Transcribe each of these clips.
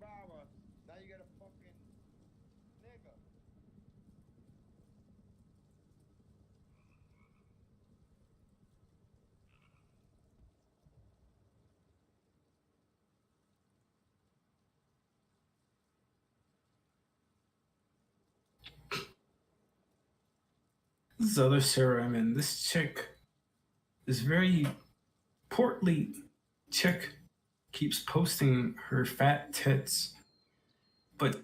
Alibaba. Now you got a fucking nigga. This other Sarah, I mean, this chick is very portly. Chick keeps posting her fat tits, but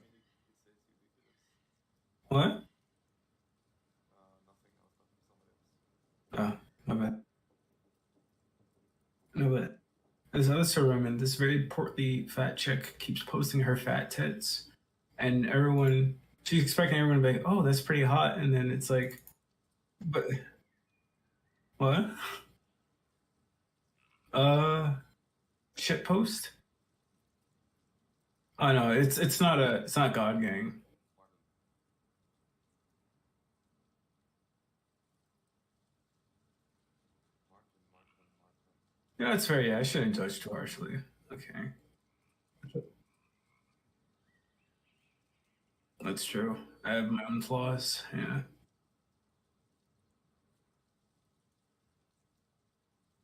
what? Oh, my bad. No, but this other Sarah, I mean, this very portly fat chick keeps posting her fat tits, and everyone she's expecting everyone to be like, "Oh, that's pretty hot," and then it's like, "But what?" Uh, shit post. Oh no, it's not God Gang. Yeah, that's fair. Yeah, I shouldn't judge too harshly. Okay, that's true. I have my own flaws. Yeah.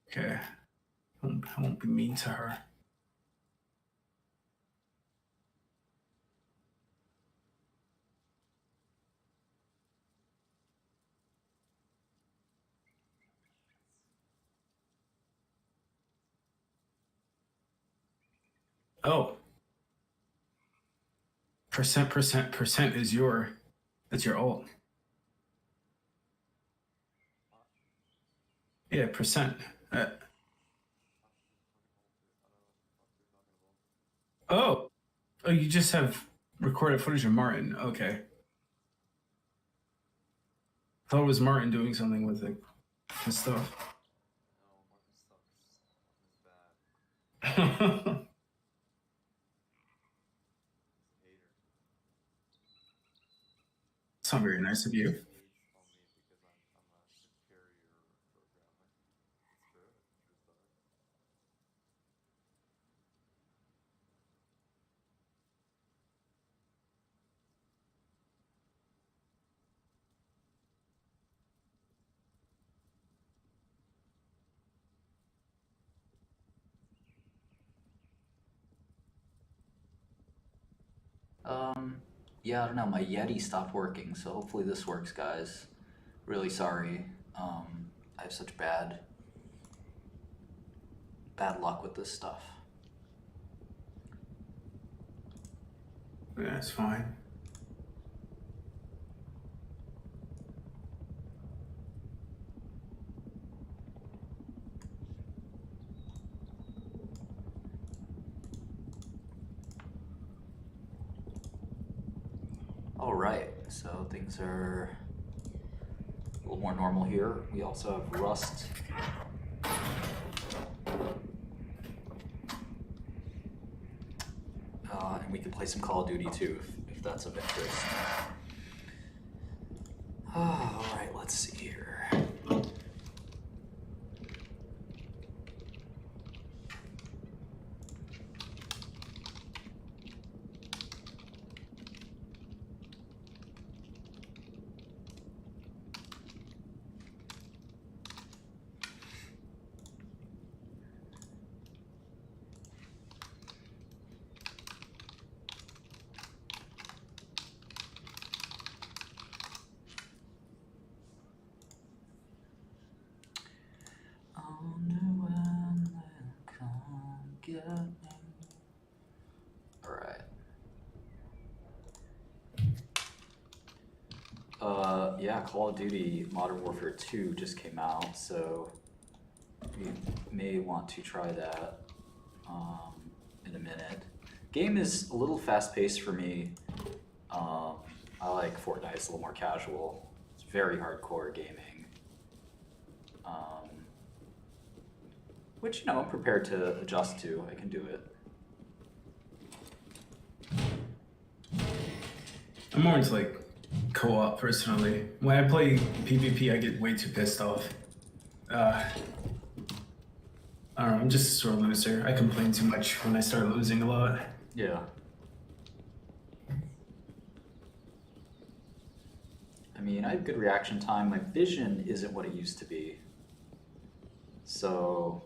Okay. I won't be mean to her. Oh, percent is that's your alt. Yeah, percent. Uh, oh, oh, you just have recorded footage of Martin. Okay. I thought it was Martin doing something with it, his stuff. It's not very nice of you. Um, yeah, I don't know. My Yeti stopped working, so hopefully this works, guys. Really sorry. I have such bad luck with this stuff. Yeah, it's fine. All right, so things are a little more normal here. We also have Rust. And we can play some Call of Duty too, if that's of interest. All right, let's see here. All right. Yeah, Call of Duty Modern Warfare 2 just came out, so we may want to try that in a minute. Game is a little fast-paced for me. I like Fortnite, it's a little more casual. It's very hardcore gaming. Which, I'm prepared to adjust to. I can do it. I'm more into like co-op personally. When I play PvP, I get way too pissed off. I don't know. I'm just a sore loser. I complain too much when I start losing a lot. Yeah. I mean, I have good reaction time. My vision isn't what it used to be. So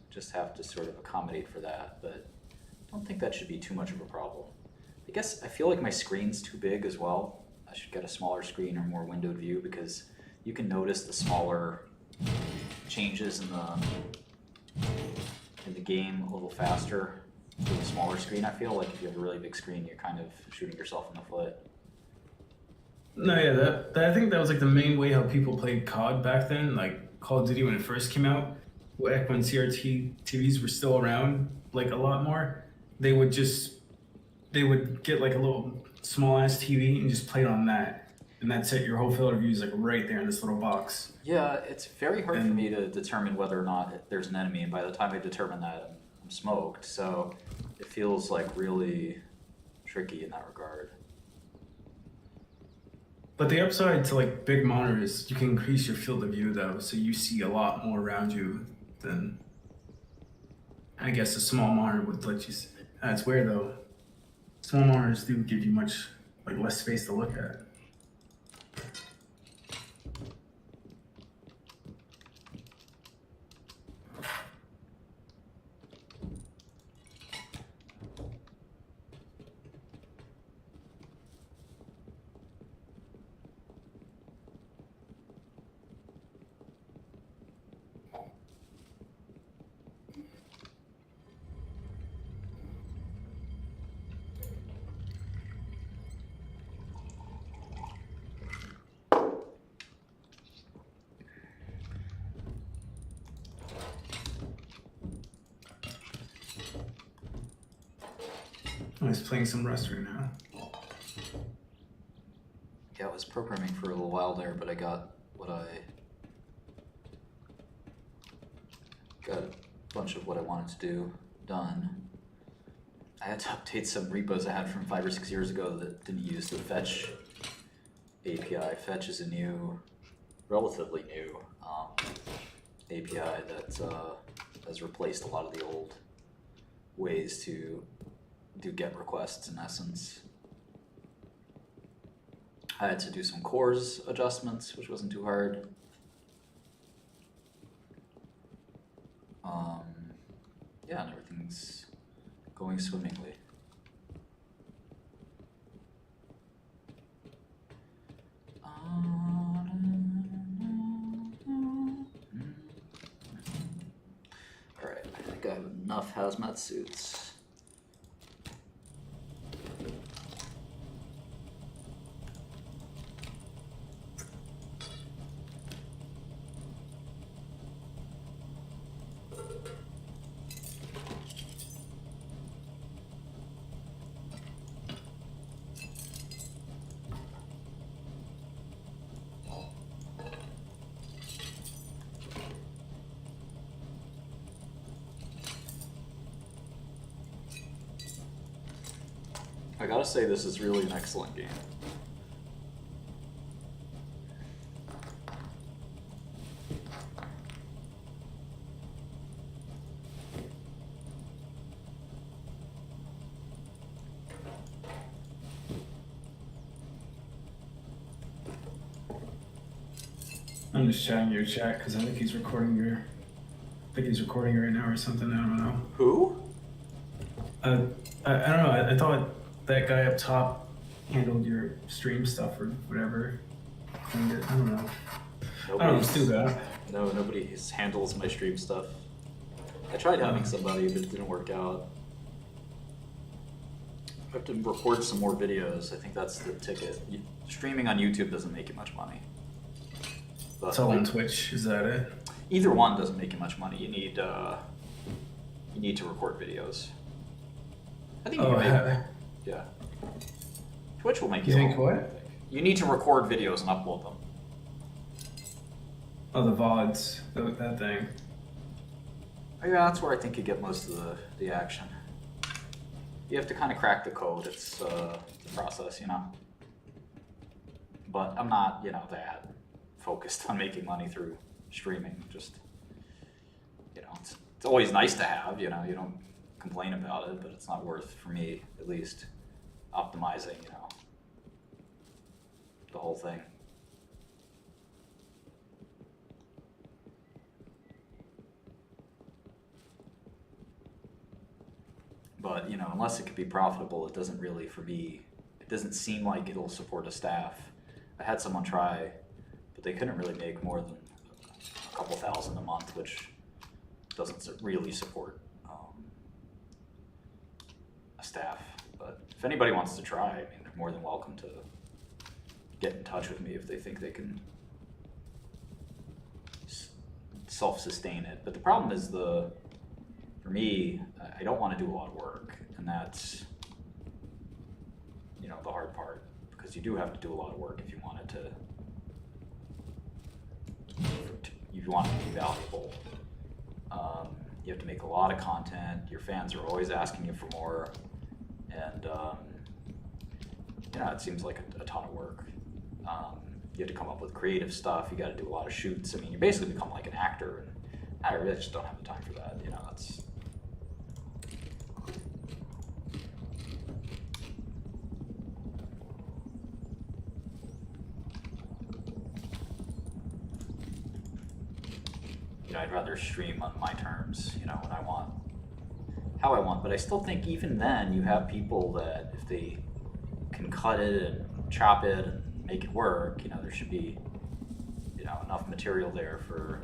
just have to sort of accommodate for that, but I don't think that should be too much of a problem. I guess I feel like my screen's too big as well. I should get a smaller screen or more windowed view because you can notice the smaller changes in the game a little faster with a smaller screen. I feel like if you have a really big screen, you're kind of shooting yourself in the foot. No, yeah, that I think that was like the main way how people played COD back then. Like Call of Duty when it first came out, back when CRT TVs were still around, like a lot more. They would get like a little small ass TV and just play it on that, and that's it. Your whole field of view is like right there in this little box. Yeah, it's very hard for me to determine whether or not there's an enemy, and by the time I determine that, I'm smoked. So it feels like really tricky in that regard. But the upside to like big monitors, you can increase your field of view though, so you see a lot more around you than I guess a small monitor would let you see. That's weird though. Small monitors do give you much like less space to look at. I was playing some Rust right now. Yeah, I was programming for a little while there, but I got a bunch of what I wanted to do done. I had to update some repos I had from 5 or 6 years ago that didn't use the fetch API. Fetch is a relatively new API that has replaced a lot of the old ways to do GET requests in essence. I had to do some CORS adjustments, which wasn't too hard. Yeah, and everything's going swimmingly. Alright, I think I have enough hazmat suits. I gotta say, this is really an excellent game. I'm just chatting your chat because I think he's recording you right now or something. I don't know. Who? I don't know. I thought that guy up top handled your stream stuff or whatever. Cleaned it. I don't know. I don't know. It's too bad. No, nobody handles my stream stuff. I tried having somebody, but it didn't work out. I have to record some more videos. I think that's the ticket. Streaming on YouTube doesn't make you much money. But It's all on Twitch. Is that it? Either one doesn't make you much money. You need to record videos. I think you can make, yeah. Twitch will make you. You think what? You need to record videos and upload them. Oh, the VODs, that thing. Yeah, that's where I think you get most of the action. You have to kind of crack the code. It's the process, you know. But I'm not, that focused on making money through streaming. Just, it's always nice to have. You don't complain about it, but it's not worth, for me at least, optimizing. the whole thing. But, you know, unless it could be profitable, it doesn't really, for me, it doesn't seem like it'll support a staff. I had someone try, but they couldn't really make more than a couple thousand a month, which doesn't really support a staff. But if anybody wants to try, I mean, they're more than welcome to get in touch with me if they think they can self-sustain it. But the problem is for me, I don't want to do a lot of work, and that's, you know, the hard part, because you do have to do a lot of work if you want it if you want it to be valuable. You have to make a lot of content. Your fans are always asking you for more, and it seems like a ton of work. You have to come up with creative stuff. You got to do a lot of shoots. I mean, you basically become like an actor, and I really just don't have the time for that. You know, that's. I'd rather stream on my terms, you know, when I want, how I want. But I still think even then you have people that if they can cut it and chop it and make it work, you know, there should be, you know, enough material there for,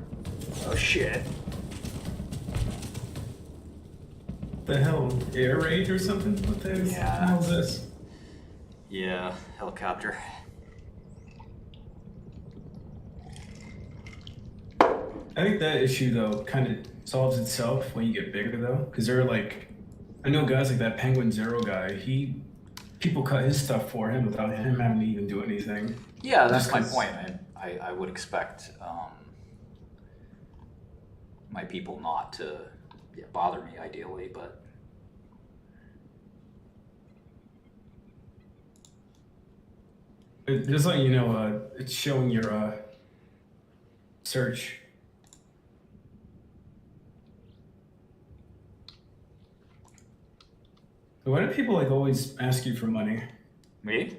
oh shit. The hell, air raid or something? What the hell is this? Yeah, helicopter. I think that issue though kind of solves itself when you get bigger though, because they're like, I know guys like that Penguin Zero guy. People cut his stuff for him without him having to even do anything. Yeah, that's my point. I would expect my people not to bother me ideally, but just letting you know, it's showing your search. Why do people like always ask you for money? me?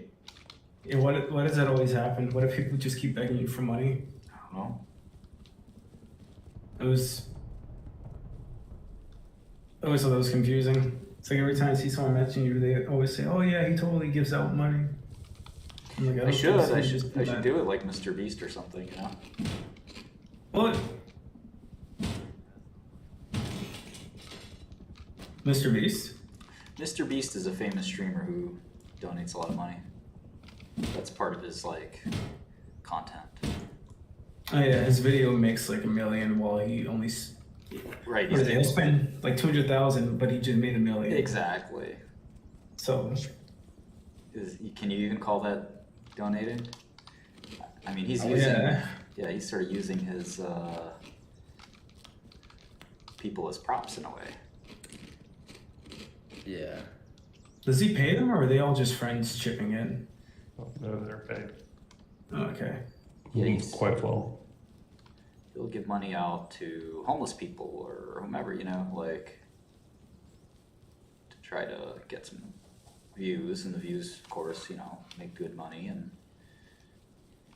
Yeah, why does that always happen? Why do people just keep begging you for money? I don't know. I always thought that was confusing. It's like every time I see someone mention you, they always say, "Oh yeah, he totally gives out money." I'm like, I should do it like Mr. Beast or something, you know? What? Mr. Beast? Mr. Beast is a famous streamer who donates a lot of money. That's part of his like content. Oh yeah, his video makes like $1 million while he only right. He'll spend like 200,000, but he just made $1 million. Exactly. So, can you even call that donating? I mean, he's using. Yeah, he started using his people as props in a way. Yeah. Does he pay them, or are they all just friends chipping in? No, they're paid. Oh, okay. Yeah, he's quite well. He'll give money out to homeless people or whomever, you know, like to try to get some views, and the views, of course, you know, make good money, and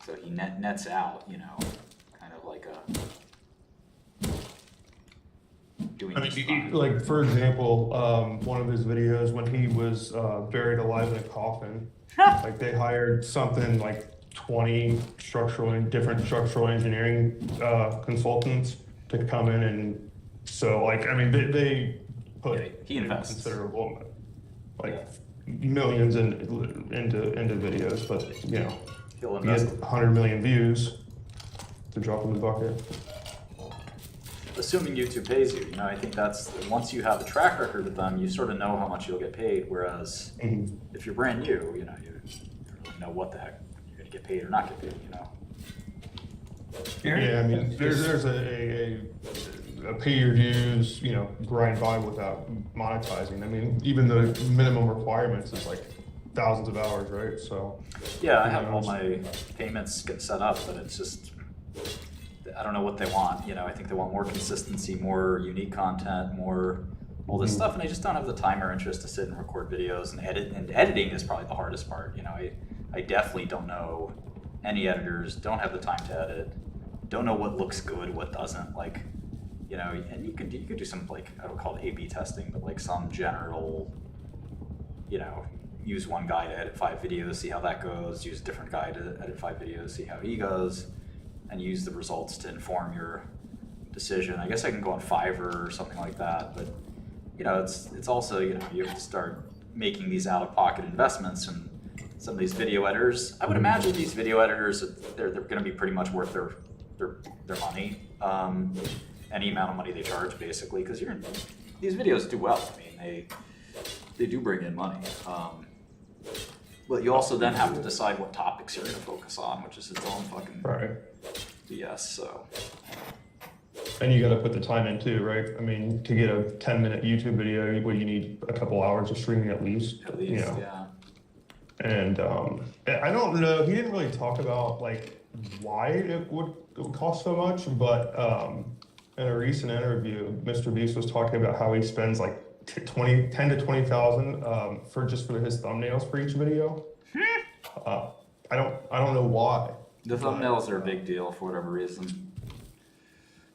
so he nets out, you know, kind of like a doing. I mean, like for example, one of his videos when he was buried alive in a coffin, like they hired something like 20 different structural engineering consultants to come in, and so like I mean they put he invests considerable like millions into videos, but you know he has 100 million views to drop in the bucket. Assuming YouTube pays you, you know, I think that's, once you have a track record with them, you sort of know how much you'll get paid, whereas if you're brand new, you know, you don't really know what the heck you're going to get paid or not get paid, you know. Yeah, I mean, there's a pay your dues, you know, grind by without monetizing. I mean, even the minimum requirements is like thousands of hours, right? So yeah, I have all my payments get set up, but it's just, I don't know what they want. You know, I think they want more consistency, more unique content, more all this stuff, and I just don't have the time or interest to sit and record videos and edit. And editing is probably the hardest part. You know, I definitely don't know any editors, don't have the time to edit, don't know what looks good, what doesn't. Like, you know, and you could do some, like, I don't call it A/B testing, but like some general, you know, use one guy to edit 5 videos, see how that goes, use a different guy to edit 5 videos, see how he goes, and use the results to inform your decision. I guess I can go on Fiverr or something like that, but you know, it's also, you know, you have to start making these out-of-pocket investments, and some of these video editors, I would imagine these video editors, they're going to be pretty much worth their money, any amount of money they charge, basically, because these videos do well. I mean, they do bring in money. But you also then have to decide what topics you're going to focus on, which is its own fucking BS. So. And you got to put the time in too, right? I mean, to get a 10-minute YouTube video, you need a couple hours of streaming at least. At least, you know? Yeah. And I don't know. He didn't really talk about like why it would cost so much, but in a recent interview, Mr. Beast was talking about how he spends like 10 to 20,000 for his thumbnails for each video. I don't know why. The thumbnails are a big deal for whatever reason.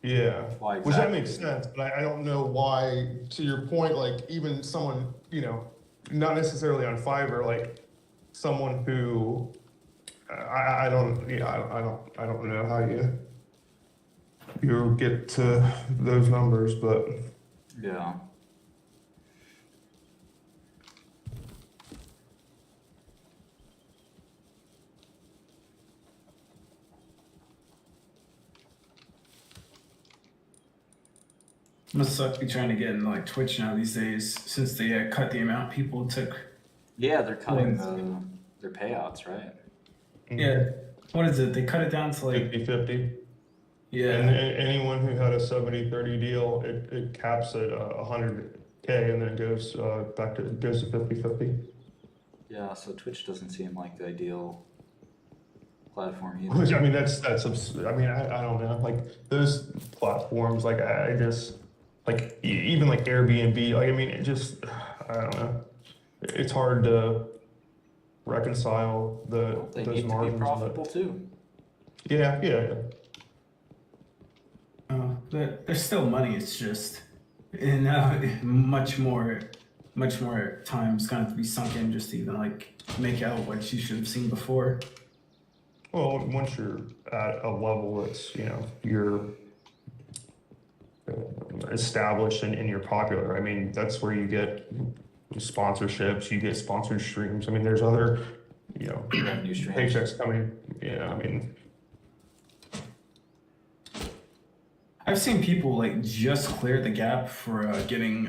Yeah, Why which that exactly? makes sense, but I don't know why. To your point, like even someone, you know, not necessarily on Fiverr, like someone who I don't know how you get to those numbers, but Yeah. Must suck be trying to get in like Twitch now these days, since they cut the amount people took. Yeah, they're cutting Well, their payouts, right? Yeah, what is it? They cut it down to like 50-50. yeah. And anyone who had a 70-30 deal, it caps at 100K and then goes goes to 50-50. Yeah, so Twitch doesn't seem like the ideal platform Which, either. I mean, that's I mean, I don't know. Like those platforms, like I just like even like Airbnb. Like I mean, it just I don't know. It's hard to reconcile They those need to be margins. profitable too. Yeah. There's still money. It's just and now much more time's gonna have to be sunk in just to even like make out what you should have seen before. Well, once you're at a level that's, you know, you're established and you're popular, I mean, that's where you get sponsorships, you get sponsored streams. I mean, there's other, you know, Revenue streams. paychecks coming. Yeah, I mean, I've seen people like just clear the gap for getting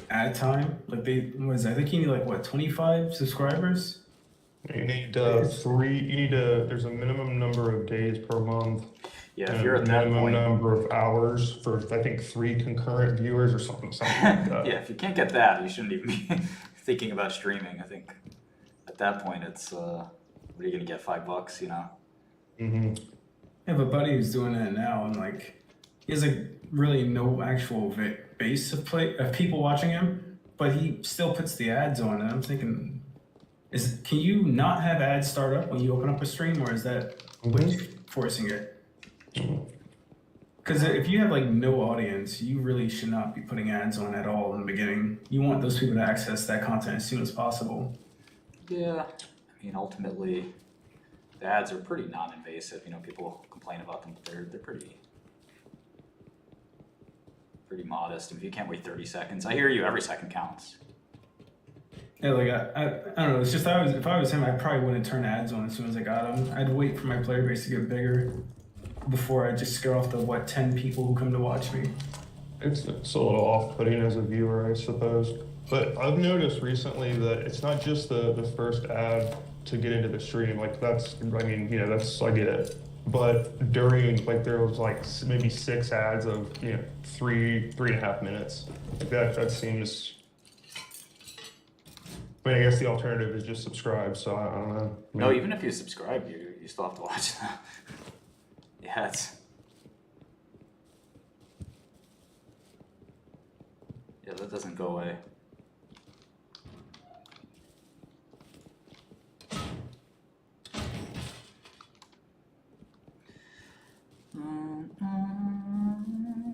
ad time. Like I think you need like what 25 subscribers. you need there's a minimum number of days per month. Yeah, and if you're a at that minimum point, number of hours for, I think, 3 concurrent viewers or something like that. yeah, if you can't get that, you shouldn't even be thinking about streaming. I think at that point, it's what are you gonna get, $5? You know? Mm-hmm. I have a buddy who's doing that now, and like he has like really no actual base of people watching him, but he still puts the ads on, and I'm thinking, can you not have ads start up when you open up a stream, or is that what's forcing it? Because if you have like no audience, you really should not be putting ads on at all in the beginning. You want those people to access that content as soon as possible. Yeah. I mean, ultimately, the ads are pretty non-invasive. You know, people complain about them, but they're pretty modest. If you can't wait 30 seconds, I hear you. Every second counts. Yeah, like I don't know. It's just if I was him, I probably wouldn't turn ads on as soon as I got them. I'd wait for my player base to get bigger before I just scare off the 10 people who come to watch me. It's a little off-putting as a viewer, I suppose. But I've noticed recently that it's not just the first ad to get into the stream. Like that's, I mean, you know, I get it. But during, like there was like maybe 6 ads of, you know, 3.5 minutes. Like that seems, I mean, I guess the alternative is just subscribe, so I don't know. I mean, No, even if you subscribe, you still have to watch them. Yeah, that doesn't go away.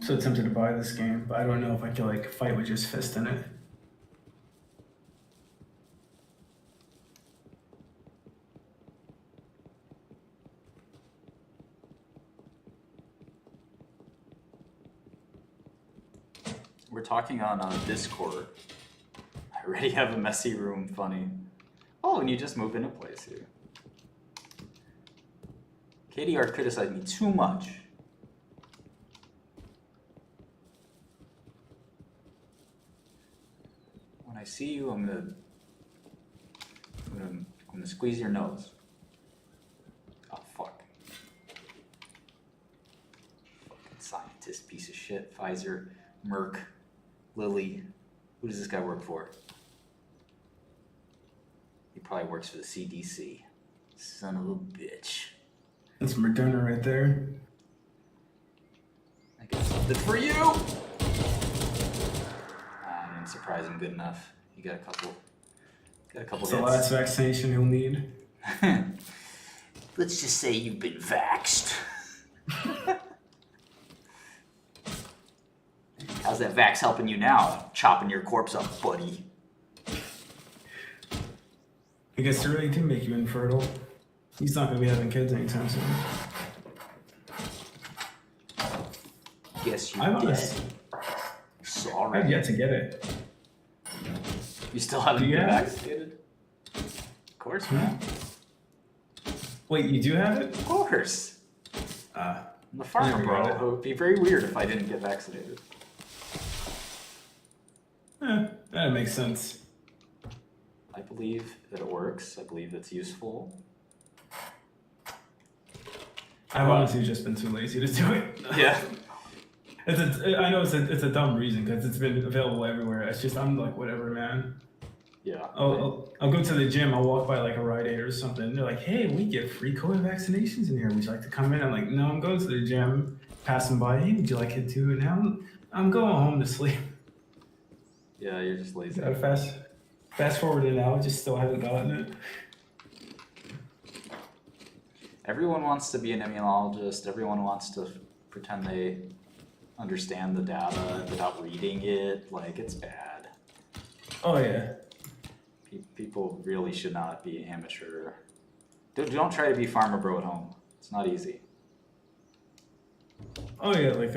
so tempted to buy this game, but I don't know if I can like fight with just fist in it. We're talking on Discord. I already have a messy room, funny. Oh, and you just move into place here. KDR criticized me too much. When I see you, I'm gonna squeeze your nose. Oh fuck. Fucking scientist piece of shit. Pfizer, Merck, Lilly. Who does this guy work for? He probably works for the CDC. Son of a bitch. That's Moderna right there. I got something for you! I didn't surprise him good enough. You got a couple It's the last vaccination he'll need. Let's just say you've been vaxxed. How's that vax helping you now? Chopping your corpse up, buddy. I guess it really can make you infertile. He's not gonna be having kids anytime soon. Guess you I'm did. honest. Sorry. I've yet to get it. You still haven't Do you been have it? vaccinated? Of course, man. Wait, you do have it? Of course. Ah. I'm the farmer, never bro. got it. It would be very weird if I didn't get vaccinated. That makes sense. I believe that it works. I believe it's useful. I've honestly just been too lazy to do it. Yeah. I know it's a dumb reason because it's been available everywhere. It's just I'm like whatever, man. Yeah. I'll go to the gym. I'll walk by like a Rite Aid or something. They're like, "Hey, we get free COVID vaccinations in here. Would you like to come in?" I'm like, "No, I'm going to the gym." Passing by, "Hey, would you like it too?" And now I'm going home to sleep. Yeah, you're just lazy. Fast forward to now, I just still haven't gotten it. Everyone wants to be an immunologist. Everyone wants to pretend they understand the data without reading it. Like, it's bad. Oh yeah. People really should not be amateur. Don't try to be farmer bro at home. It's not easy. Oh yeah, like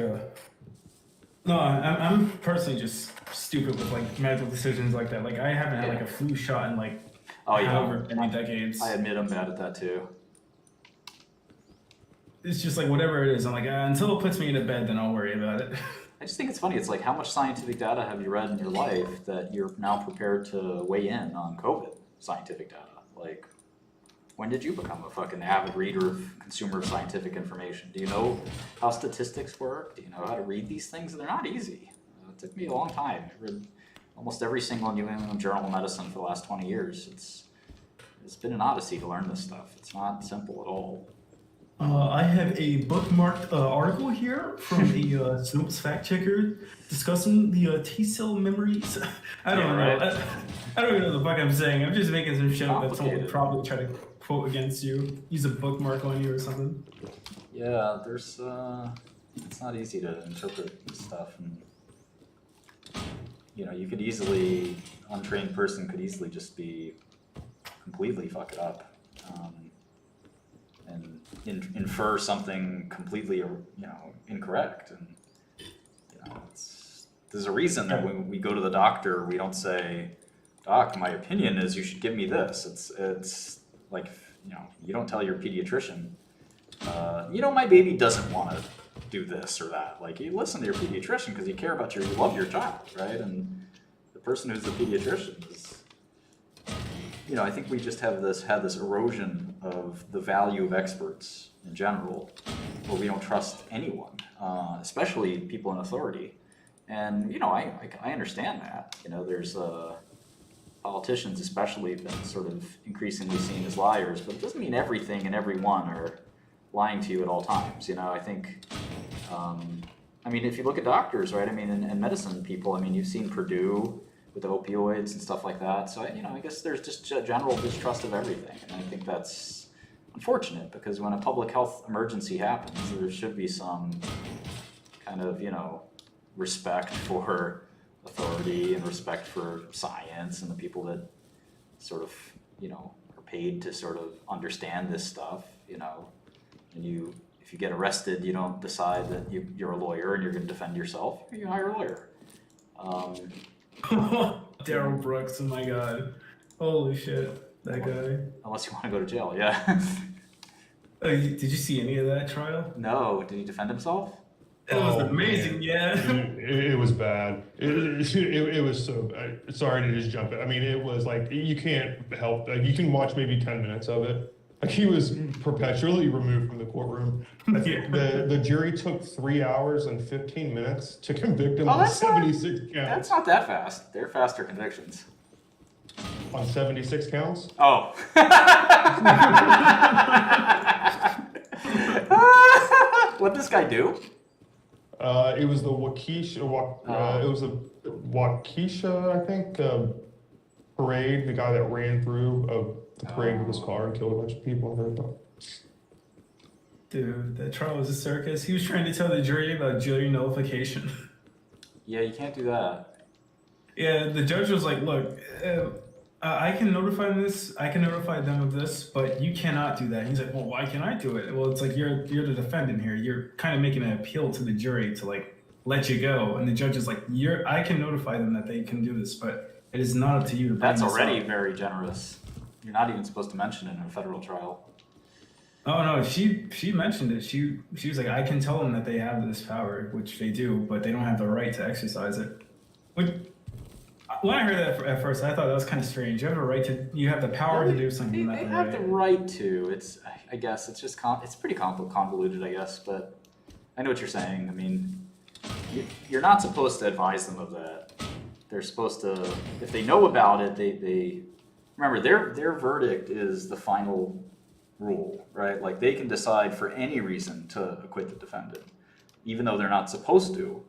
no, I'm personally just stupid with like medical decisions like that. Like I haven't had like a flu shot in like Oh yeah, however many decades. I admit I'm bad at that too. It's just like whatever it is. I'm like until it puts me into bed, then I'll worry about it. I just think it's funny. It's like, how much scientific data have you read in your life that you're now prepared to weigh in on COVID scientific data? Like, when did you become a fucking avid reader of consumer scientific information? Do you know how statistics work? Do you know how to read these things? They're not easy. It took me a long time. I read almost every single New England Journal of Medicine for the last 20 years. It's been an odyssey to learn this stuff. It's not simple at all. I have a bookmarked article here from a Snopes fact checker discussing the T cell memories. I don't know. Right. I don't even know the fuck I'm saying. I'm just making some shit up that someone would Complicated. probably try to quote against you. Use a bookmark on you or something. Yeah, there's it's not easy to interpret this stuff, and you know, you could easily, untrained person could easily just be completely fuck it up, and infer something completely, you know, incorrect. And you know, there's a reason that when we go to the doctor, we don't say, "Doc, my opinion is you should give me this." It's like, you know, you don't tell your pediatrician, you know, my baby doesn't want to do this or that. Like, you listen to your pediatrician because you care about you love your child, right? And the person who's the pediatrician is, you know, I think we just had this erosion of the value of experts in general, where we don't trust anyone, especially people in authority. And, you know, I understand that. You know, there's politicians especially have been sort of increasingly seen as liars, but it doesn't mean everything and everyone are lying to you at all times. You know, I think, I mean, if you look at doctors, right, I mean, and medicine people, I mean, you've seen Purdue with the opioids and stuff like that. So, you know, I guess there's just a general distrust of everything. And I think that's unfortunate, because when a public health emergency happens, there should be some kind of, respect for authority and respect for science and the people that sort of, are paid to sort of understand this stuff, and if you get arrested, you don't decide that you're a lawyer and you're going to defend yourself. You hire a lawyer. Daryl Brooks, oh my god. Holy shit, that guy. Unless you want to go to jail, yeah. Did you see any of that trial? No, did he defend himself? It was Oh, amazing, man. yeah. It was bad. It was so bad. Sorry to just jump in. I mean, it was like, you can't help, like, you can watch maybe 10 minutes of it. Like, he was perpetually removed from the courtroom. I think the jury took 3 hours and 15 minutes to convict him on 76 counts. That's not that fast. They're faster convictions. On 76 counts? Oh. What'd this guy do? It was the Waukesha, it was a Waukesha, I think, parade, the guy that ran through the parade with his car and killed a bunch of people. Dude, that trial was a circus. He was trying to tell the jury about jury nullification. Yeah, you can't do that. Yeah, the judge was like, look, I can notify them of this, but you cannot do that. He's like, well, why can't I do it? Well, it's like, you're the defendant here. You're kind of making an appeal to the jury to like let you go. And the judge is like, I can notify them that they can do this, but it is not up to you to bring That's this already up. very generous. You're not even supposed to mention it in a federal trial. Oh no, she mentioned it. She was like, I can tell them that they have this power, which they do, but they don't have the right to exercise it. When I heard that at first, I thought that was kind of strange. You have the power to do something. They have the right to. I guess it's just it's pretty convoluted, I guess. But I know what you're saying. I mean, you're not supposed to advise them of that. They're supposed to, if they know about it, they remember their verdict is the final rule, right? Like they can decide for any reason to acquit the defendant, even though they're not supposed to.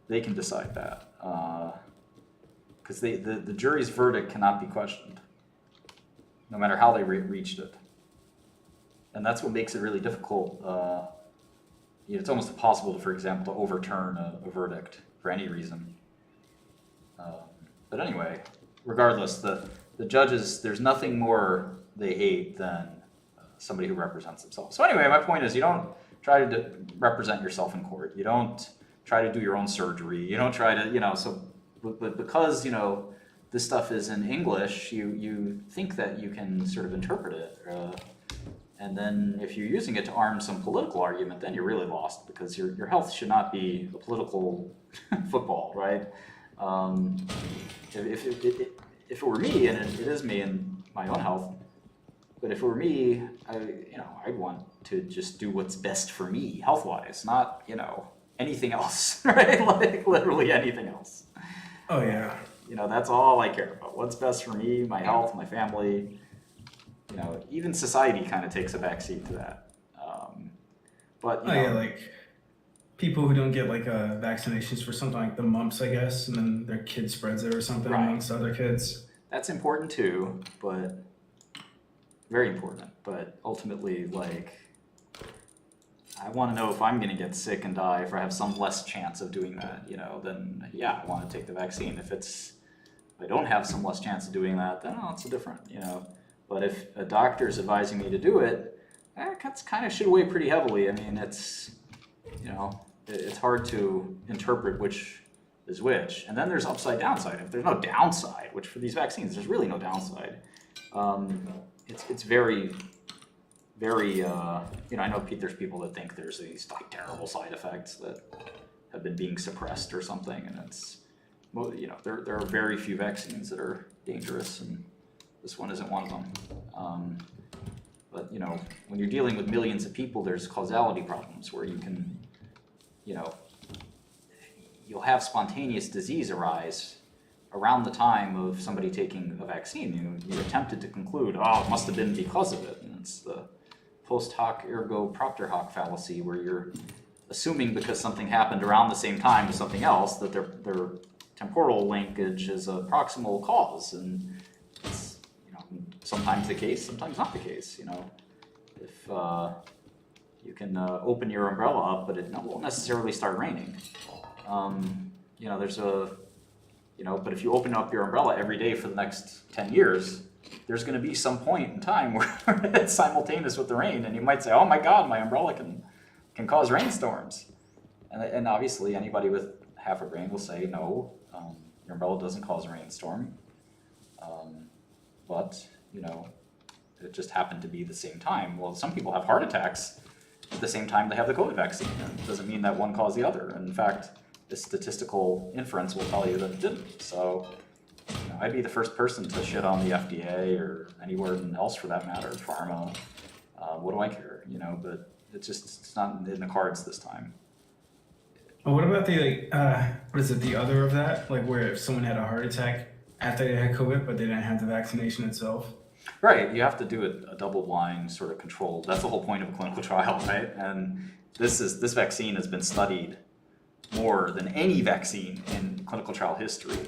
They can decide that. Because the jury's verdict cannot be questioned, no matter how they reached it. And that's what makes it really difficult. It's almost impossible, for example, to overturn a verdict for any reason. But anyway, regardless, the judges, there's nothing more they hate than somebody who represents themselves. So anyway, my point is you don't try to represent yourself in court. You don't try to do your own surgery. You don't try to, but because, this stuff is in English, you think that you can sort of interpret it. And then if you're using it to arm some political argument, then you're really lost because your health should not be a political football, right? If it were me, and it is me and my own health, but if it were me, I'd want to just do what's best for me health-wise, not, anything else, right? Like literally anything else. Oh yeah. That's all I care about. What's best for me, my health, my family. Even society kind of takes a backseat to that. But yeah, like people who don't get like vaccinations for something like the mumps, I guess, and then their kid spreads it or something Right. amongst other kids. That's important too, but very important. But ultimately, like, I want to know if I'm going to get sick and die, if I have some less chance of doing that, then yeah, I want to take the vaccine. If I don't have some less chance of doing that, then it's a different, But if a doctor is advising me to do it, that kind of should weigh pretty heavily. I mean, it's hard to interpret which is which. And then there's upside downside. If there's no downside, which for these vaccines, there's really no downside. It's very, very, I know there's people that think there's these like terrible side effects that have been being suppressed or something. And it's, there are very few vaccines that are dangerous, and this one isn't one of them. But, when you're dealing with millions of people, there's causality problems where you can, you'll have spontaneous disease arise around the time of somebody taking a vaccine. You're tempted to conclude, it must have been because of it. And it's the post hoc ergo propter hoc fallacy, where you're assuming because something happened around the same time as something else that their temporal linkage is a proximal cause. And it's, sometimes the case, sometimes not the case. You can open your umbrella up, but it won't necessarily start raining. You know, there's a, you know, but if you open up your umbrella every day for the next 10 years, there's going to be some point in time where it's simultaneous with the rain, and you might say, oh my God, my umbrella can cause rainstorms. And obviously anybody with half a brain will say, no, your umbrella doesn't cause a rainstorm. But, you know, it just happened to be the same time. Well, some people have heart attacks at the same time they have the COVID vaccine. It doesn't mean that one caused the other. And in fact, the statistical inference will tell you that it didn't. So, you know, I'd be the first person to shit on the FDA or anywhere else for that matter, pharma. What do I care, you know? But it's not in the cards this time. Oh, what about the what is it? The other of that, like where if someone had a heart attack after they had COVID, but they didn't have the vaccination itself. Right, you have to do a double-blind sort of control. That's the whole point of a clinical trial, right? And this vaccine has been studied more than any vaccine in clinical trial history,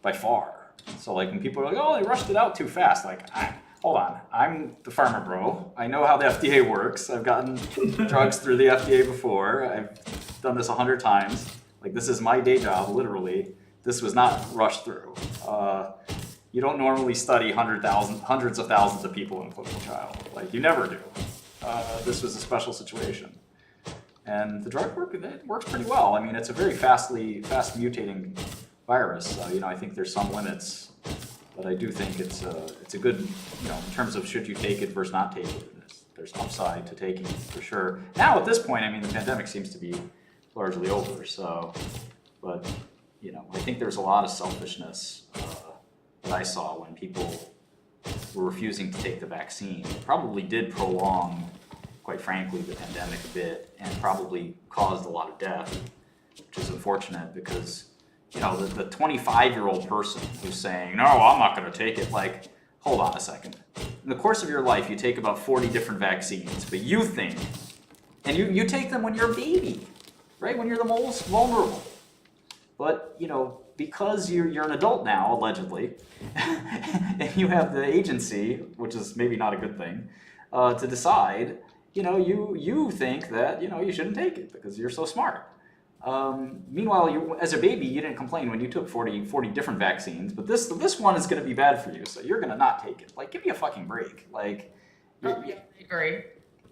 by far. So like when people are like, oh, they rushed it out too fast, like, hold on, I'm the pharma bro. I know how the FDA works. I've gotten drugs through the FDA before. I've done this 100 times. Like this is my day job, literally. This was not rushed through. You don't normally study hundreds of thousands of people in a clinical trial. Like you never do. This was a special situation. And the drug works pretty well. I mean, it's a very fast mutating virus. You know, I think there's some limits, but I do think it's a good, you know, in terms of should you take it versus not take it. There's upside to taking it for sure. Now at this point, I mean, the pandemic seems to be largely over. So, but you know, I think there's a lot of selfishness that I saw when people were refusing to take the vaccine. It probably did prolong, quite frankly, the pandemic a bit, and probably caused a lot of death, which is unfortunate because, you know, the 25-year-old person who's saying, no, I'm not going to take it, like, hold on a second. In the course of your life, you take about 40 different vaccines, but you think, and you take them when you're a baby, right, when you're the most vulnerable. But, you know, because you're an adult now, allegedly, and you have the agency, which is maybe not a good thing, to decide, you know, you think that, you know, you shouldn't take it because you're so smart. Meanwhile, you, as a baby, you didn't complain when you took 40 different vaccines, but this one is going to be bad for you, so you're going to not take it. Like, give me a fucking break. Like, I agree.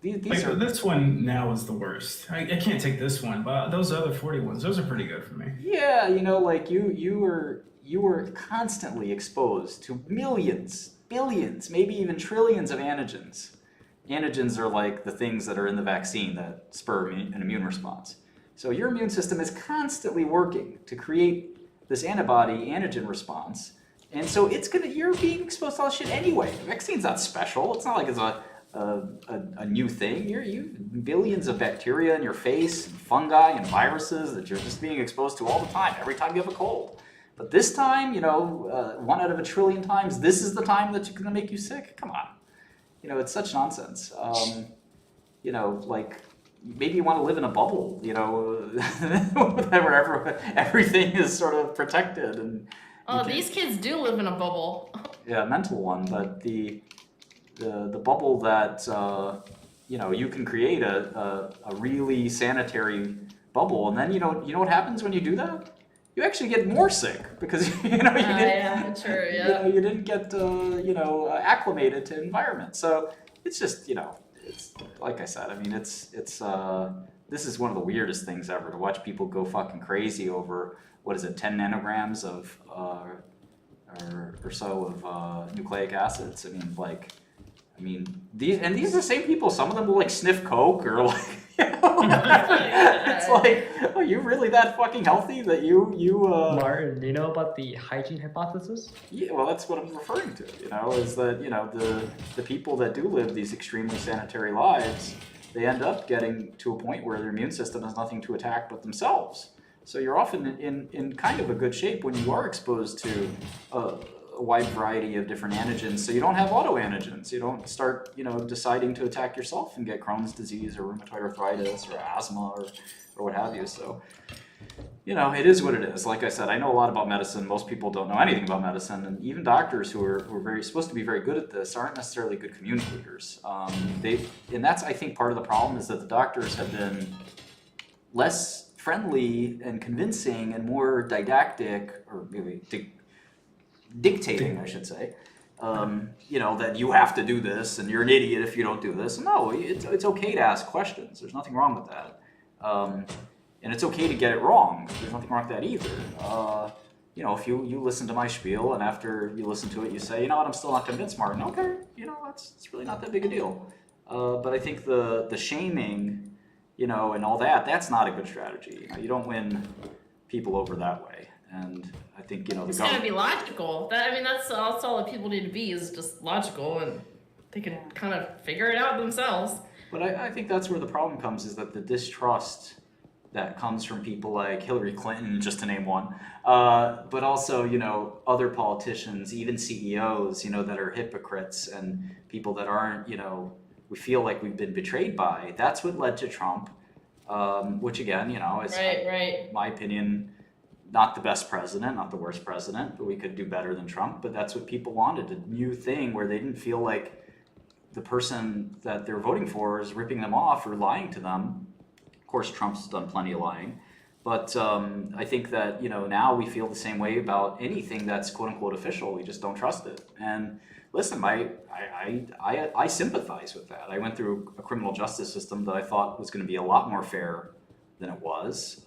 These are... This one now is the worst. I can't take this one, but those other 40 ones, those are pretty good for me. Yeah, you know, like you were constantly exposed to millions, billions, maybe even trillions of antigens. Antigens are like the things that are in the vaccine that spur an immune response. So your immune system is constantly working to create this antibody antigen response, and so you're being exposed to all this shit anyway. The vaccine's not special. It's not like it's a new thing. You billions of bacteria in your face, and fungi and viruses that you're just being exposed to all the time, every time you have a cold. But this time, you know, 1 out of a trillion times, this is the time that's going to make you sick. Come on, you know, it's such nonsense. You know, like maybe you want to live in a bubble, you know, where everything is sort of protected and. Oh, these kids do live in a bubble. Yeah, a mental one, but the bubble that you know, you can create a really sanitary bubble, and then you know what happens when you do that? You actually get more sick because you know you didn't. Yeah, true. Yeah. You know, you didn't get you know, acclimated to environment. So it's just, you know, it's like I said. I mean, it's this is one of the weirdest things ever to watch people go fucking crazy over what is it, 10 nanograms of or so of nucleic acids. I mean, these are the same people. Some of them will like sniff coke or like, you know, it's like, oh, you really that fucking healthy that you Martin, do you know about the hygiene hypothesis? Yeah, well, that's what I'm referring to. You know, is that, you know, the people that do live these extremely sanitary lives, they end up getting to a point where their immune system has nothing to attack but themselves. So you're often in kind of a good shape when you are exposed to a wide variety of different antigens, so you don't have autoantigens. You don't start, you know, deciding to attack yourself and get Crohn's disease or rheumatoid arthritis or asthma or what have you. So you know, it is what it is. Like I said, I know a lot about medicine. Most people don't know anything about medicine, and even doctors who are very supposed to be very good at this aren't necessarily good communicators. And that's, I think, part of the problem is that the doctors have been less friendly and convincing and more didactic, or maybe dictating, I should say. You know, that you have to do this and you're an idiot if you don't do this. No, it's okay to ask questions. There's nothing wrong with that. And it's okay to get it wrong. There's nothing wrong with that either. You know, if you listen to my spiel and after you listen to it, you say, you know what, I'm still not convinced, Martin. Okay, you know, it's really not that big a deal. But I think the shaming, you know, and all that, that's not a good strategy. You know, you don't win people over that way. And I think, you know, It's gotta be logical. That's all that people need to be, is just logical, and they can kind of figure it out themselves. But I think that's where the problem comes, is that the distrust that comes from people like Hillary Clinton, just to name one, but also, you know, other politicians, even CEOs, you know, that are hypocrites and people that aren't, you know, we feel like we've been betrayed by. That's what led to Trump, which again, you know, is, Right. my opinion, not the best president, not the worst president, but we could do better than Trump. But that's what people wanted, a new thing where they didn't feel like the person that they're voting for is ripping them off or lying to them. Of course, Trump's done plenty of lying. But I think that, you know, now we feel the same way about anything that's quote unquote official. We just don't trust it. And listen, I sympathize with that. I went through a criminal justice system that I thought was going to be a lot more fair than it was.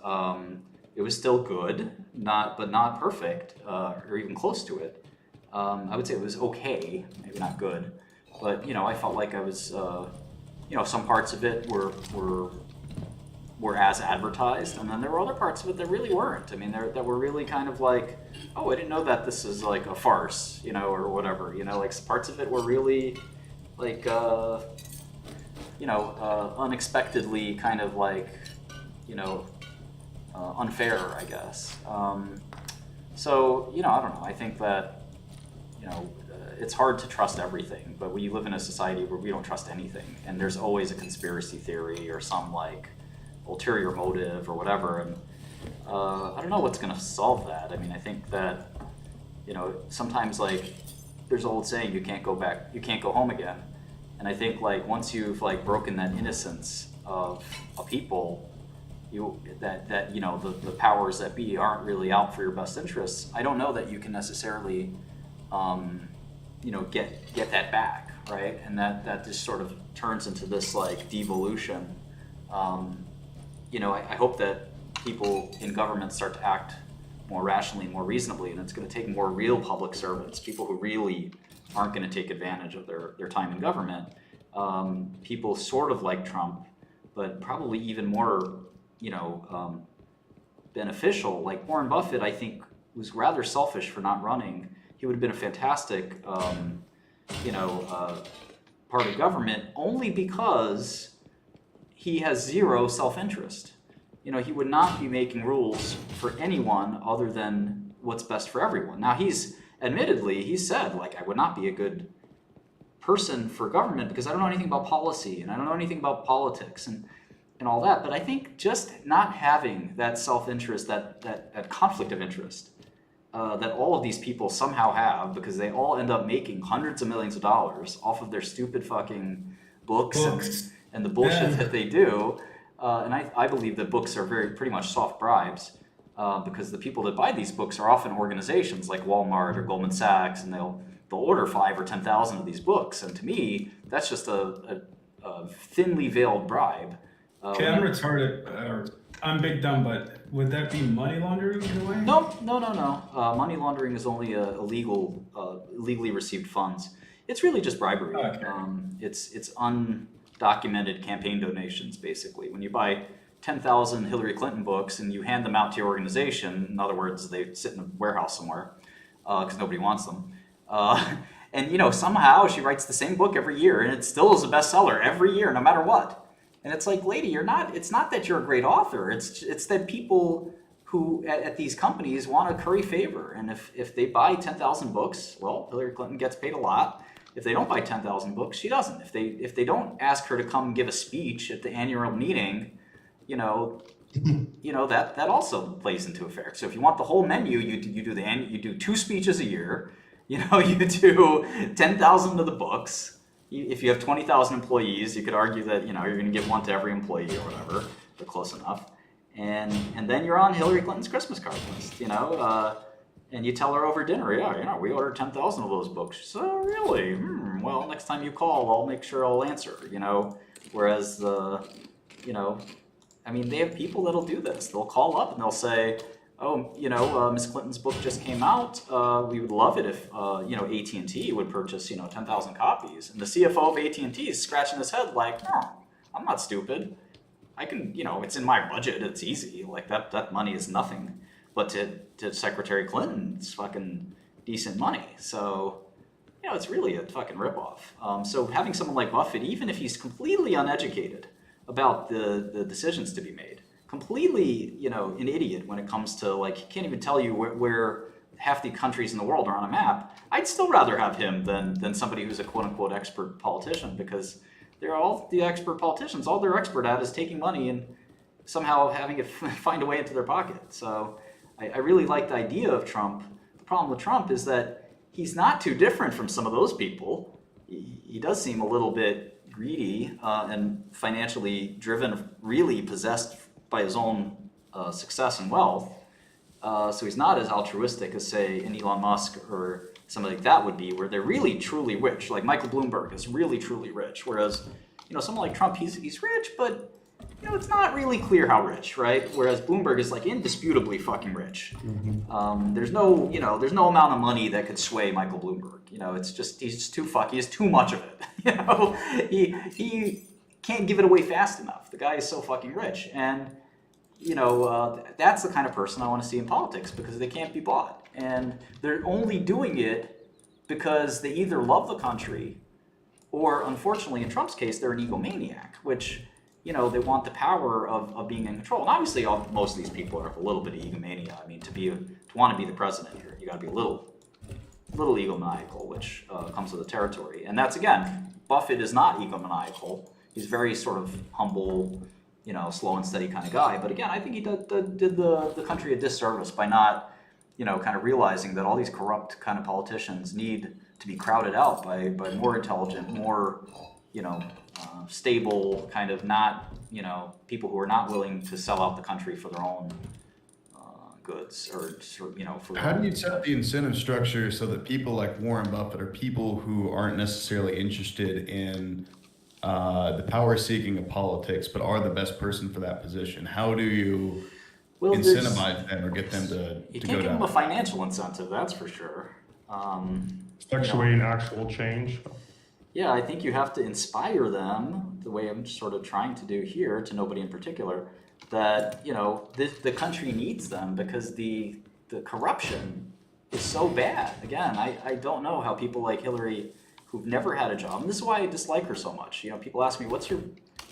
It was still good, but not perfect, or even close to it. I would say it was okay, maybe not good. But, you know, I felt like I was, you know, some parts of it were as advertised, and then there were other parts of it that really weren't. I mean, that were really kind of like, oh, I didn't know that this is like a farce, you know, or whatever. You know, like parts of it were really like, you know, unexpectedly kind of like, you know, unfair, I guess. So, you know, I don't know. I think that, you know, it's hard to trust everything, but we live in a society where we don't trust anything, and there's always a conspiracy theory or some like ulterior motive or whatever. And I don't know what's going to solve that. I mean, I think that, you know, sometimes like there's an old saying, you can't go home again. And I think like once you've like broken that innocence of a people, that you know, the powers that be aren't really out for your best interests, I don't know that you can necessarily you know, get that back, right? And that just sort of turns into this like devolution. You know, I hope that people in government start to act more rationally, more reasonably, and it's going to take more real public servants, people who really aren't going to take advantage of their time in government. People sort of like Trump, but probably even more, you know, beneficial. Like Warren Buffett, I think, was rather selfish for not running. He would have been a fantastic, you know, part of government, only because he has zero self-interest. You know, he would not be making rules for anyone other than what's best for everyone. Now, he said, like, I would not be a good person for government because I don't know anything about policy and I don't know anything about politics and all that. But I think just not having that self-interest, that conflict of interest, that all of these people somehow have, because they all end up making hundreds of millions of dollars off of their stupid fucking books. And the bullshit that they do. And I believe that books are pretty much soft bribes, because the people that buy these books are often organizations like Walmart or Goldman Sachs, and they'll order 5,000 or 10,000 of these books. And to me, that's just a thinly veiled bribe. Okay, I'm retarded, or I'm big dumb, but would that be money laundering in a way? No. Money laundering is only legally received funds. It's really just bribery. Okay. It's undocumented campaign donations, basically. When you buy 10,000 Hillary Clinton books and you hand them out to your organization, in other words, they sit in a warehouse somewhere because nobody wants them. And you know, somehow she writes the same book every year, and it still is a bestseller every year, no matter what. And it's like, lady, it's not that you're a great author. It's that people who at these companies want to curry favor. And if they buy 10,000 books, well, Hillary Clinton gets paid a lot. If they don't buy 10,000 books, she doesn't. If they don't ask her to come give a speech at the annual meeting, you know, you know, that also plays into effect. So if you want the whole menu, you do 2 speeches a year. You know, you do 10,000 of the books. If you have 20,000 employees, you could argue that, you know, you're going to give one to every employee or whatever. They're close enough. And then you're on Hillary Clinton's Christmas card list, you know, and you tell her over dinner, yeah, you know, we ordered 10,000 of those books. So really, well, next time you call, I'll make sure I'll answer, you know. Whereas you know, I mean, they have people that'll do this. They'll call up and they'll say, oh, you know, Miss Clinton's book just came out. We would love it if, you know, AT&T would purchase, you know, 10,000 copies. And the CFO of AT&T is scratching his head like, no, I'm not stupid. I can, you know, it's in my budget. It's easy. Like that money is nothing. But to Secretary Clinton, it's fucking decent money. So, you know, it's really a fucking ripoff. So having someone like Buffett, even if he's completely uneducated about the decisions to be made, completely, you know, an idiot when it comes to, like, he can't even tell you where half the countries in the world are on a map, I'd still rather have him than somebody who's a quote-unquote expert politician, because they're all the expert politicians. All they're expert at is taking money and somehow having it find a way into their pocket. So I really like the idea of Trump. The problem with Trump is that he's not too different from some of those people. He does seem a little bit greedy and financially driven, really possessed by his own success and wealth. So he's not as altruistic as, say, an Elon Musk or somebody like that would be, where they're really truly rich. Like Michael Bloomberg is really truly rich, whereas, you know, someone like Trump, he's rich, but, you know, it's not really clear how rich, right? Whereas Bloomberg is, like, indisputably fucking rich. There's no, you know, there's no amount of money that could sway Michael Bloomberg. You know, it's just, he's just he has too much of it. You know, he can't give it away fast enough. The guy is so fucking rich. And, you know, that's the kind of person I want to see in politics, because they can't be bought. And they're only doing it because they either love the country or, unfortunately, in Trump's case, they're an egomaniac, which, you know, they want the power of being in control. And obviously, most of these people are a little bit of egomania. I mean, to want to be the president here, you got to be a little egomaniacal, which comes with the territory. And that's, again, Buffett is not egomaniacal. He's very sort of humble, you know, slow and steady kind of guy. But again, I think he did the country a disservice by not, you know, kind of realizing that all these corrupt kind of politicians need to be crowded out by more intelligent, more, you know, stable, kind of not, you know, people who are not willing to sell out the country for their own goods, or, you know, for. How do you set the incentive structure so that people like Warren Buffett are people who aren't necessarily interested in the power seeking of politics, but are the best person for that position? How do you incentivize them or get them to You go can't give down? them a financial incentive, that's for sure. Effectuating actual change. Yeah, I think you have to inspire them, the way I'm sort of trying to do here, to nobody in particular, that, you know, the country needs them, because the corruption is so bad. Again, I don't know how people like Hillary, who've never had a job, and this is why I dislike her so much. You know, people ask me, what's your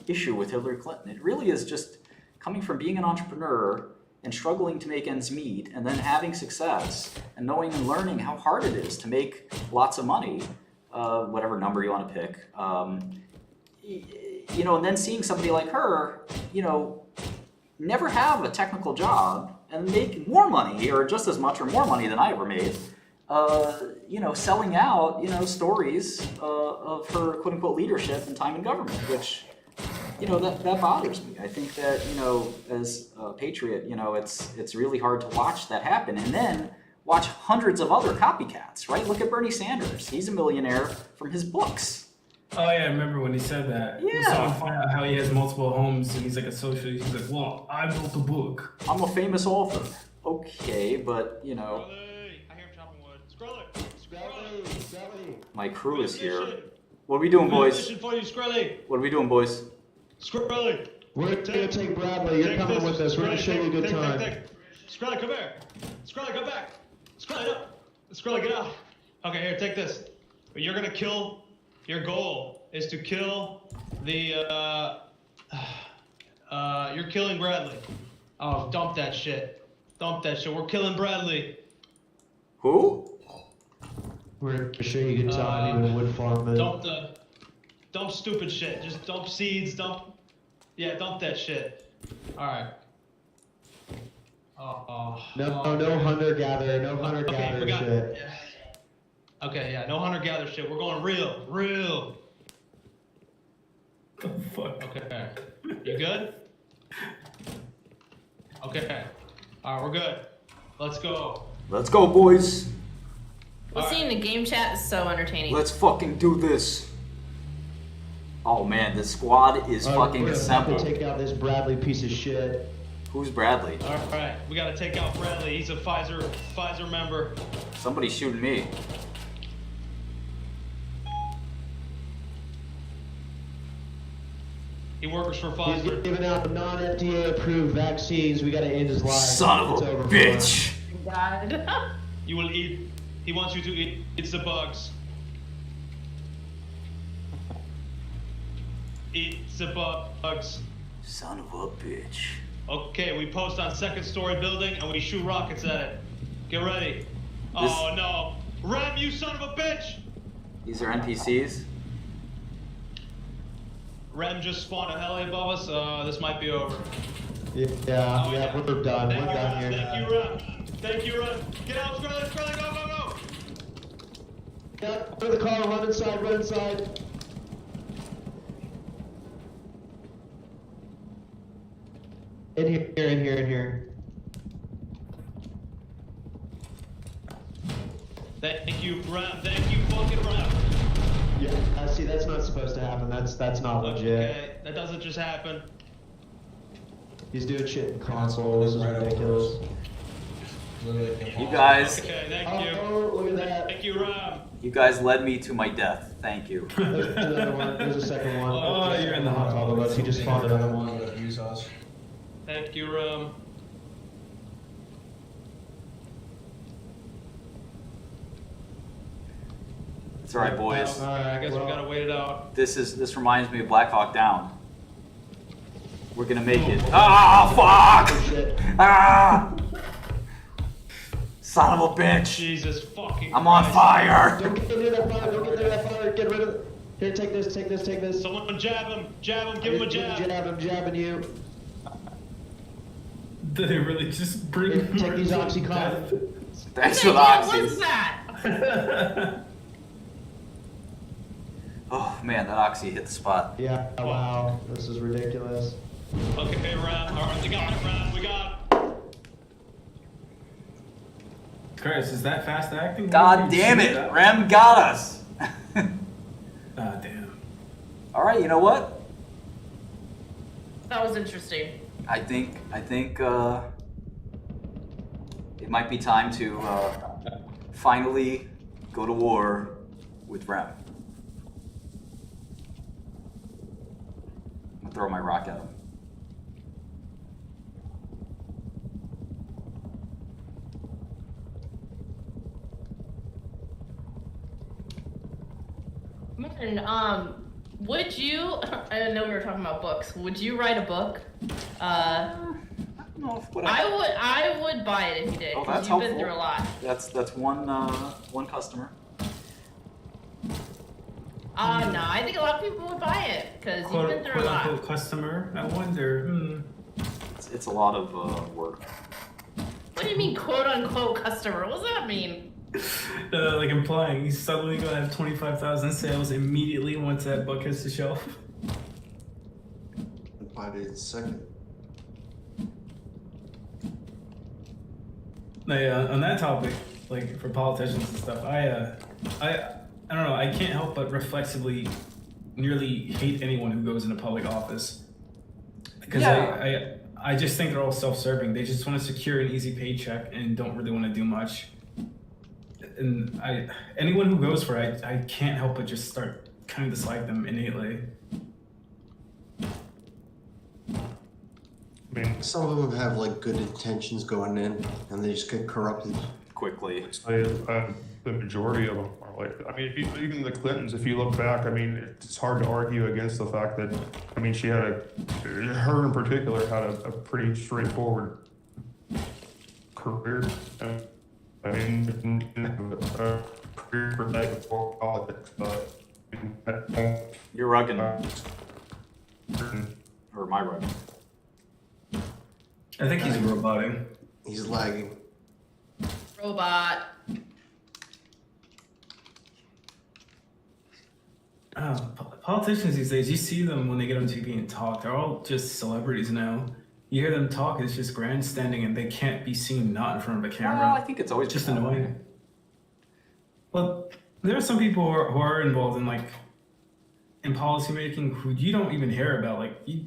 issue with Hillary Clinton? It really is just coming from being an entrepreneur and struggling to make ends meet, and then having success and knowing and learning how hard it is to make lots of money, whatever number you want to pick. You know, and then seeing somebody like her, you know, never have a technical job and make more money, or just as much or more money than I ever made, you know, selling out, you know, stories of her quote unquote leadership and time in government, which, you know, that bothers me. I think that, you know, as a patriot, you know, it's really hard to watch that happen, and then watch hundreds of other copycats, right? Look at Bernie Sanders. He's a millionaire from his books. Oh yeah, I remember when he said that. Yeah. Someone found out how he has multiple homes and he's like a socialist. He's like, well, I built a book. I'm a famous author. Okay, but, you know, I hear him chopping wood. Skrelly! my crew is here. What are we doing, boys? Mission for you, Skrelly! What are we doing, boys? Skrelly! We're gonna take Bradley. You're coming with us. We're gonna show you a good time. Skrelly, come here! Skrelly, come back! Skrelly, no! Skrelly, get out! Okay, here, take this. You're gonna kill. Your goal is to kill the. You're killing Bradley. Oh, dump that shit. Dump that shit. We're killing Bradley. Who? We're gonna show you a good time. Even a wood farm. Dump stupid shit. Just dump seeds. Dump that shit. All right. No hunter-gatherer, no Okay, hunter-gatherer we got. shit. Yeah. Okay, yeah, no hunter-gatherer shit. We're going real. The fuck? Okay. You good? Okay. All right, we're good. Let's go. Let's go, boys. What's seeing the game chat is so entertaining. Let's fucking do this. Oh man, this squad is fucking We're about to assembled. take out this Bradley piece of shit. Who's Bradley? All right, we gotta take out Bradley. He's a Pfizer member. Somebody's shooting me. He works for He's Pfizer. giving out non-FDA approved vaccines. We gotta end his life. Son It's of a over for him. bitch. God. You will eat. He wants you to eat. It's the bugs. Eat the bugs. Son of a bitch. Okay, we post on second story building and we shoot rockets at it. Get ready. Oh no. Rem, you son of a bitch! These are NPCs. Rem just spawned a heli above us. This might be over. Yeah, Oh, yeah, we're done. Thank We're you, done Rem. here. Thank you, Rem. Thank you, Rem. Get out, Scarlet, go! Yeah, go to the car, run inside. In here. Thank you, Rem. Thank you, fucking Rem. Yeah, see, that's not supposed to happen. That's not legit. Okay, that doesn't just happen. He's doing shit in console. This is ridiculous. You guys, Okay, thank you. Oh, look at that. Thank you, Rem. you guys led me to my death. Thank you. There's another one. There's a second one. Oh, you're in the hot top of us. He just spawned another one. Thank you, Rem. It's alright, boys. Alright, I guess well, we gotta wait it out. This reminds me of Black Hawk Down. We're gonna make it. Ah, fuck! shit. Ah! Son of a bitch! Jesus fucking I'm on Christ. fire! Don't get near that fire. Don't get near that fire. Get rid of it. Here, take this. Someone jab him, give him a jab. I'm jabbing you. Did they really just bring Here, take more these to Oxycontin. death? Thanks for the What's oxys. that? Oh man, that oxy hit the spot. Yeah, wow. This is ridiculous. Okay, Rem. Alright, we got it, Rem. We got it. Chris, is that fast acting? God damn it! Rem got us! Ah, damn. Alright, you know what? That was interesting. I think it might be time to finally go to war with Rem. I'm gonna throw my rock at him. Man, would you? I know we were talking about books. Would you write a book? I don't know if what I would buy it if you did, Oh, because that's you've been helpful. through a lot. That's one customer. No, I think a lot of people would buy it because you've Quote, been through quote a lot. unquote customer. I wonder. It's a lot of work. What do you mean, quote unquote customer? What does that mean? Like implying he's suddenly gonna have 25,000 sales immediately once that book hits the shelf. 5 days a second. On that topic, like for politicians and stuff, I don't know. I can't help but reflexively nearly hate anyone who goes into public office because Yeah. I just think they're all self-serving. They just want to secure an easy paycheck and don't really want to do much. And anyone who goes for it, I can't help but just start kind of dislike them innately. I mean, Some of them have like good intentions going in, and they just get corrupted. Quickly. the majority of them are like, I mean, even the Clintons, if you look back, I mean, it's hard to argue against the fact that, I mean, her in particular had a pretty straightforward career. I mean, a career for that before politics, but. You're rugging. Or my rugging. I think he's roboting. He's lagging. Robot. Politicians these days, you see them when they get on TV and talk. They're all just celebrities now. You hear them talk, it's just grandstanding, and they can't be seen not in front of a camera. Well, I think it's always just been that way. annoying. Well, there are some people who are involved in in policymaking who you don't even hear about. Like you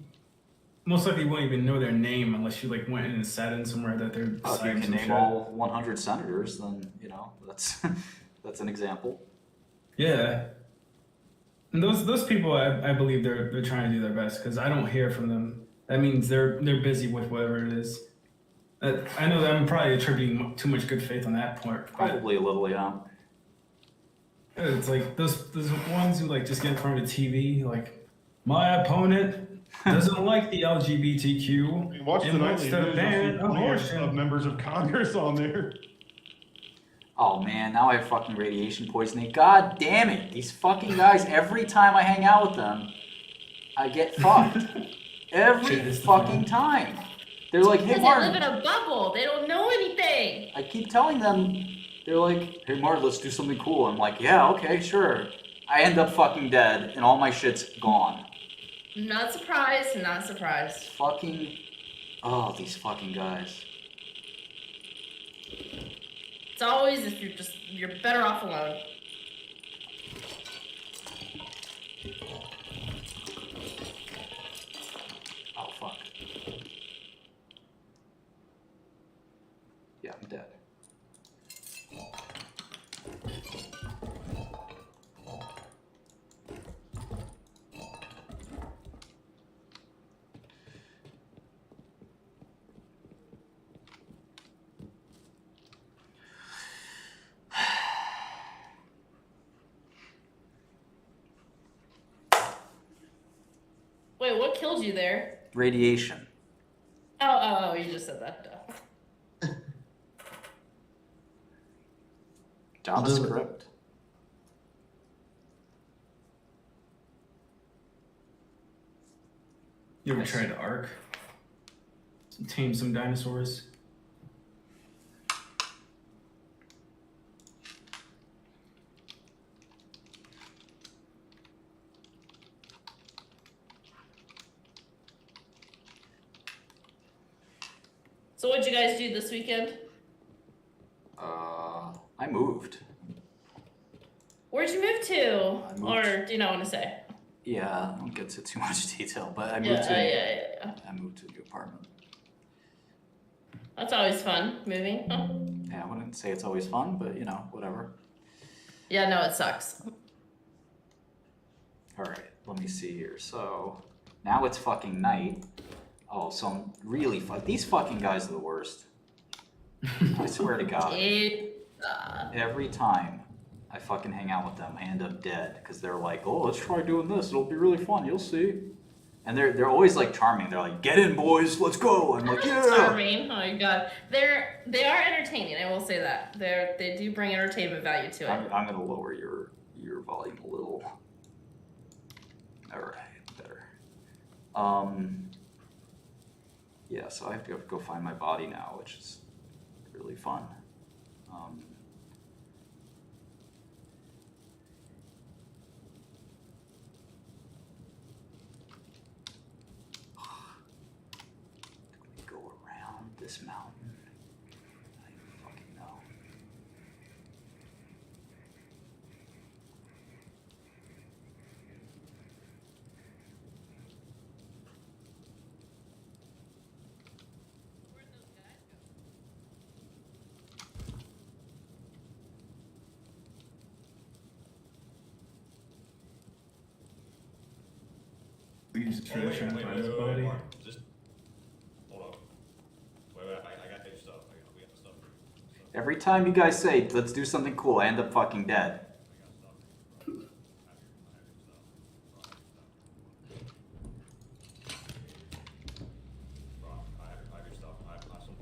most likely won't even know their name unless you went in and sat in somewhere that they're Oh, if you deciding can some name shit. all 100 senators, then that's that's an example. Yeah. And those people, I believe they're trying to do their best because I don't hear from them. That means they're busy with whatever it is. I know that I'm probably attributing too much good faith on that part. But Probably a little, yeah. it's like those ones who just get in front of the TV, my opponent doesn't like the LGBTQ. Watch the and nightly wants to news, ban you'll see plenty abortion. of members of Congress on there. Oh man, now I have fucking radiation poisoning. God damn it. These fucking guys, every time I hang out with them, I get fucked. Every Shit is the fucking fan. time. They're like, hey Because they live Martin. in a bubble. They don't know anything. I keep telling them, they're like, hey Martin, let's do something cool. I'm like, yeah, okay, sure. I end up fucking dead and all my shit's gone. Not surprised, not surprised. Fucking, oh, these fucking guys. It's always if you're better off alone. Oh fuck. Yeah, I'm dead. Wait, what killed you there? Radiation. Oh, you just said that. Duh. JavaScript. You ever tried Ark? Tame some dinosaurs? So what'd you guys do this weekend? I moved. Where'd you move to? I moved- Or do you not want to say? Yeah, I don't get into too much detail, but I Yeah, moved to yeah. I moved to a new apartment. That's always fun, moving. Huh? Yeah, I wouldn't say it's always fun, but whatever. Yeah, no, it sucks. Alright, let me see here. So now it's fucking night. Oh, so I'm really these fucking guys are the worst. I swear to God. Every time I fucking hang out with them, I end up dead because they're like, "Oh, let's try doing this. It'll be really fun. You'll see." And they're always charming. They're like, "Get in, boys. Let's go." I'm like, "Yeah." Charming. Oh my god, they are entertaining. I will say that they do bring entertainment value to it. I'm gonna lower your volume a little. All right, better. Yeah. So I have to go find my body now, which is really fun. Go around this mountain. I don't even fucking know. He's just trying to find his body. Just hold on. Wait, I got new stuff. We got stuff. Every time you guys say, let's do something cool, I end up fucking dead.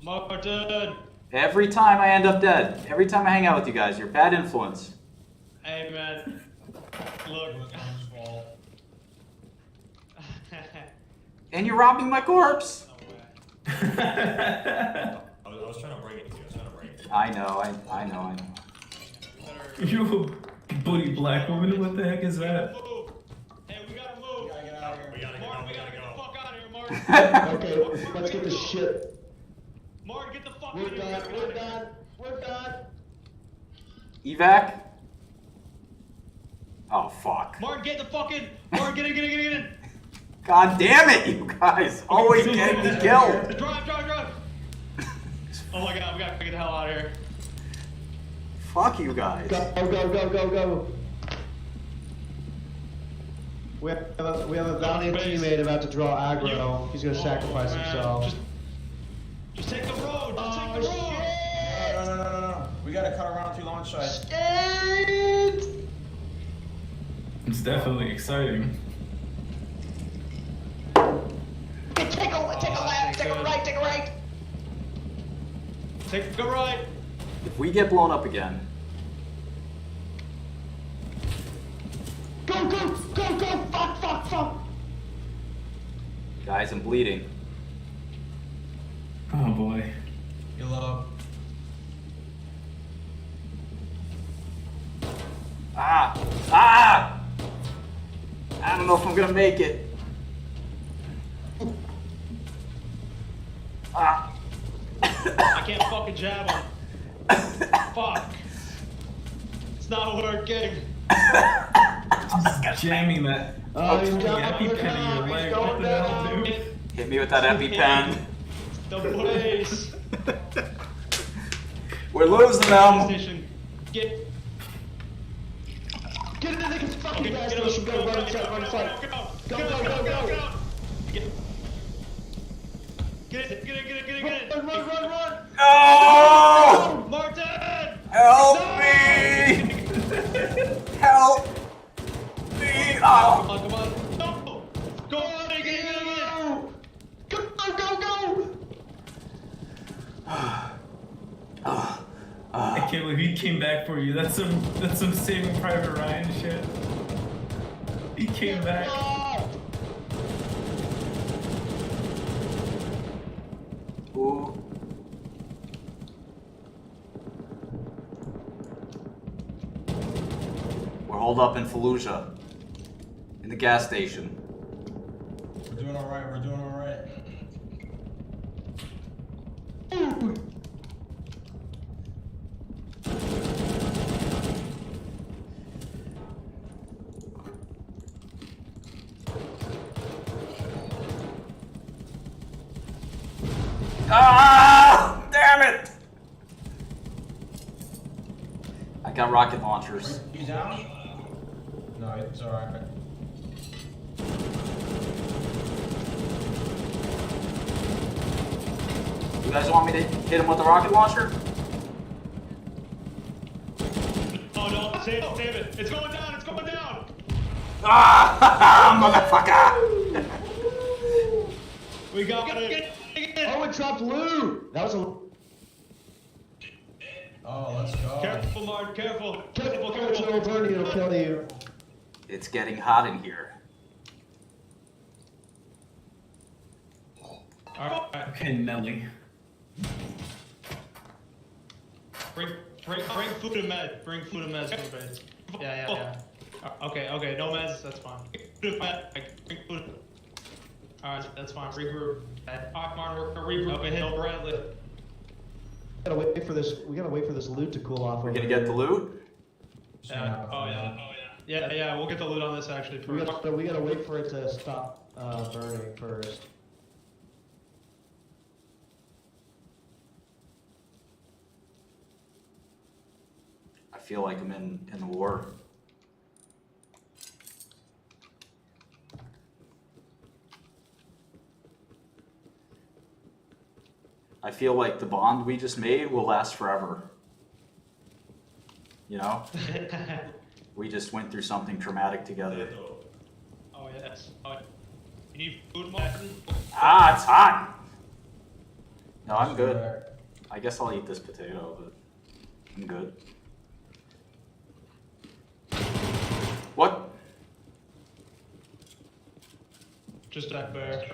Martin! Every time I end up dead. Every time I hang out with you guys, you're a bad influence. Hey, man. Look. And you're robbing my corpse. I was trying to bring it to you. I know. You booty black woman, what the heck is that? Move. Hey, we gotta move. Get out of here. We gotta Martin, go. we gotta get the fuck out of here, Martin. Okay, let's get this shit. Martin, get the fuck We're out of here. done. We're done. We're done. Evac? Oh, fuck. Martin, get the fucking. Martin, get in. God damn it, you guys. Always getting me killed. Drive. Oh my god, we gotta get the hell out of here. Fuck you guys. Go. We have a valiant teammate about to draw aggro. He's gonna sacrifice himself. Just take the road. Just take the road. No. We gotta cut around to launch site. It's definitely exciting. Take a left. Take a right. Take a right. If we get blown up again, Go! Fuck! guys, I'm bleeding. Oh boy. Hello. Ah! I don't know if I'm gonna make it. Ah! I can't fucking jab him. Fuck. It's not working. Jamming that. Oh, he's fucking down. EpiPen in your leg. What the hell, dude? Hit me with that EpiPen. The place. We're losing them. Station. Get Get in the fucking Okay, gas get station. up, Go, run inside. Go. Get it. Run. No! Martin! Help me! Help me! Oh! Come on. No! Go on, get it. Go. I can't believe he came back for you. That's some Saving Private Ryan shit. He came back. Ooh. We're holed up in Fallujah. In the gas station. We're doing alright. Ah! Damn it! I got rocket launchers. You down? No, it's alright. You guys want me to hit him with a rocket launcher? Oh no, save it. It's going down. Ah! Motherfucker! We got it. Oh, it dropped loot. That was a. Oh, let's go. Careful, Martin. Careful. It'll burn you. It'll kill you. It's getting hot in here. Alright. Okay, Nelly. Bring food and meds. Everybody. Yeah. Okay, no meds, that's fine. Bring food. Alright, that's fine. Regroup. Alright, Martin, we're gonna regroup and hit Bradley. We gotta wait for this loot to cool off. We're gonna get the loot? Yeah, we'll get the loot on this actually We first. gotta wait for it to stop burning first. I feel like I'm in the war. I feel like the bond we just made will last forever. You know? We just went through something traumatic together. Oh, yes. You need food, Martin? Ah, it's hot! No, I'm good. I guess I'll eat this potato, but I'm good. What? Just that bear.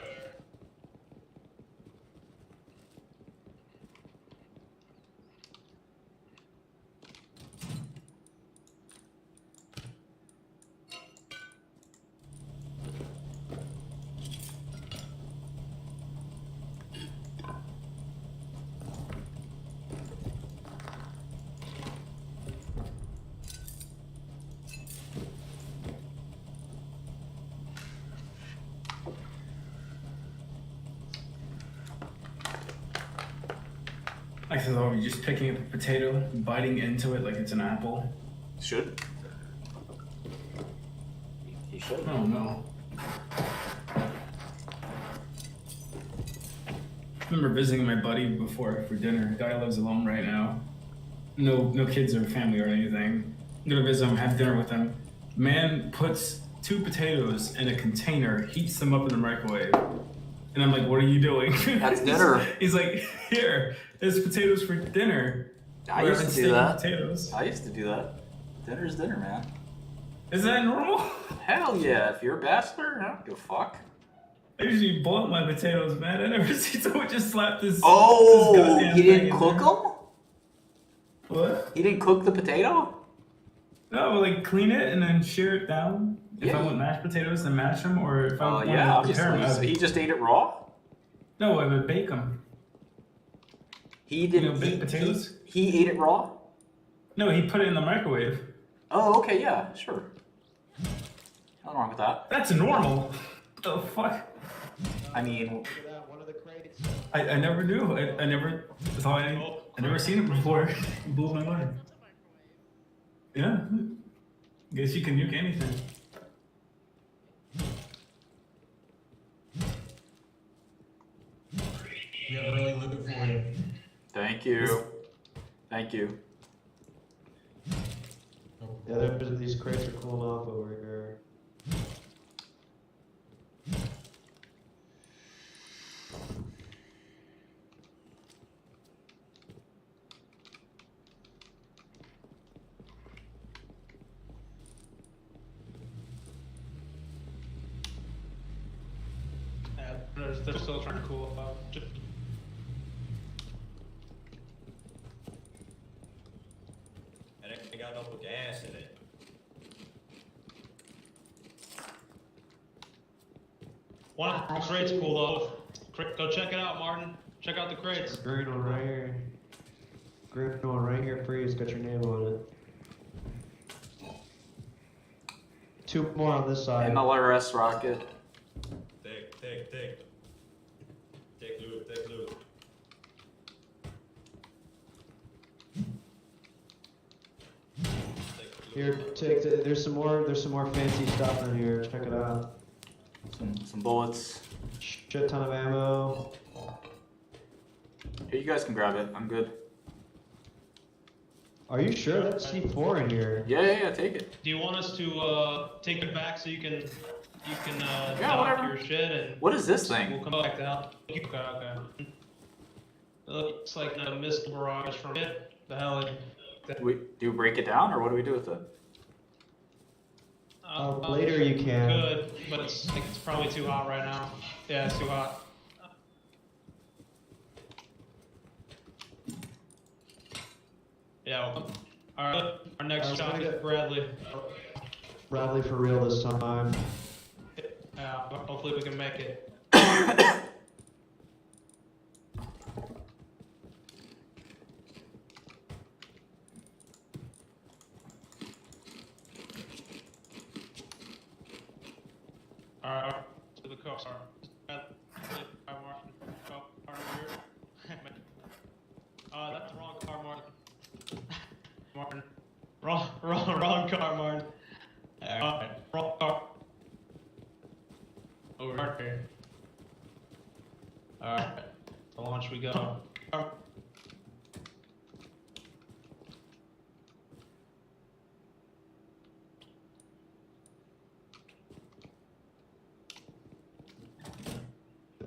I said, oh, you're just picking up a potato, biting into it like it's an apple. Should. He should. Oh no. I remember visiting my buddy before for dinner. Guy lives alone right now. No kids or family or anything. I'm gonna visit him, have dinner with him. Man puts 2 potatoes in a container, heats them up in the microwave. And I'm like, what are you doing? That's dinner. He's like, here, there's potatoes for dinner. I Or used to steak do and that. Potatoes. I used to do that. Dinner's dinner, man. Is that normal? Hell yeah, if you're a bachelor, I don't give a fuck. I usually boil my potatoes, man. I never see someone just slap this. Oh, this goddamn he thing didn't in cook there. them? What? He didn't cook the potato? No, like clean it and then shear it down. If Yeah. I want mashed potatoes, then mash them. Or if I Oh want yeah, to prepare obviously. them, So he just ate it raw? no, I would bake them. He didn't. baked potatoes? He ate it raw? No, he put it in the microwave. Oh, okay, yeah, sure. Nothing wrong with that. That's normal. The fuck? I mean, Look at that, one of the crates. I never knew. I never thought I never seen it before. It blew my mind. Yeah. Guess you can nuke anything. We have early loot for you. thank you. Thank you. Yeah, these crates are cooling off over here. Yeah, they're still trying to cool off. And it got no gas in it. One of the crates cooled off. Go check it out, Martin. Check out the crates. Green one right here. Green one right here for you. It's got your name on it. 2 more on this side. MLRS rocket. Take. Take loot. Here, take. There's some more. There's some more fancy stuff in here. Check it out. Some bullets. Shit ton of ammo. Here, you guys can grab it. I'm good. Are you sure that's C4 in here? Yeah, take it. Do you want us to take it back so you can Yeah, dock whatever. your shit and What is this thing? we'll come back down. Okay. Looks like a missile barrage from it. The hell? Do we break it down, or what do we do with it? Later you can. Good, but it's probably too hot right now. Yeah, it's too hot. Yeah. Alright, our next I was stop gonna is get- Bradley. Bradley for real this time. Hopefully we can make it. Alright, to the car. That's the wrong car, Martin. Martin. Wrong car, Martin. Wrong car. Over here. Alright, to launch we go.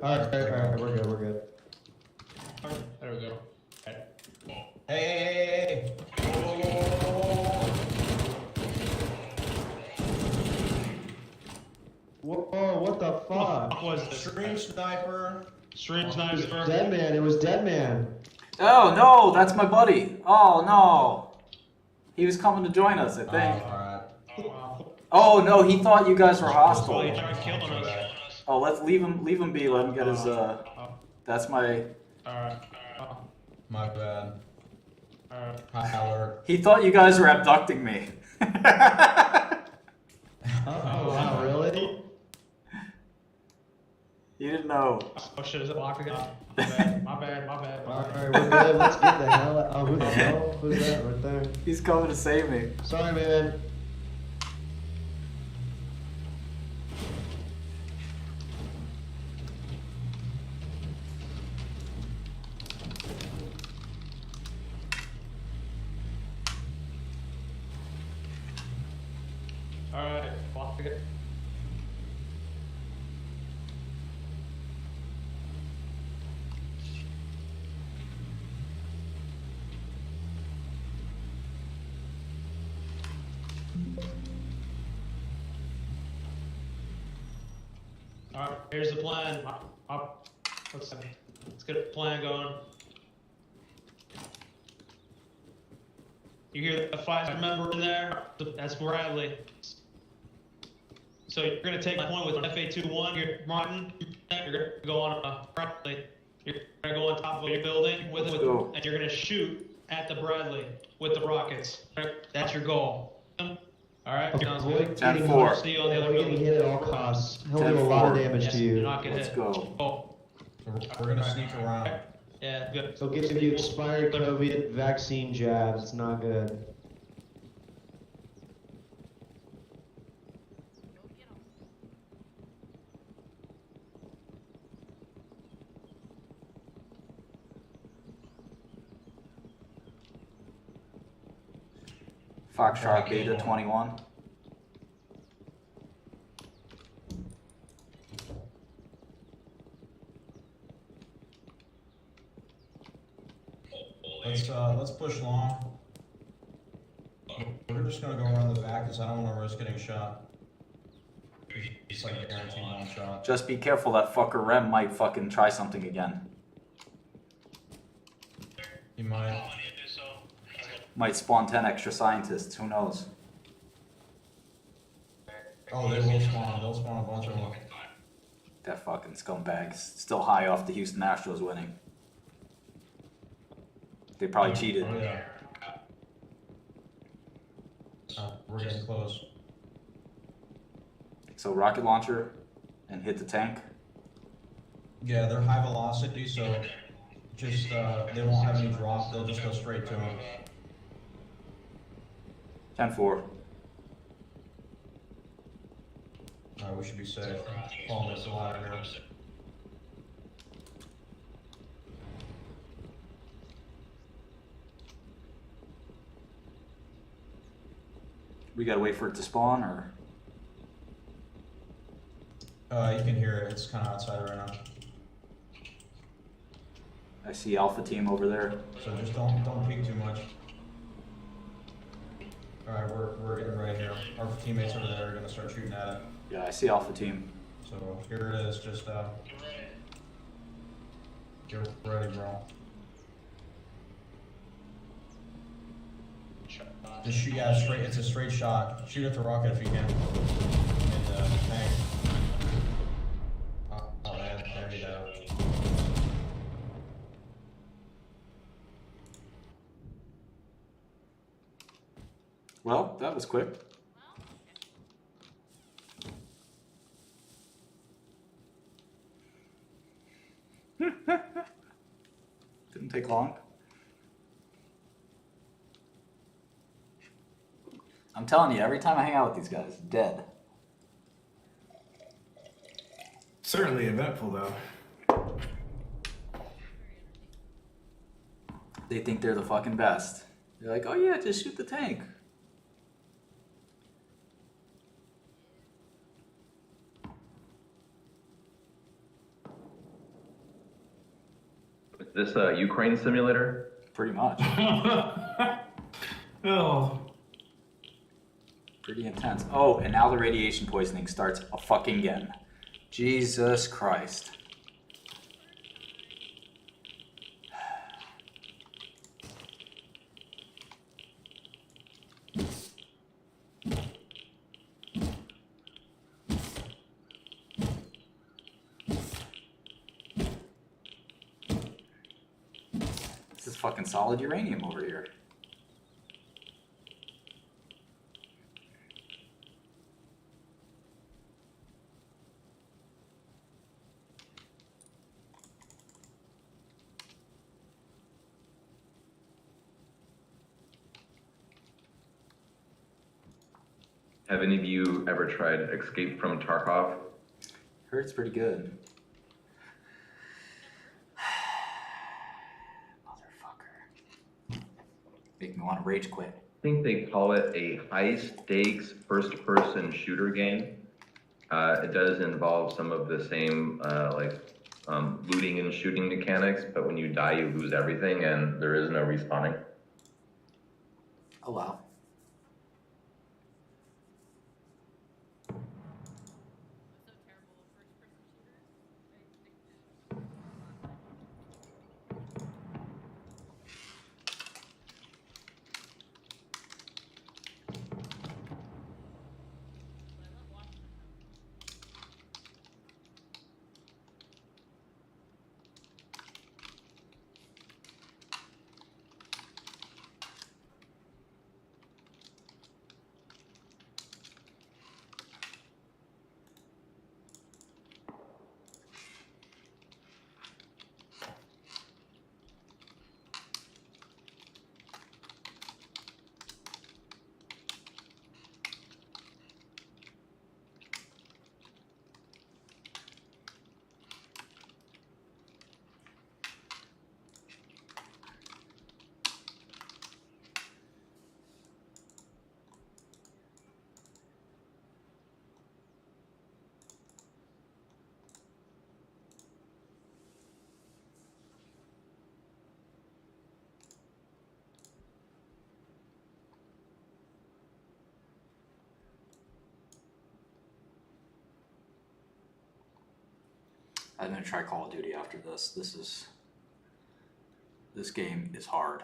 Alright, we're good. There we go. Hey. Whoa, what the fuck? What was this? Stream sniper. Stream It was sniper. Dead Man, it was Dead Man. Oh no, that's my buddy. Oh no. He was coming to join us, I think. Alright. Oh, wow. Oh no, he thought you guys were Oh, hostile. he tried killing us. Oh, let's leave him be, let him get his that's my Alright. My bad. Alright. High alert. he thought you guys were abducting me. Oh, wow, really? You didn't know. Oh shit, is it locked again? My bad, my bad, my bad. Alright, we're good. Let's get the hell out. Oh, who the hell? Who's that right there? He's coming to save me. Sorry, man. Alright, locked again. Alright, here's the plan. Let's get a plan going. You hear the 5 member in there? That's Bradley. So you're gonna take my point with an FA-21. You're Martin. You're gonna go on Bradley. You're gonna go on top of your building with go. and you're gonna shoot at the Bradley with the rockets. That's your goal. All right. Okay, Sounds avoid good. getting 10-4. See you on the other Avoid getting building. hit at all costs. He'll do a lot of 10-4. damage Yes, to you're you. not getting Let's hit. go. Oh, We're gonna sneak around. yeah, good. He'll give you expired COVID vaccine jabs. It's not good. Foxtrot Beta 21. Let's push long. We're just gonna go around the back because I don't want to risk getting shot. It's like a guaranteed one shot. Just be careful, that fucker Rem might fucking try something again. You might. Might spawn 10 extra scientists, who knows? Oh, they will spawn. They'll spawn a bunch of them. That fucking scumbag's still high off the Houston Astros winning. They probably cheated. Oh yeah. Oh, we're getting close. So rocket launcher and hit the tank. Yeah, they're high velocity, so just they won't have any drop. They'll just go straight to them. 10-4. Alright, we should be safe. Fall missile out of here. We gotta wait for it to spawn, or? You can hear it. It's kind of outside right now. I see Alpha Team over there. So just don't peek too much. Alright, we're getting ready here. Our teammates over there are gonna start shooting at it. Yeah, I see Alpha Team. So here it is. Just get ready, bro. Just shoot. Yeah, straight. It's a straight shot. Shoot at the rocket if you can. And tank. Oh man, there you go. Well, that was quick. Didn't take long. I'm telling you, every time I hang out with these guys, dead. Certainly eventful though. They think they're the fucking best. They're like, oh yeah, just shoot the tank. Is this a Ukraine simulator? Pretty much. Oh. Pretty intense. Oh, and now the radiation poisoning starts a fucking again. Jesus Christ. This is fucking solid uranium over here. Have any of you ever tried Escape from Tarkov? Heard it's pretty good. Motherfucker. Make me want to rage quit. I think they call it a high-stakes first-person shooter game. It does involve some of the same looting and shooting mechanics, but when you die, you lose everything, and there is no respawning. Oh wow. I'm gonna try Call of Duty after this. This game is hard.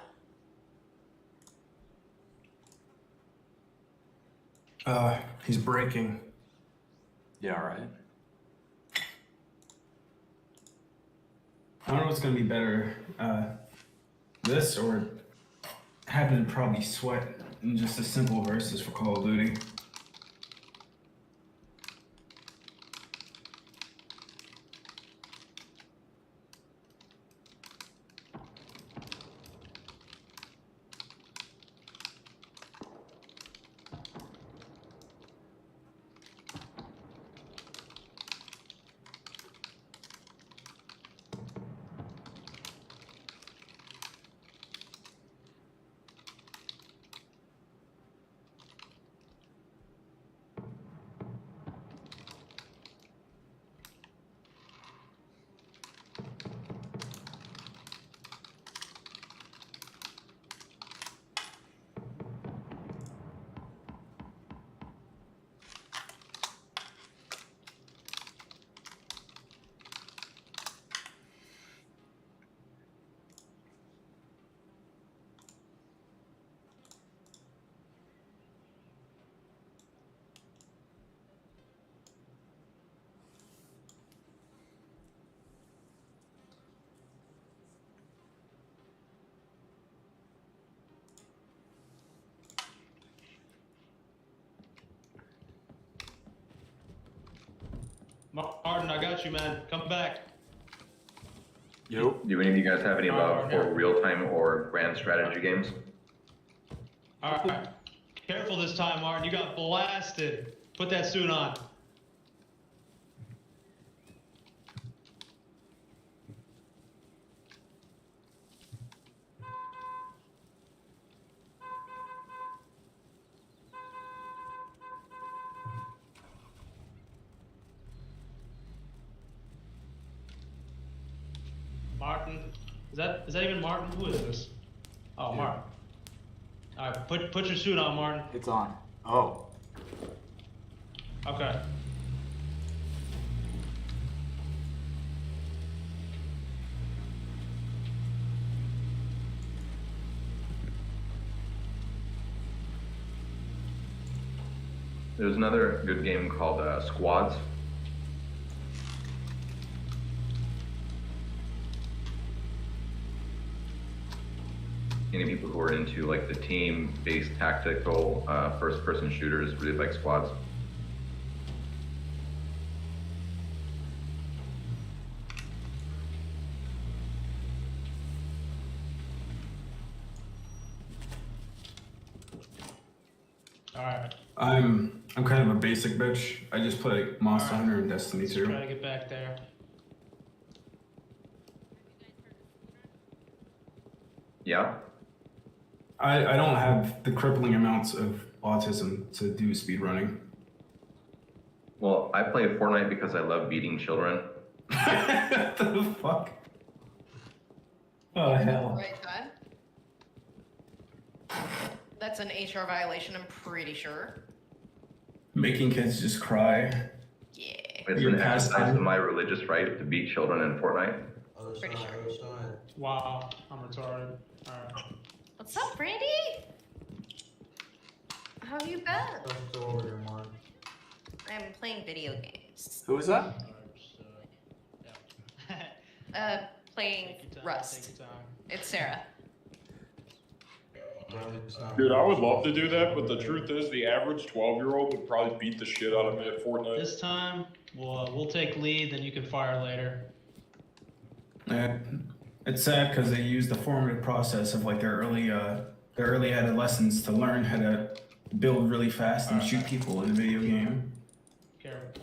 He's breaking. Yeah, right. I don't know what's gonna be better, this or having to probably sweat in just a simple versus for Call of Duty. Martin, I got you, man. Come back. Yo. Do any of you guys have any love for real-time or grand strategy games? All right. Careful this time, Martin. You got blasted. Put that suit on. Martin, is that even Martin? Who is this? Oh, Martin. All right, put your suit on, Martin. It's on. Oh. Okay. There's another good game called Squads. Any people who are into like the team-based tactical first-person shooters really like Squads. All right. I'm I'm kind of a basic bitch. I just play Monster Hunter and Destiny Let's 2. try to get back there. Yeah. I don't have the crippling amounts of autism to do speedrunning. Well, I play Fortnite because I love beating children. What the fuck? Oh, hell. Right, Todd? That's an HR violation, I'm pretty sure. Making kids just cry. Yeah. It's an exercise in my religious right to beat children in Fortnite. Pretty sure. Wow, I'm retarded. Alright. What's up, Brandy? How have you been? I'm playing video games. Who is that? Playing Take your time, Rust. take your time. It's Sarah. Dude, I would love to do that, but the truth is, the average 12-year-old would probably beat the shit out of me at Fortnite. This time, we'll take lead, then you can fire later. Yeah. It's sad because they use the formative process of like their early adolescence to learn how to build really fast and shoot people in a video game. Careful.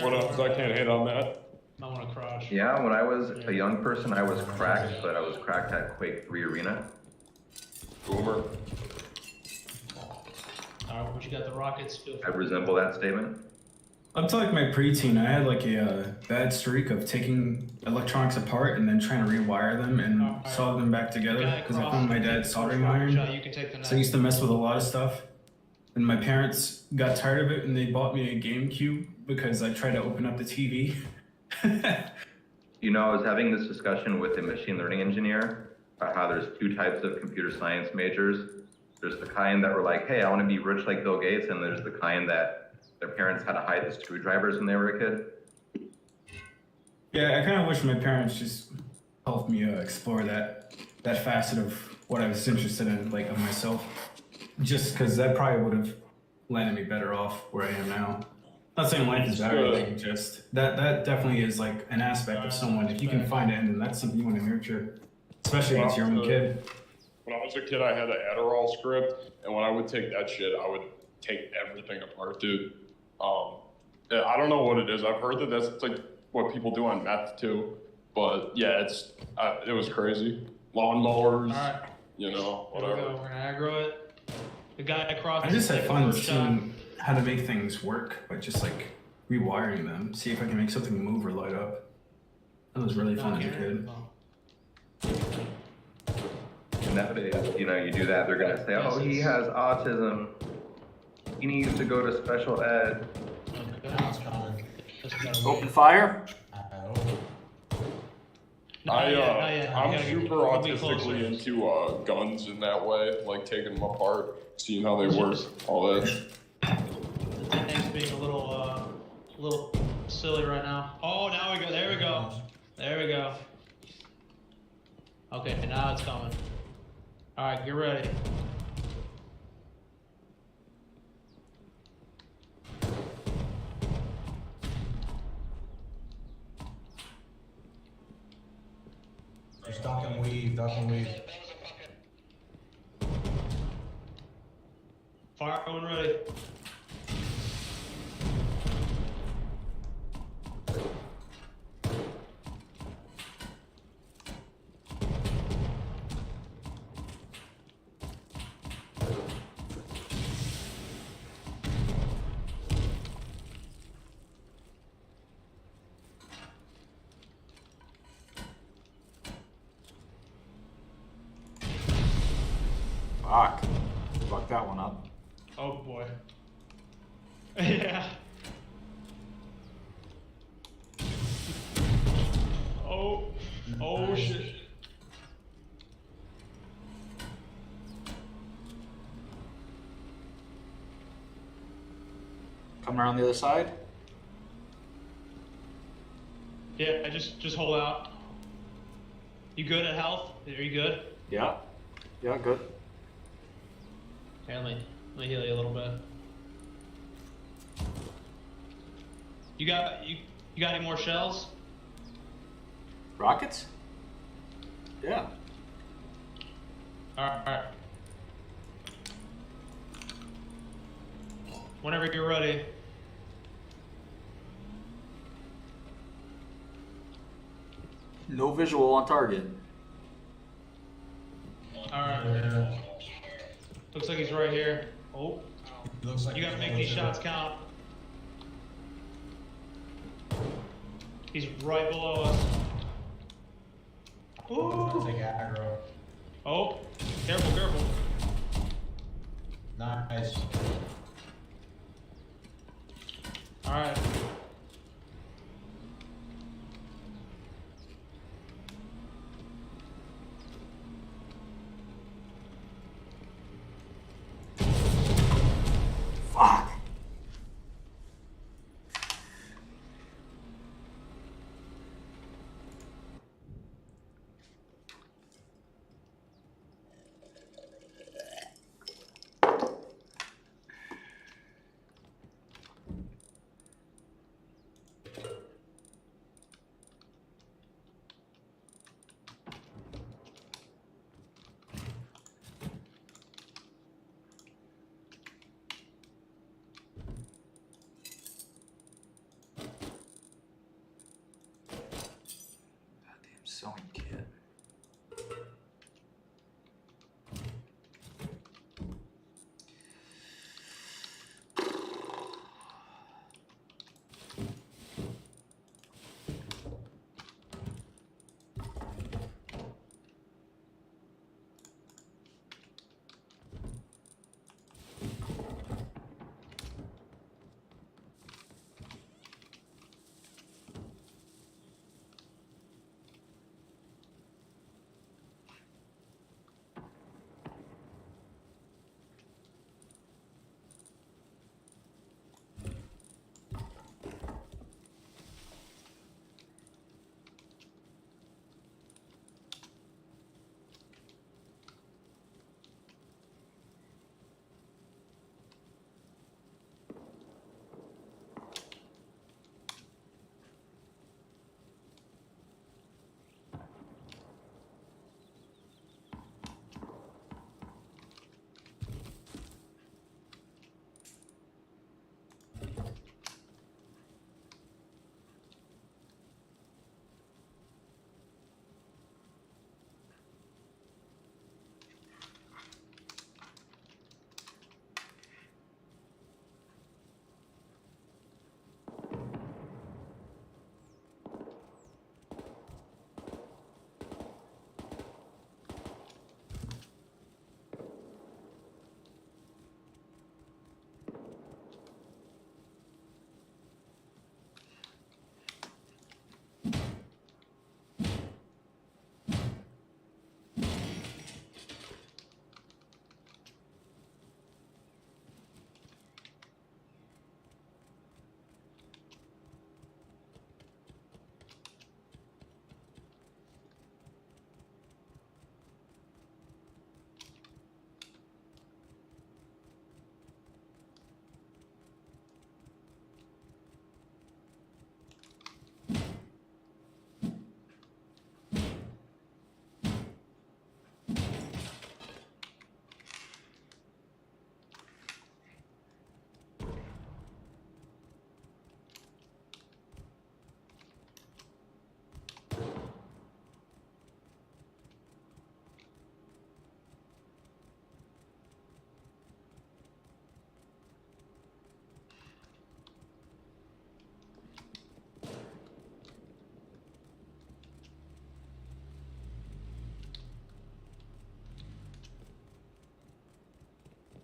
What else? I can't hit on that. I want to crouch. Yeah, when I was a young person, I was cracked, but I was cracked at Quake 3 Arena. Boomer. Alright, what you got? The rockets? Feel I free. resemble that statement. Up to like my preteen, I had like a bad streak of taking electronics apart and then trying to rewire them and solder them back together because I found my dad's soldering iron. You can take the So I used to mess with a lot of stuff. And my parents got tired of it and they bought me a GameCube because I tried to open up the TV. You know, I was having this discussion with a machine learning engineer about how there's two types of computer science majors. There's the kind that were like, hey, I want to be rich like Bill Gates, and there's the kind that their parents had to hide the screwdrivers when they were a kid. Yeah, I kind of wish my parents just helped me explore that facet of what I was interested in, like of myself. Just because that probably would have landed me better off where I am now. Not saying life is bad or anything, just that definitely is like an aspect of someone. If you can find it, and that's something you want to nurture, especially when it's your own kid. When I was a kid, I had an Adderall script, and when I would take that shit, I would take everything apart, dude. Yeah, I don't know what it is. I've heard that that's like what people do on meth too, but yeah, it was crazy. Lawnmowers, Alright. you know, Here we whatever. go. We're gonna aggro it. The guy across I just the had fun first shot. seeing how to make things work by just like rewiring them. See if I can make something move or light up. That was really fun as a kid. And nowadays, you know, you do that, they're gonna say, oh, he has autism. He needs to go to special ed. Open fire. I'm super autistically into guns in that way, like taking them apart, seeing how they work, all that. The tank's being a little silly right now. Oh, now we go. There we go. There we go. Okay, now it's coming. All right, get ready. Just duck and weave, duck and weave. Fire going ready. Fuck. Fuck that one up. Oh boy. Yeah. Oh shit. Come around the other side. Yeah, just hold out. You good at health? Are you good? Yeah. Yeah, good. Here, let me heal you a little bit. You got any more shells? Rockets? Yeah. Alright. Whenever you're ready. No visual on target. Alright. Looks like he's right here. Oh. Looks like You gotta he's make these legit. shots count. He's right below us. I'm Ooh. gonna take aggro. Oh, careful, careful. Nice. Alright. Fuck. Goddamn sewing kit.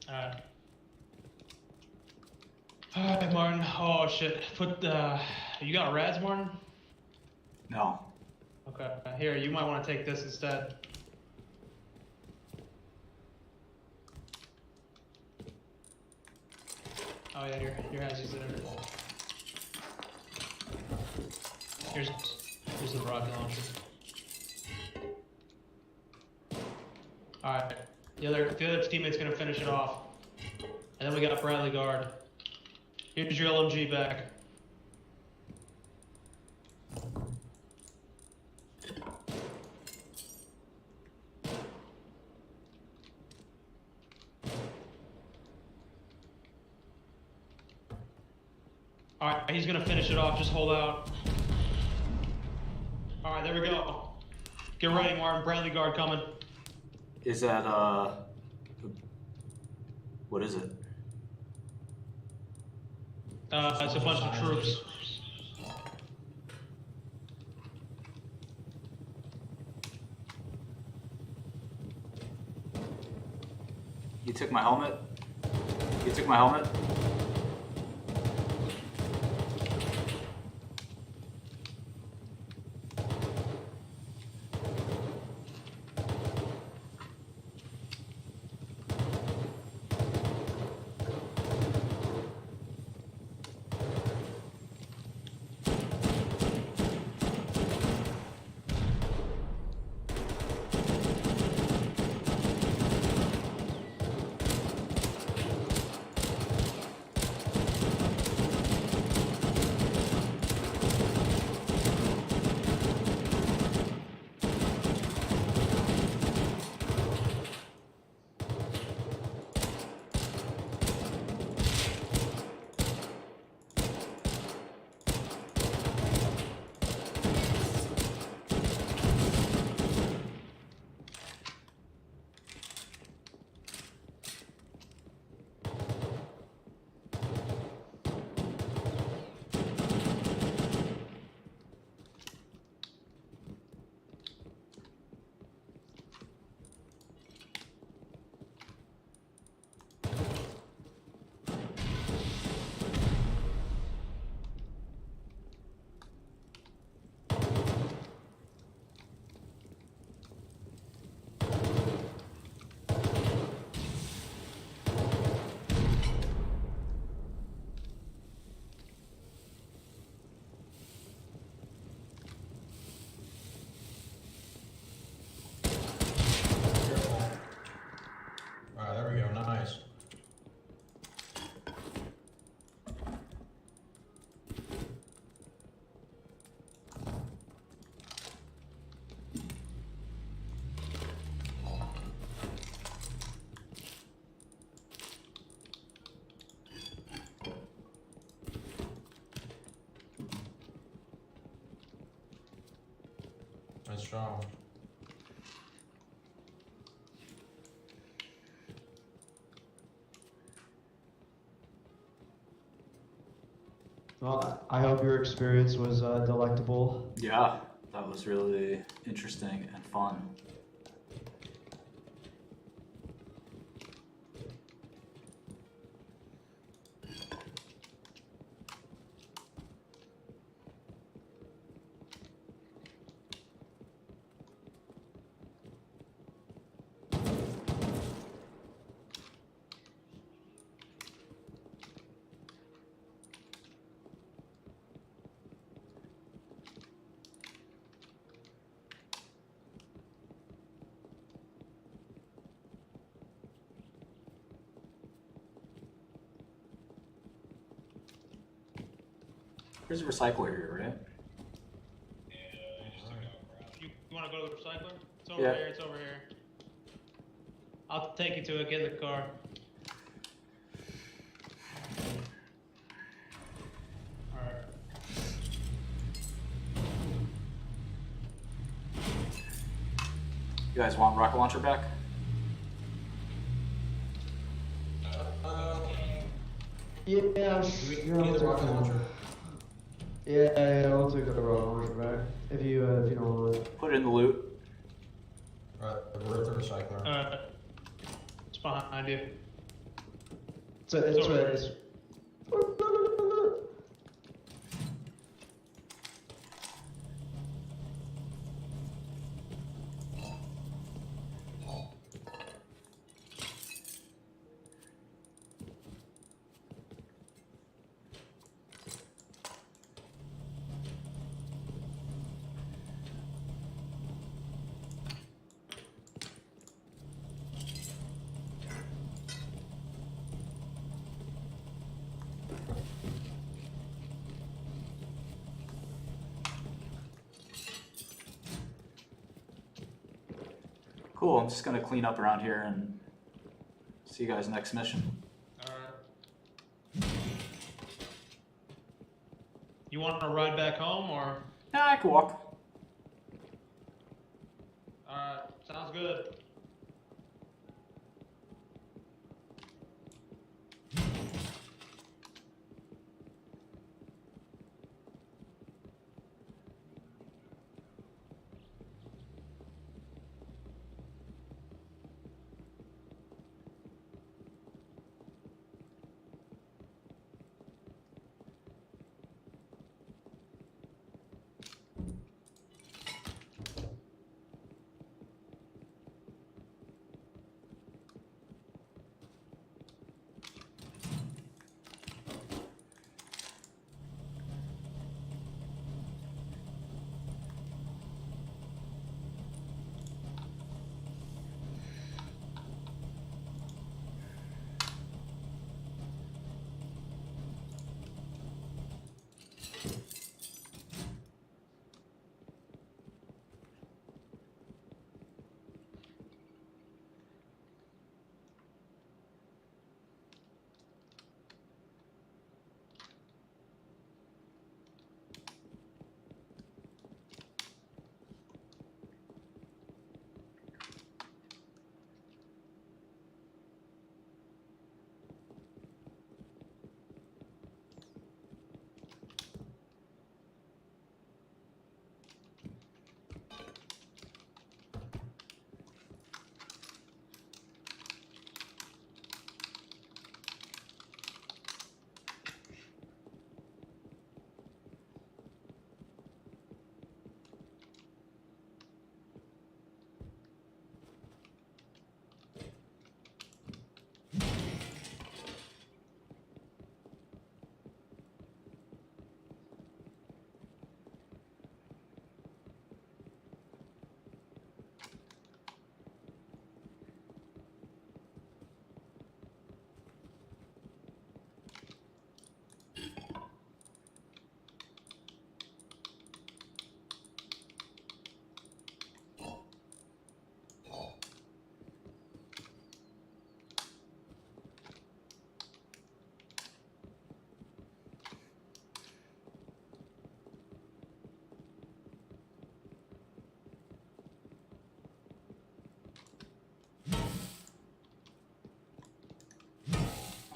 Alright. Alright, Martin. Oh shit. You got rads, Martin? No. Okay. Here, you might want to take this instead. Oh yeah, your has used it everywhere. Here's the rocket launcher. Alright. The other teammate's gonna finish it off. And then we got Bradley Guard. Here's your LMG back. Alright, he's gonna finish it off. Just hold out. Alright, there we go. Get ready, Martin. Bradley guard coming. Is that, what is it? It's a bunch of troops. You took my helmet? You took my helmet? Alright, there we go, nice. Nice job. Well, I hope your experience was delectable. Yeah, that was really interesting and fun. There's a recycler here, right? You wanna go to the recycler? It's over Yeah. here, it's over here. I'll take you to it, get in the car. Alright. You guys want rocket launcher back? Yeah, We need the rocket launcher. Yeah, I'll take the rocket launcher back. If you don't want. Put it in the loot. Alright, we're at the recycler. It's behind you. It's over right. here. It's, Cool, I'm just gonna clean up around here and see you guys next mission. Alright. want to ride back home or? Yeah, I can walk. Alright, sounds good.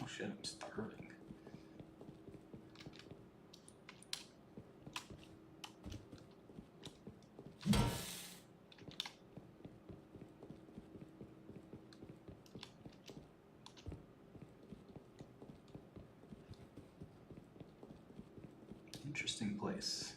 Oh shit, I'm starving. Interesting place.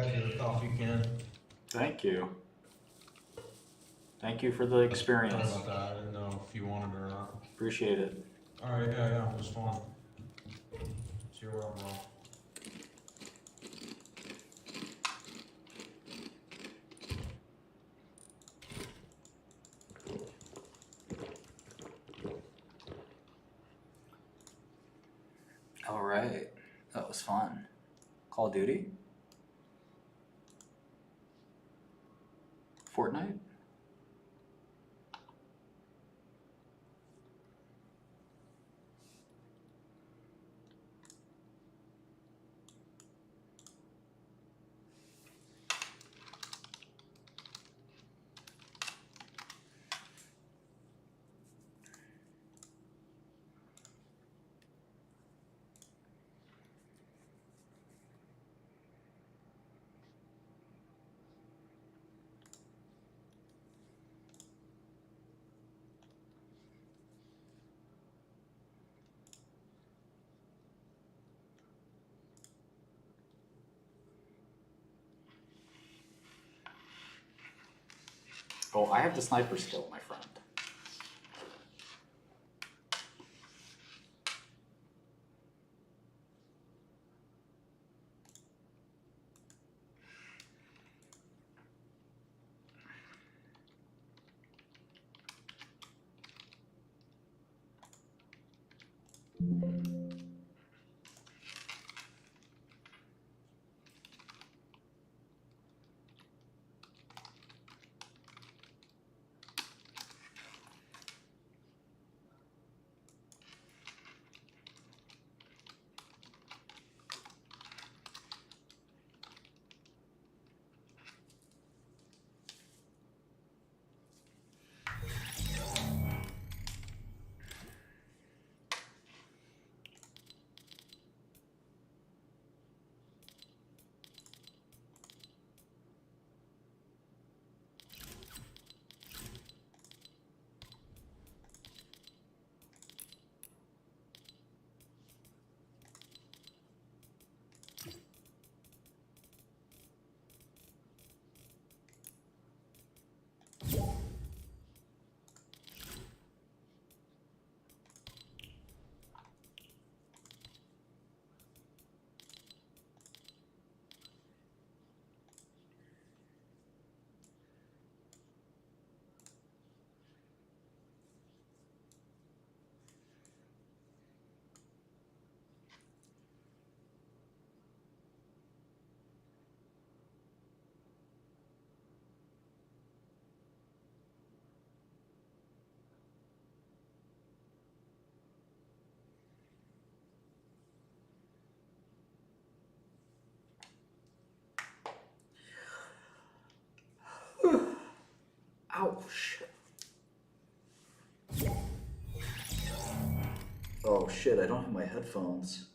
pass you the coffee can. Thank you. Thank you for the experience. Sorry about that. I didn't know if you wanted it or not. Appreciate it. Alright, yeah, it was fun. See you around, bro. All right, that was fun. Call of Duty? Fortnite? Oh, I have the sniper skill, my friend. Ouch. Oh shit, I don't have my headphones.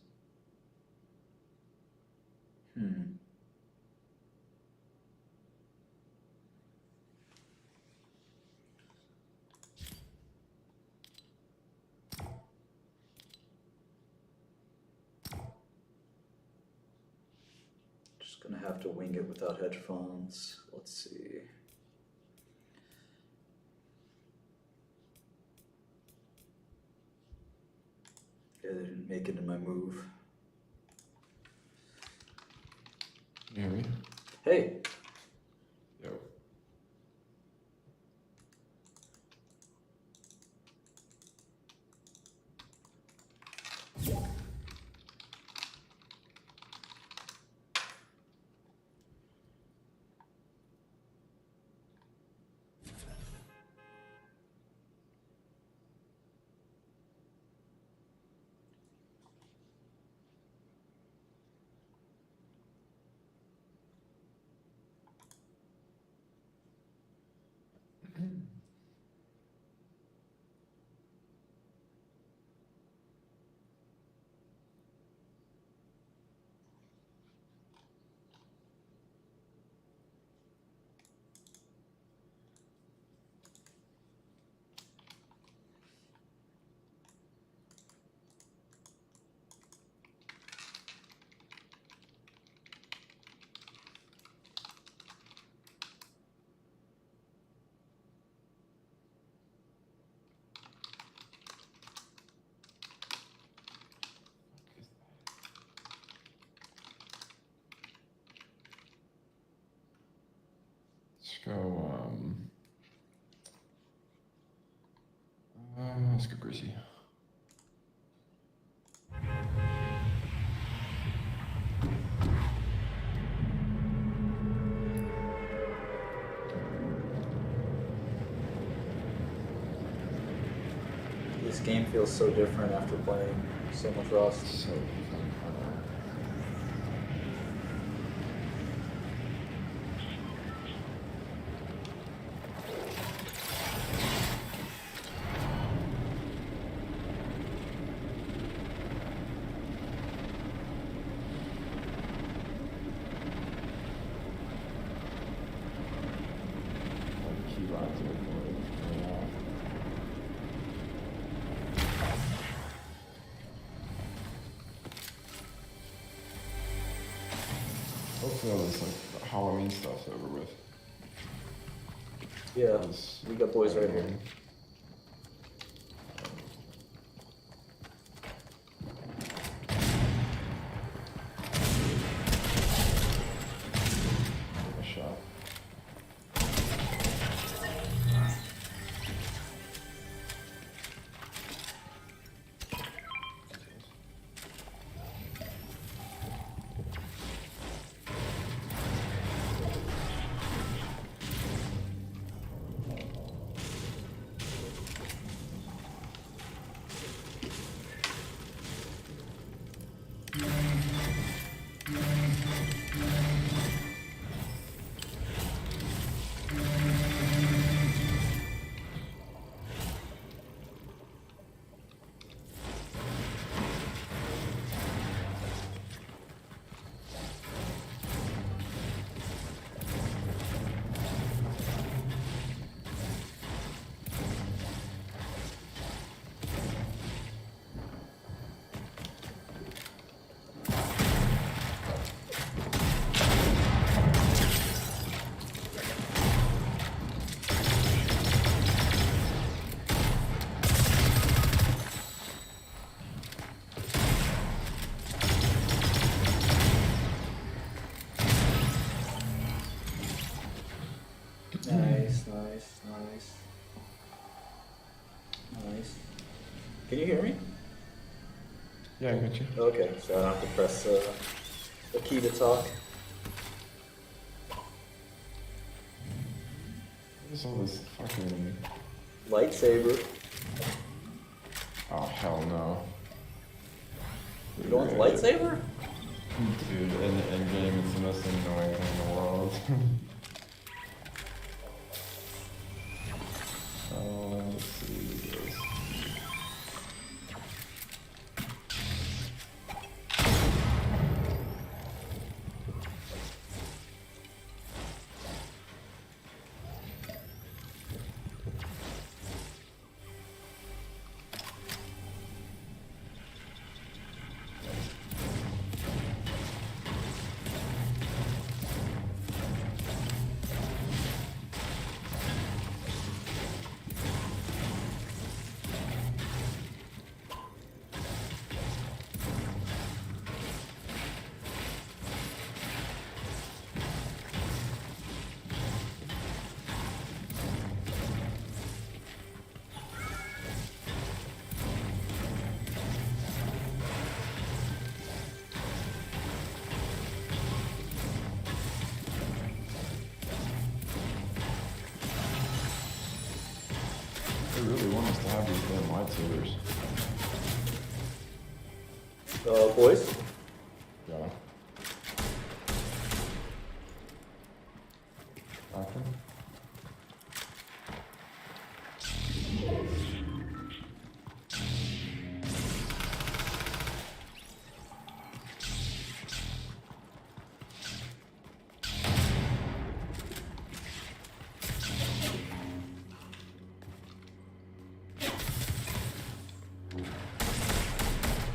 Just gonna have to wing it without headphones. Let's see. Yeah, they didn't make it in my move. You hear me? Hey. Yo. Let's go Greasy. This game feels so different after playing so much Rust. So fun. Hopefully all this like Halloween stuff's over with. Yeah, we got boys right here. A shot. Nice. Can you hear me? Yeah, I got you. Okay, so I don't have to press the key to talk. What is all this fucking lightsaber? Oh hell no. You going with lightsaber? Dude, in the endgame, it's the most annoying thing in the world. Let's see this. They really want us to have these damn lightsabers. Boys? Yeah. Okay.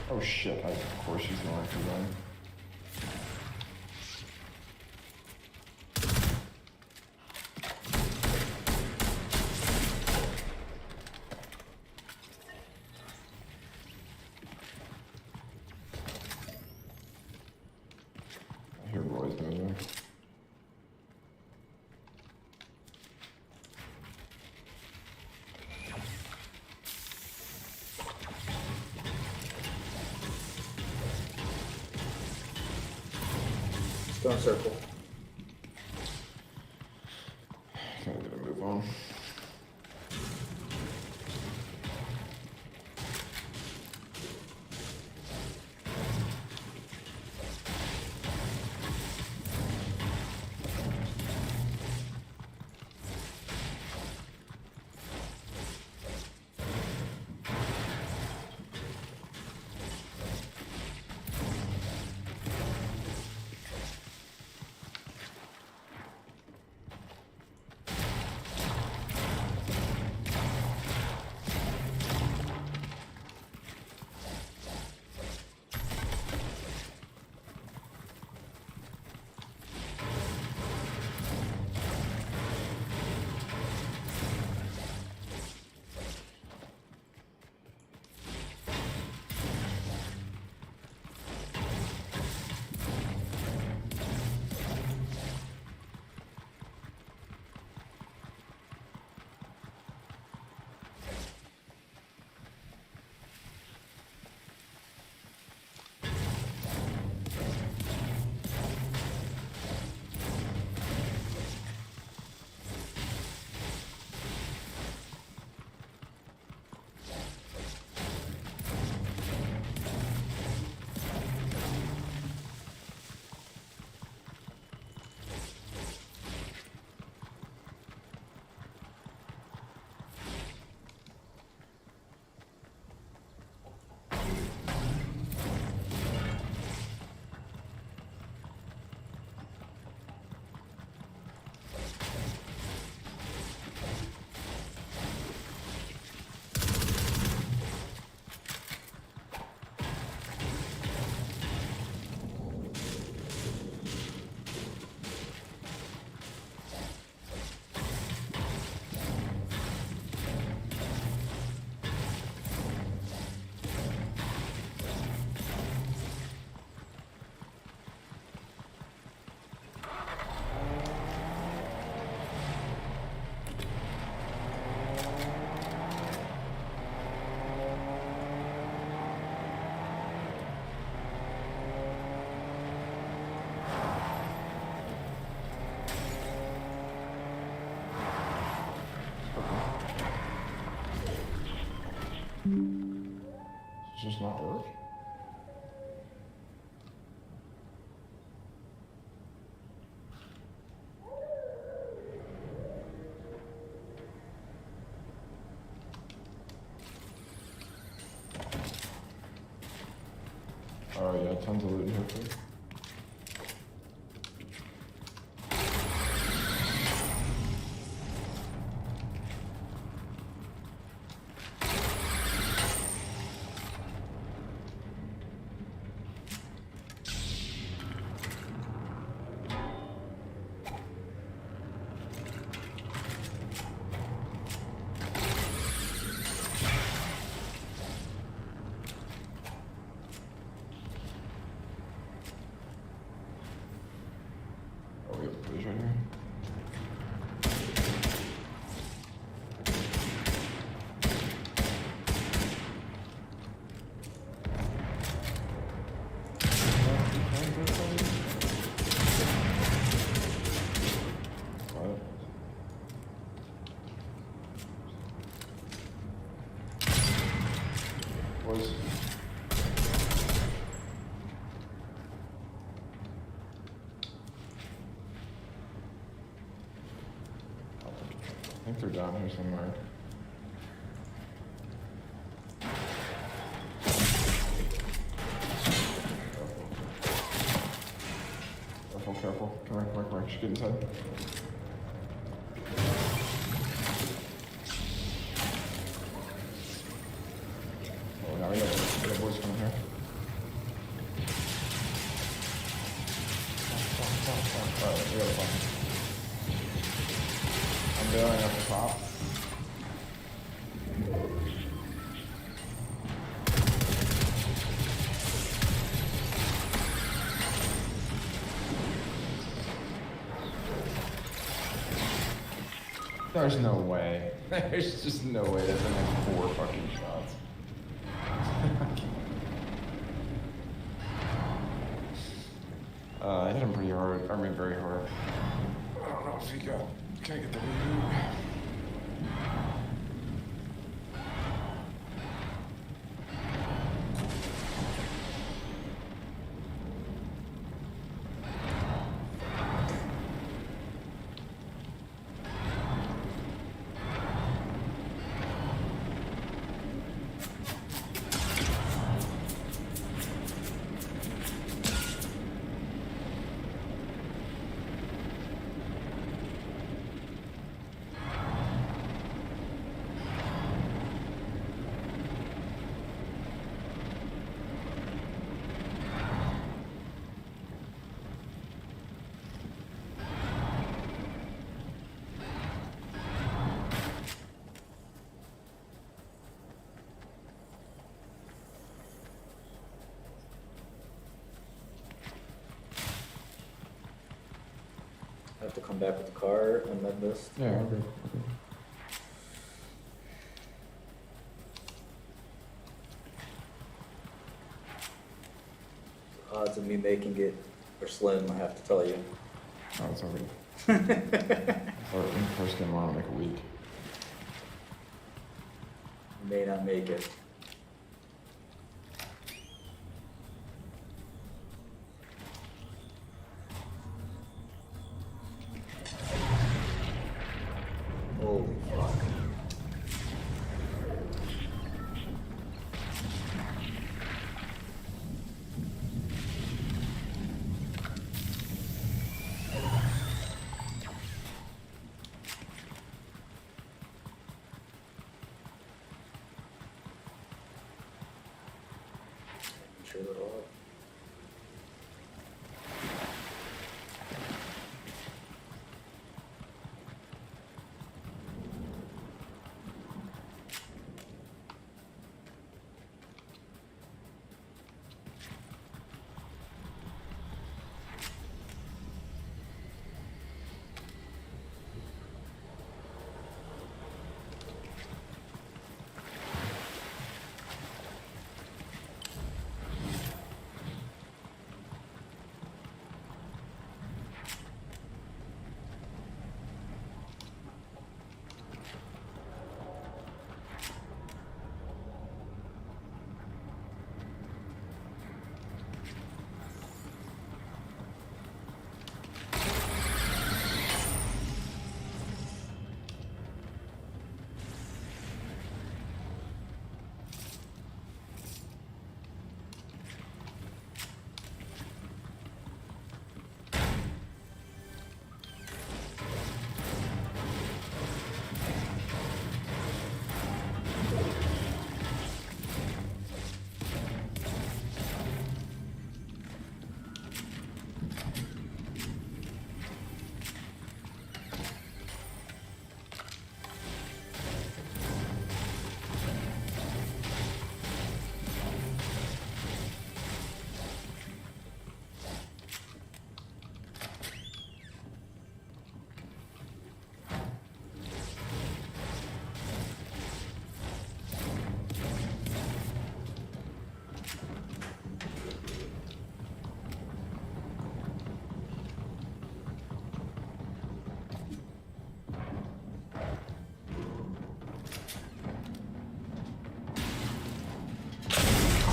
Oh shit, of course she's going to run. I hear boys moving. Stone circle. I'm gonna move on. Does this not work? Oh yeah, tons of loot here too. I think they're down here somewhere. Careful, careful. Come here, come here. Just get inside. Oh, now we got boys coming here. Alright, we got a fun. I'm bailing up the top. There's no way. There's just no way. That's been like 4 fucking shots. I hit him pretty hard. hard. I mean, very hard. I don't know if he can't get the reboot. I have to come back with the car and then this. Yeah, okay. Odds of me making it are slim, I have to tell you. Oh, it's already. Or in first game on like a week. May not make it. Holy fuck. Sure they're all up.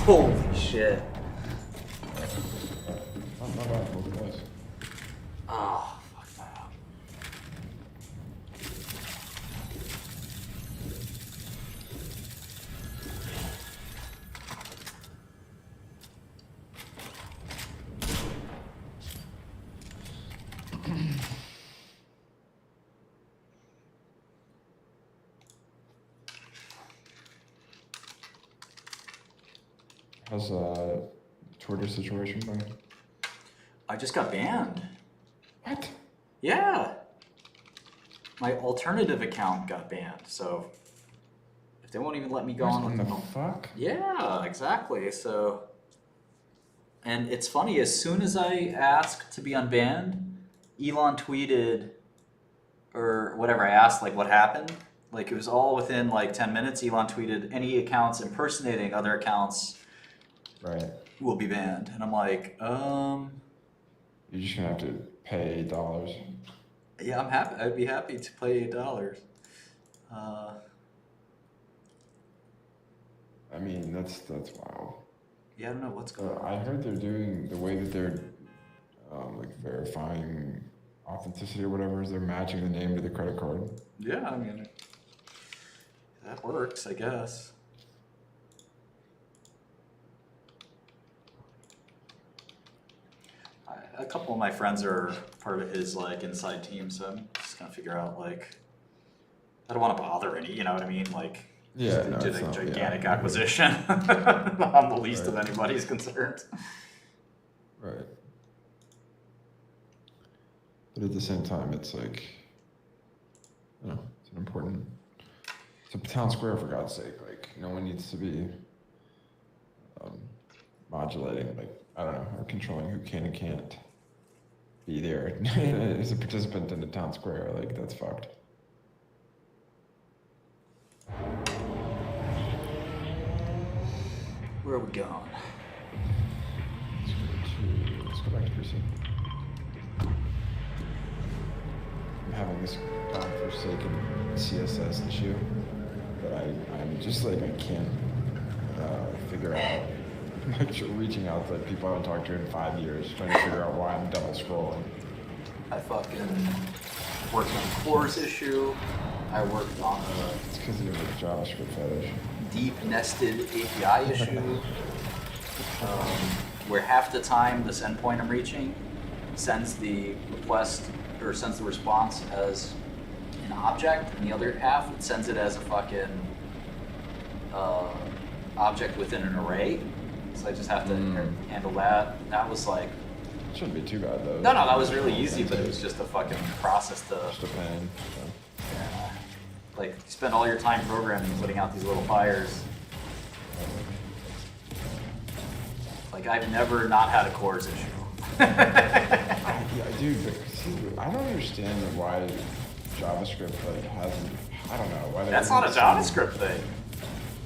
Holy shit. Not bad, both guys. Oh, fuck that up. How's Twitter situation going? I just got banned. What? Yeah. My alternative account got banned, so if they won't even let me go on with the them. fuck? Yeah, exactly. So, and it's funny, as soon as I asked to be unbanned, Elon tweeted, or whatever, I asked like what happened. Like it was all within like 10 minutes, Elon tweeted, any accounts impersonating other accounts right. will be banned. And I'm like, You're just gonna have to pay $8. Yeah, I'm happy. I'd be happy to pay $8. I mean, that's wild. Yeah, I don't know what's going on. I heard they're doing the way that they're like verifying authenticity or whatever is they're matching the name to the credit card. Yeah, I mean, that works, I guess. A couple of my friends are part of his like inside team, so I'm just gonna figure out like, I don't want to bother any, you know what I mean? Like, Yeah, just no, did it's a not- gigantic yeah. acquisition. I'm the least of Right. anybody's concerns. Right. But at the same time, it's like, you know, it's an important. It's a town square for God's sake. Like, no one needs to be modulating, like, I don't know, or controlling who can and can't be there as a participant in the town square. Like, that's fucked. Where are we going? Let's go back to precinct. I'm having this godforsaken CSS issue that I'm just like, I can't figure out. I'm like reaching out to people I haven't talked to in 5 years, trying to figure out why I'm double scrolling. I fucking worked on a cores issue. I worked on It's because you have a JavaScript fetish. a deep nested API issue. Where half the time this endpoint I'm reaching sends the request or sends the response as an object, and the other half it sends it as a fucking object within an array. So I just have to handle that. That was like, Shouldn't be too bad though. no, that was really easy, but it was just a fucking process to, Just a pain. yeah, like, you spend all your time programming, putting out these little fires. Like, I've never not had a cores issue. Yeah, dude, but see, I don't understand why JavaScript like hasn't. I don't know why. That's not a JavaScript thing.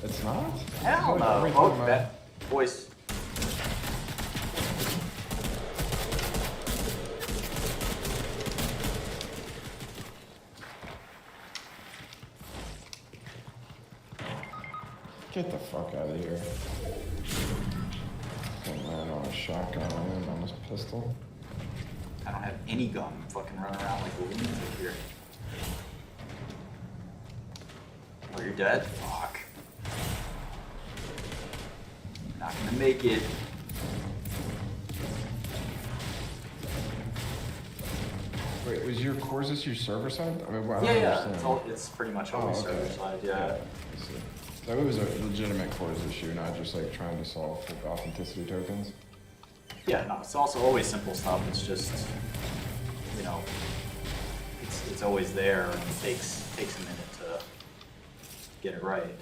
It's not. Hell Like, no. every Oh, time I- that voice. Get the fuck out of here. Fucking ran on a shotgun and on this pistol. I don't have any gun. I'm fucking running around like a lunatic here. Oh, you're dead? Fuck. Not gonna make it. Wait, was your cores this your server side? I mean, I don't Yeah, yeah. understand. It's pretty much always Oh, okay. server side, yeah. I see. So it was a legitimate cores issue, not just like trying to solve for authenticity tokens. Yeah, no, it's also always simple stuff. It's just, you know, it's always there, and it takes a minute to get it right.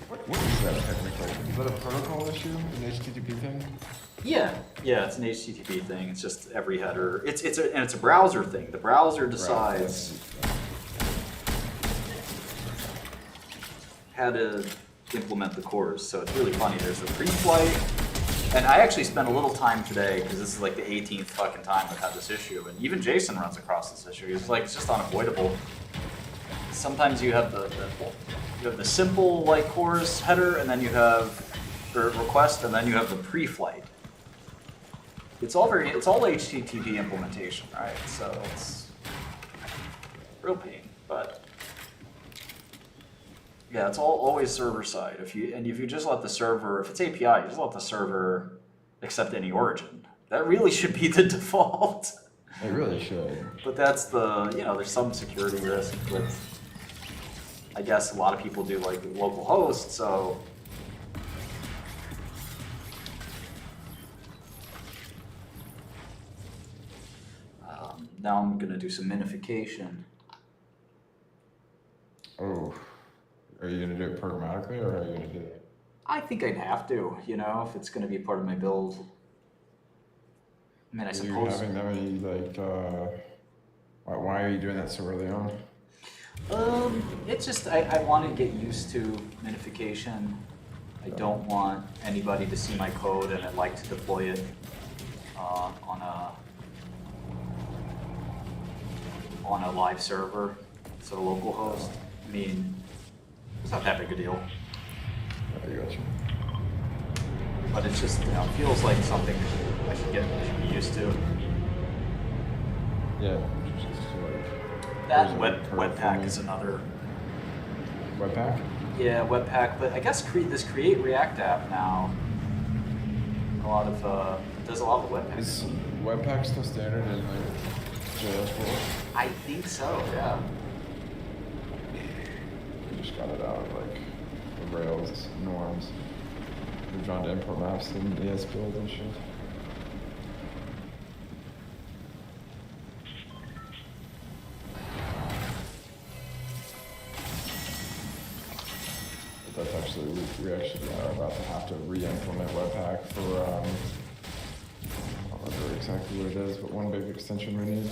What is that technically? Is that a protocol issue, an HTTP thing? Yeah, it's an HTTP thing. It's just every header. It's a browser thing. The browser decides how to implement the cores. So it's really funny. There's a pre-flight, and I actually spent a little time today because this is like the 18th fucking time I've had this issue, and even Jason runs across this issue. It's like it's just unavoidable. Sometimes you have the simple like cores header, and then you have the request, and then you have the pre-flight. It's all HTTP implementation, right? So it's real pain, but yeah, it's always server side. If you just let the server, if it's API, you just let the server accept any origin. That really should be the default. It really should. But that's there's some security risk with, I guess a lot of people do like local host, so. Now I'm gonna do some minification. Oh, are you gonna do it programmatically or are you gonna do it? I think I'd have to, if it's gonna be part of my build. I mean, I Are you suppose. having that many like? Why are you doing that so early on? It's just I want to get used to minification. I don't want anybody to see my code, and I'd like to deploy it on a live server, so a local host. I mean, it's not that big a deal. I got you. But it's just, you know, it feels like something I should be used to. Yeah. That Webpack is another. Webpack? Yeah, Webpack, but I guess this Create React app now, does a lot of Webpack. Is Webpack still standard in like JS world? I think so, yeah. We just got it out of like the Rails norms. We're trying to import maps in ES build and shit. But that's actually, we actually are about to have to re-implement Webpack for, I don't remember exactly what it is, but one big extension we need.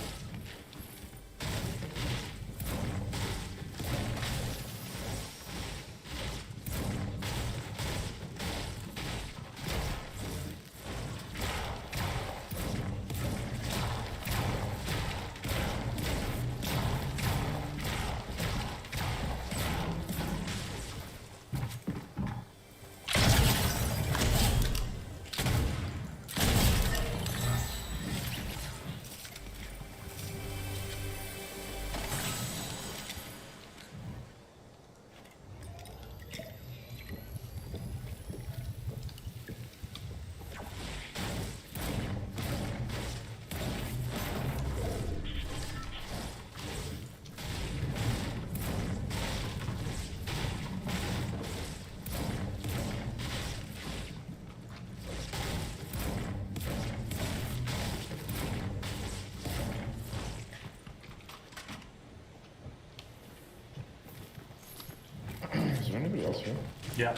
Is there anybody else here? Yeah.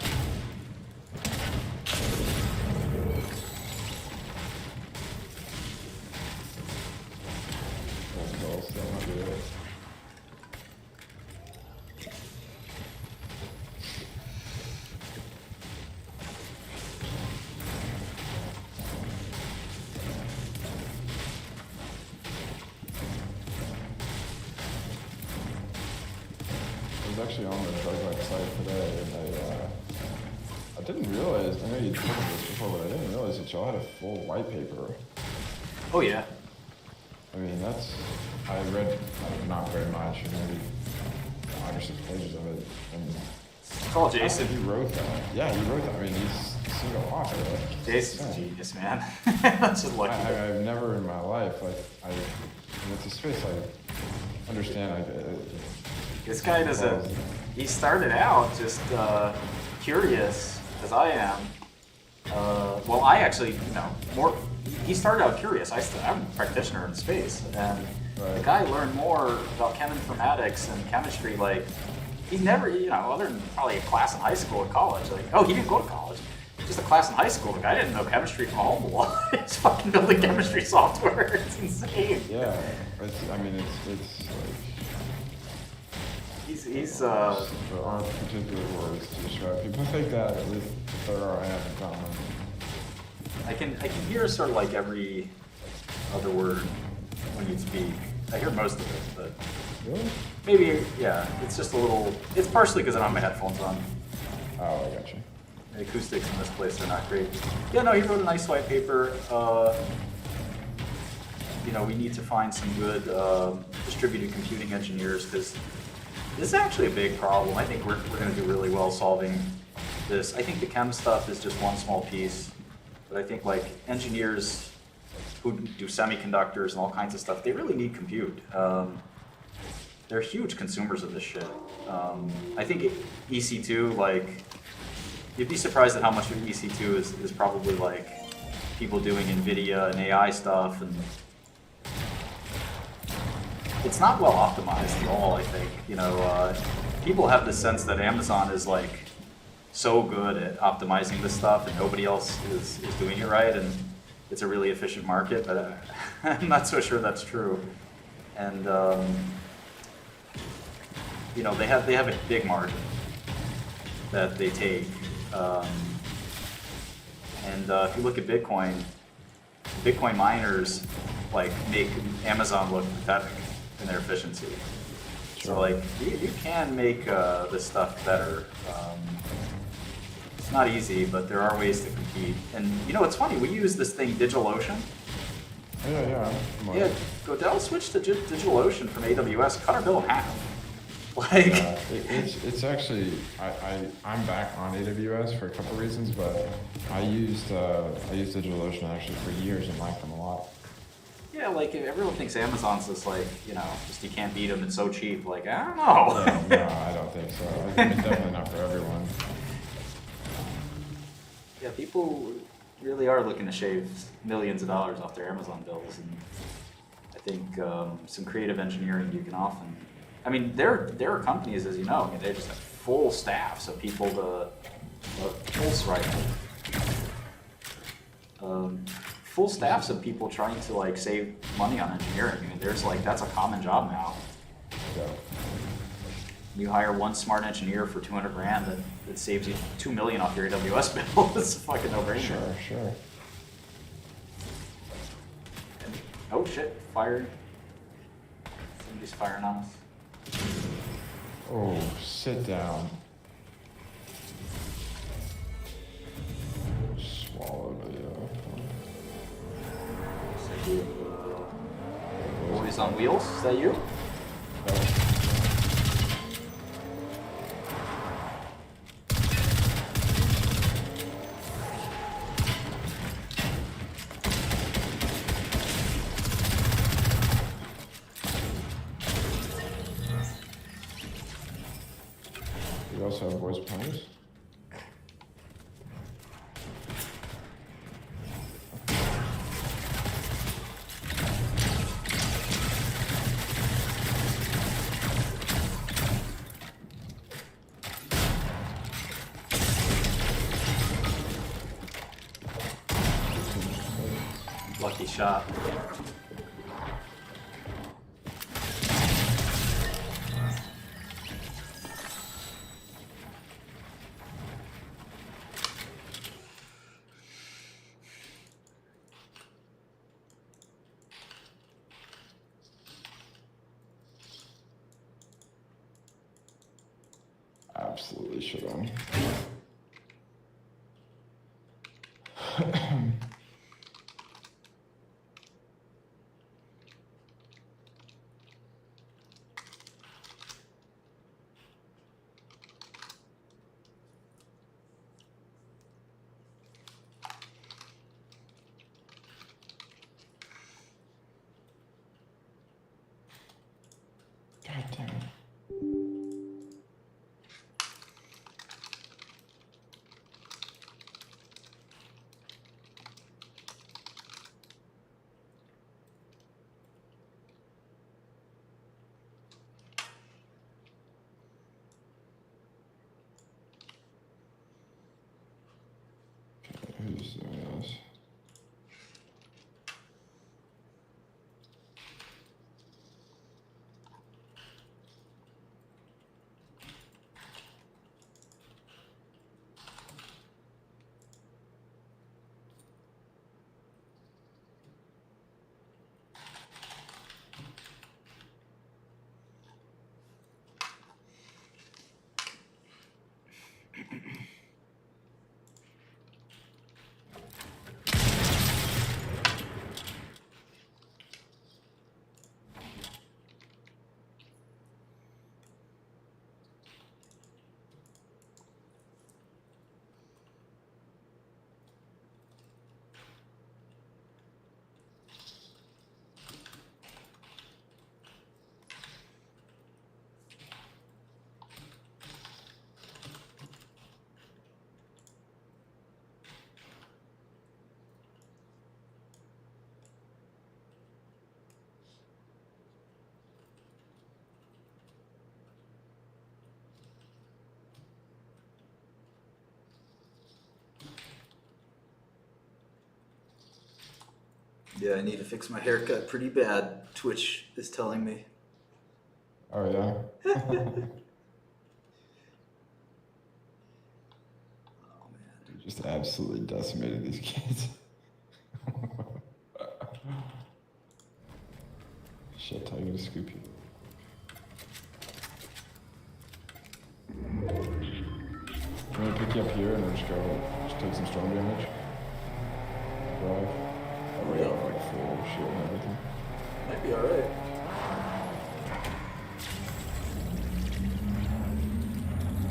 Well, still not do it. I was actually on the Drugback site today, and I didn't realize, I know you told me this before, but I didn't realize that y'all had a full white paper. Oh yeah. I mean, I read, not very much, maybe 5 or 6 pages of it, and Call Jason. He wrote that. Yeah, he wrote that. I mean, he's a single author. Like, Jason's a genius, man. That's just lucky. I've never in my life, like, with the space, I understand, This guy doesn't, he started out just curious, as I am. Well, I actually, he started out curious. I'm a practitioner in space, and the guy learned more about chem informatics and chemistry, like, he never, other than probably a class in high school and college, like, he didn't go to college. Just a class in high school, the guy didn't know chemistry from a home a lot. He's fucking building chemistry software. It's insane. Yeah, it's like... He's There aren't particular words to describe people like that, at least there are, I have in common. I can hear sort of like every other word when you speak. I hear most of it, but maybe, yeah, it's just a little, it's partially because I don't have my headphones on. Oh, I got you. The acoustics in this place are not great. Yeah, no, he wrote a nice white paper. We need to find some good distributed computing engineers, because this is actually a big problem. I think we're going to do really well solving this. I think the chem stuff is just one small piece, but I think like engineers who do semiconductors and all kinds of stuff, they really need compute. They're huge consumers of this shit. I think EC2, like, you'd be surprised at how much of EC2 is probably like people doing NVIDIA and AI stuff, and it's not well optimized at all, I think. People have the sense that Amazon is like so good at optimizing this stuff and nobody else is doing it right, and it's a really efficient market, but I'm not so sure that's true. And you know, they have a big margin that they take. And if you look at Bitcoin miners like make Amazon look pathetic in their efficiency. So like you can make this stuff better. It's not easy, but there are ways to compete. And you know, it's funny. We use this thing DigitalOcean. Yeah. Yeah, Godel switched to DigitalOcean from AWS, cut our bill in half. Like, yeah, it's actually I'm back on AWS for a couple reasons, but I used DigitalOcean actually for years and liked them a lot. Yeah, like everyone thinks Amazon's just like, you know, just you can't beat them, it's so cheap. Like, I don't know. No, I don't think so. I think it's definitely not for everyone. Yeah, people really are looking to shave millions of dollars off their Amazon bills, and I think some creative engineering you can often. I mean, there are companies, as you know, I mean, they just have full staff, so people full staffs of people trying to like save money on engineering. I mean, there's like that's a common job now. Yeah. You hire one smart engineer for 200 grand, that saves you $2 million off your AWS bill. It's a fucking no-brainer. Sure. Oh shit! Fired. Somebody's firing on us. Oh, sit down. Swallowed it. Boys on wheels. Is that you? We also have voice ponies. Lucky shot. Absolutely should have. God damn it. Who's doing this? Yeah, I need to fix my haircut pretty bad, Twitch is telling me. Oh yeah? Just absolutely decimated these kids. Shit, I gotta scoop you. I'm gonna pick you up here and then just go, just take some storm damage. Drive. Oh, we got like full shield and everything. Might be alright.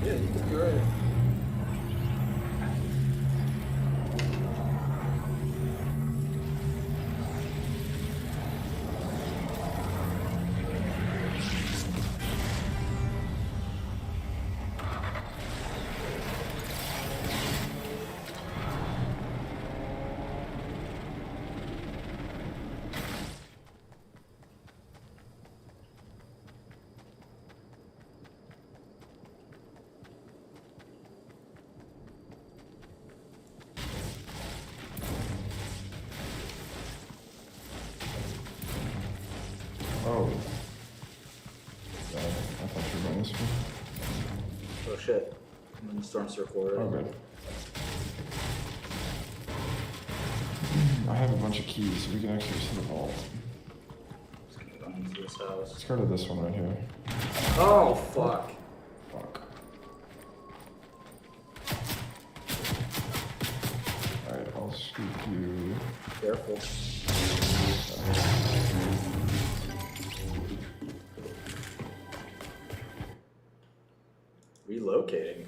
Yeah, you could be alright. Oh. God, I thought you were going this way. Oh shit. I'm in the storm circle already. Oh, good. I have a bunch of keys, so we can actually just hit the vault. Just gonna go into this house. Let's go to this one right here. Oh, fuck. Fuck. Alright, I'll scoop you. Careful. Relocating.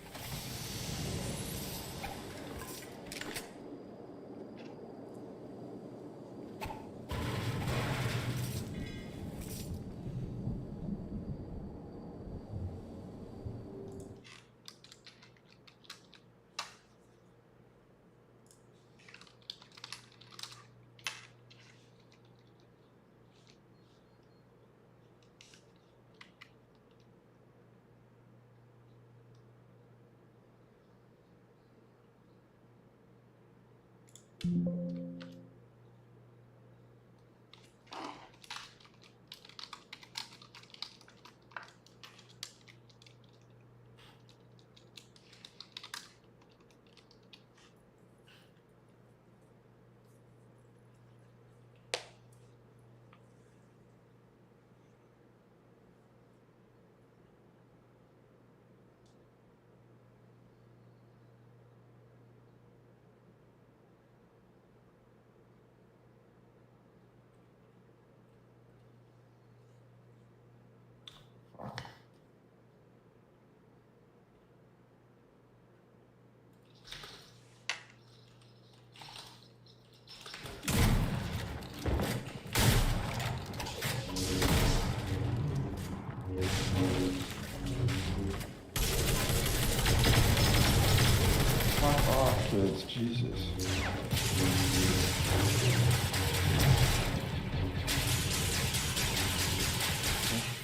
Fuck off, kids. Jesus.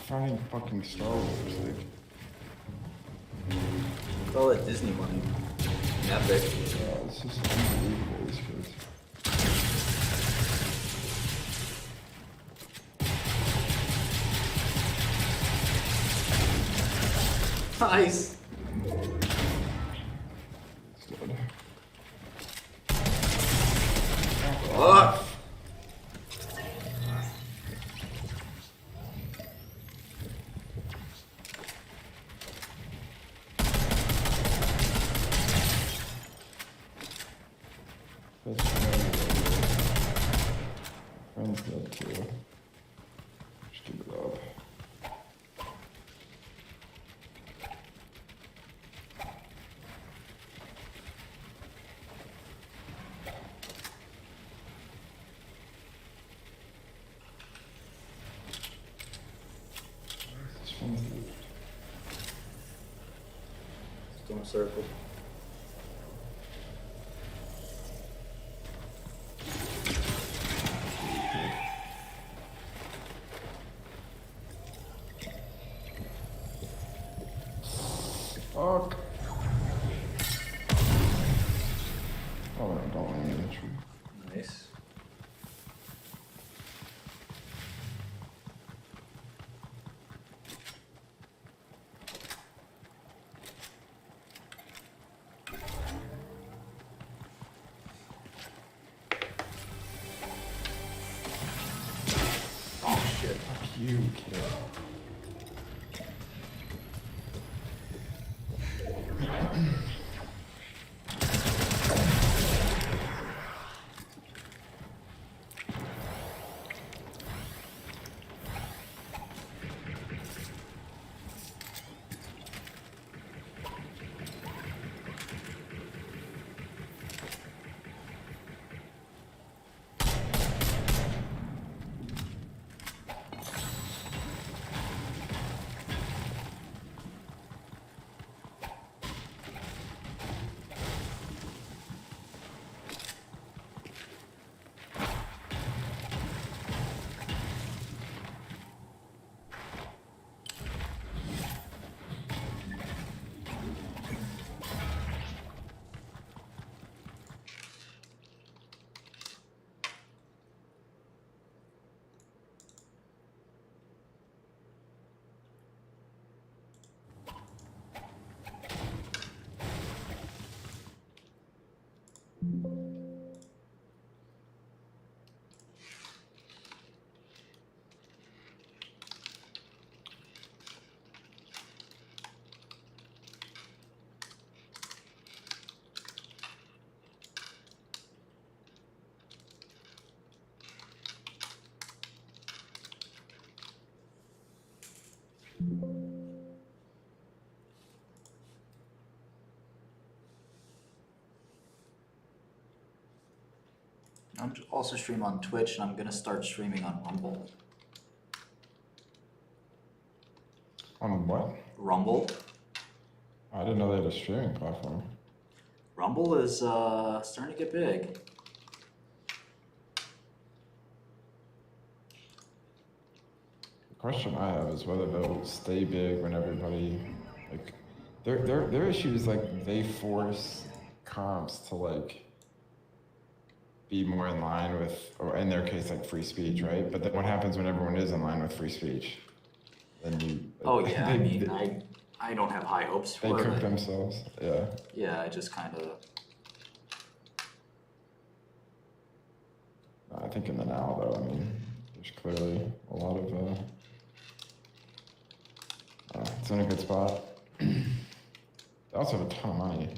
Finding fucking Star Wars, like. It's all that Disney money. Epic. Yeah, it's just unbelievable, these kids. Nice. Fuck. Friend's dead too. Just give it up. This one's moved. Storm circle. Fuck. Oh, no, don't land in the tree. Nice. you kid. I'm also stream on Twitch, and I'm gonna start streaming on Rumble. On what? Rumble. I didn't know they had a streaming platform. Rumble is starting to get big. The question I have is whether they'll stay big when everybody, like, their issue is like they force comps to like be more in line with, or in their case, like free speech, right? But then what happens when everyone is in line with free speech? Then you. Oh yeah, I mean, I don't have high hopes for They it. cook themselves, yeah. Yeah, I just kind of. I think in the now, though, I mean, there's clearly a lot of, it's in a good spot. They also have a ton of money.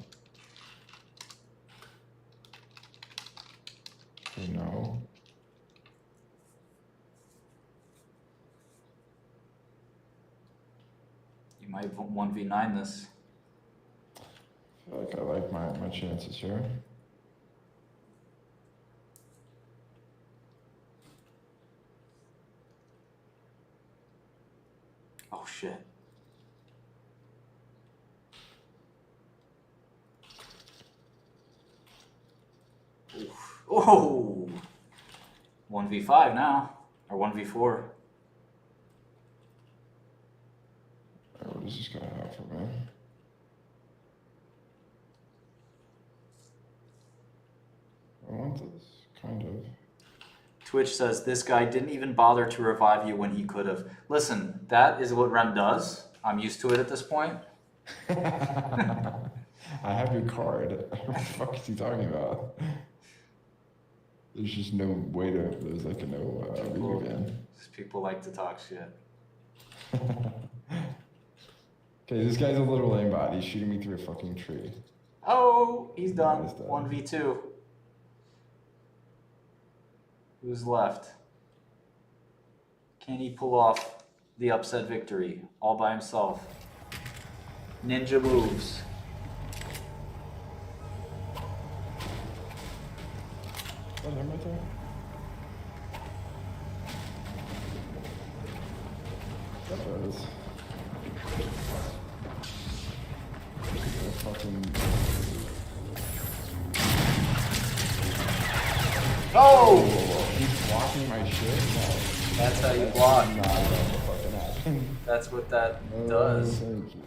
You know. You might 1v9 this. I feel like I like my chances here. Oh shit. Oof. Oh! 1v5 now. Or 1v4. What is this guy have for me? I want this, kind of. Twitch says this guy didn't even bother to revive you when he could have. Listen, that is what Rem does. I'm used to it at this point. I have your card. What the fuck is he talking about? There's just no way to, there's like a no read again. People like to talk shit. Okay, this guy's a little lame bot. He's shooting me through a fucking tree. Oh, he's done. He's done. 1v2. Who's left? Can he pull off the upset victory all by himself? Ninja moves. Oh, him right there? That was. Fucking. Oh! He's blocking my shit? No. That's how you block. Nah, that won't fucking happen. That's what that No, does. thank you.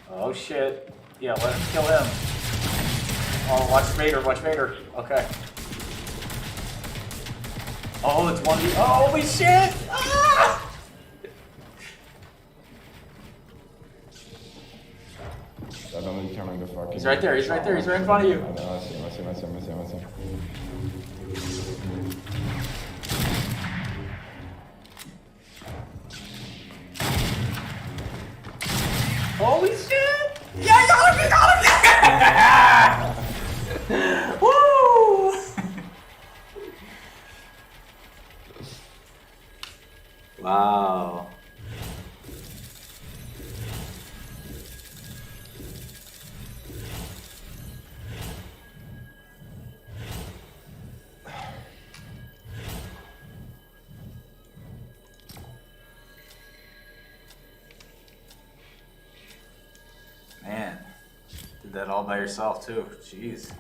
Oh shit. Yeah, let him kill him. Oh, watch Vader, watch Vader. Okay. Oh, it's 1v. Oh, holy shit! Ah! Definitely coming to fucking. He's right there, he's right there, he's right in front of you. I know, I see him, I see him, I see him, I see him, I see him. that all by yourself too. Jeez.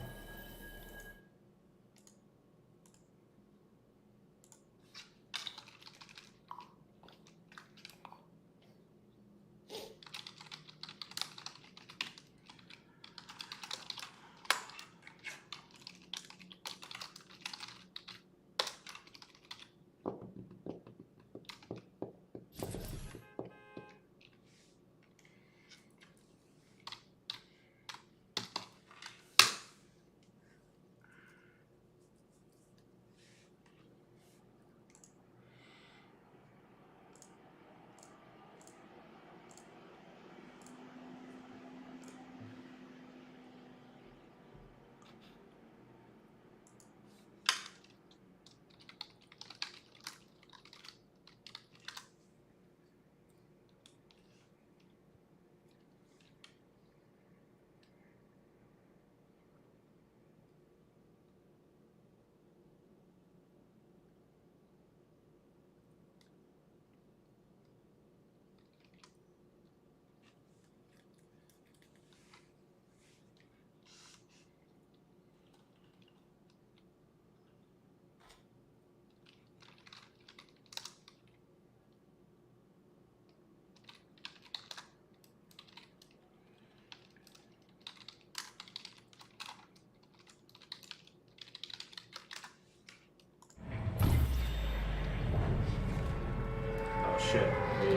Shit, we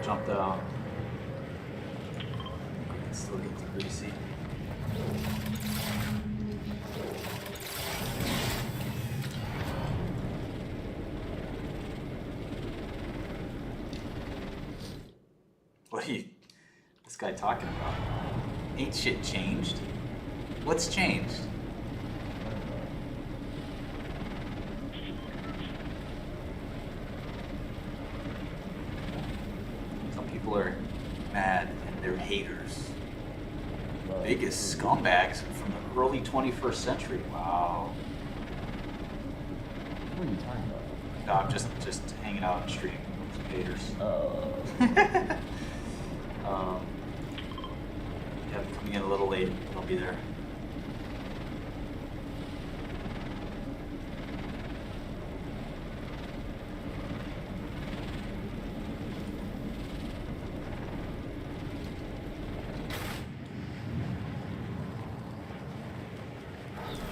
jumped out. I can still get to Greasy. What are you, this guy talking about? Ain't shit changed? What's changed? People are mad and they're haters. Biggest scumbags from the early 21st century. Wow. What are you talking about? No, I'm just hanging out on the street with some haters. Oh. Yeah, I'm coming in a little late. I'll be there.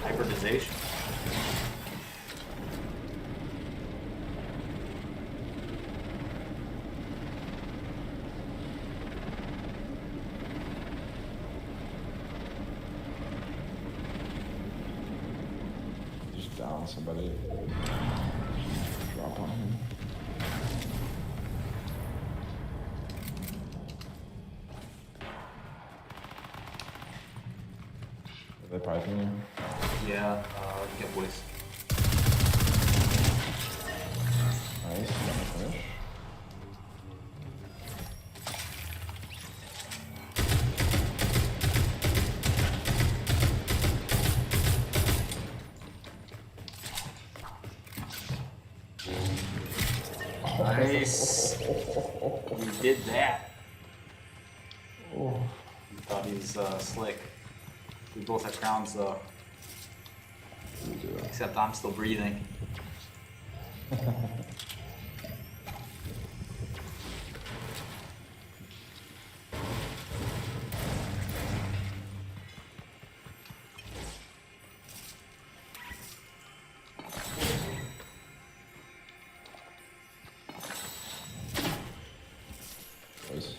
Hybridization. Just down somebody. Drop on him. Are they piping you? Yeah, get boys. Nice, you got my finish. Nice. We did that. Oh. We thought he was slick. We both have crowns though. Except I'm still breathing. Nice.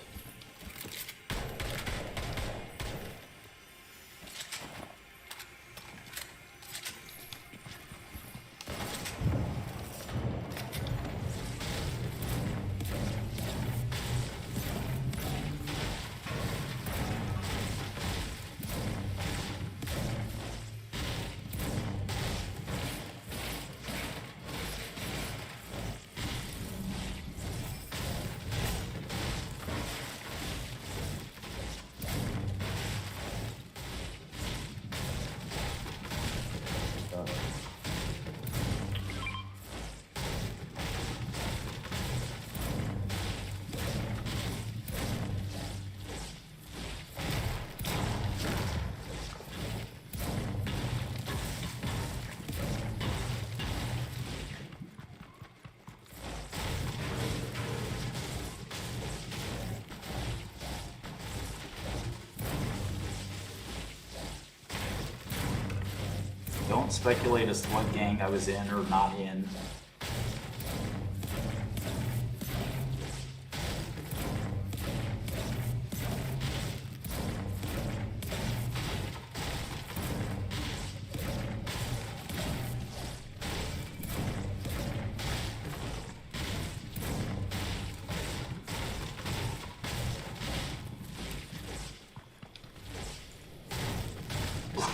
Don't speculate as to what gang I was in or not in.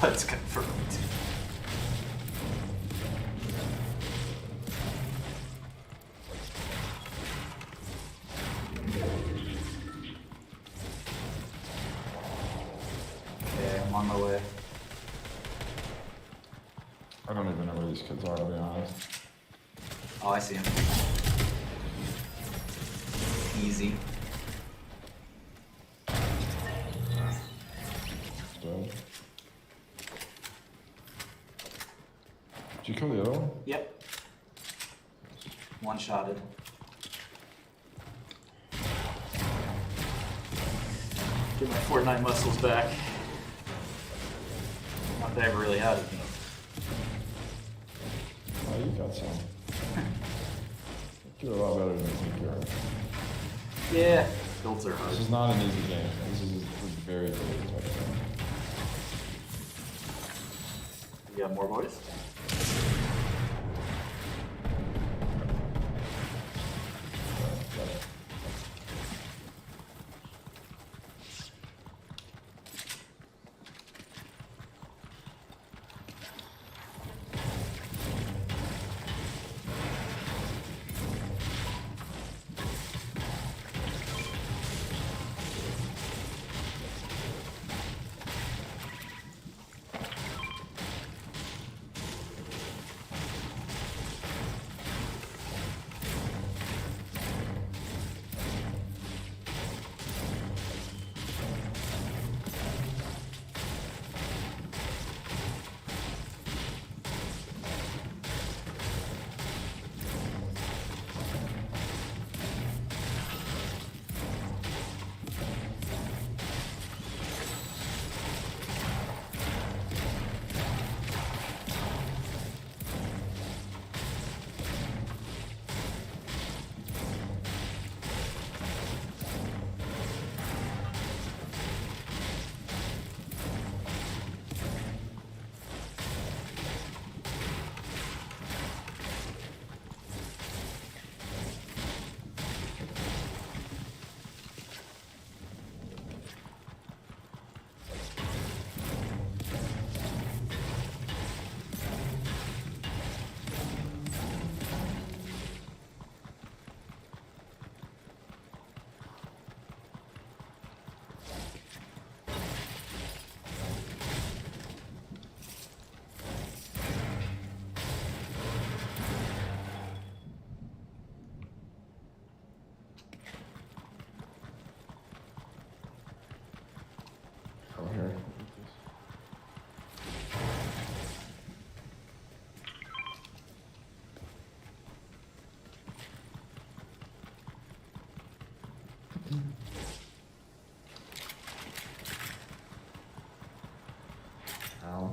Let's confirm. Okay, I'm on my way. I don't even know where these kids are, to be honest. Oh, I see him. Easy. So. Did you kill the other one? Yep. One-shotted. Get my Fortnite muscles back. Not that I ever really had it. Oh, you got some. You do a lot better than you think you are. Yeah. Builds are hard. This is not an easy game. This is a very, very tough game. You got more boys? Come here. Ow.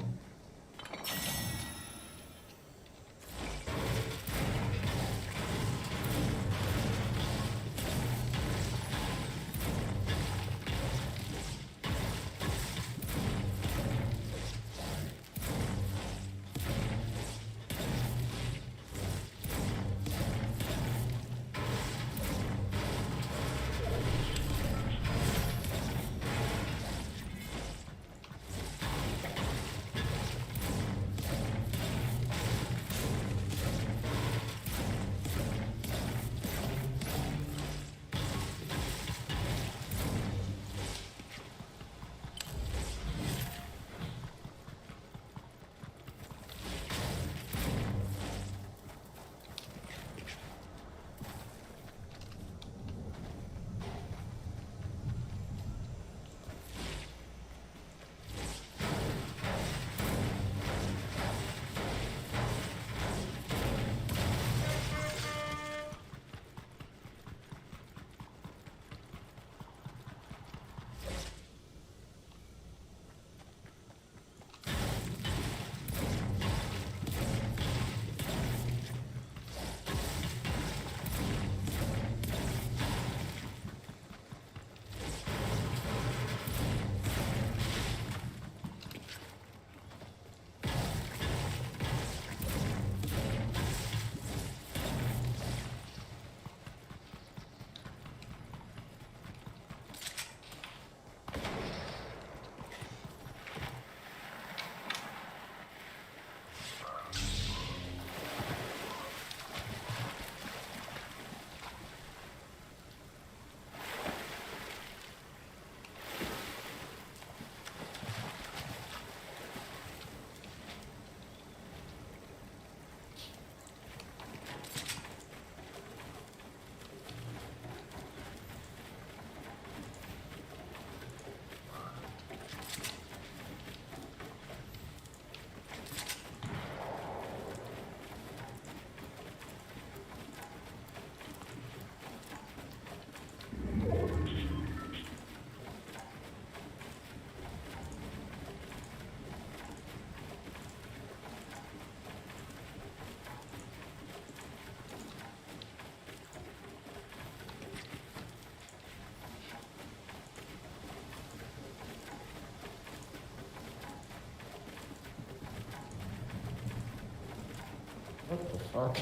fuck?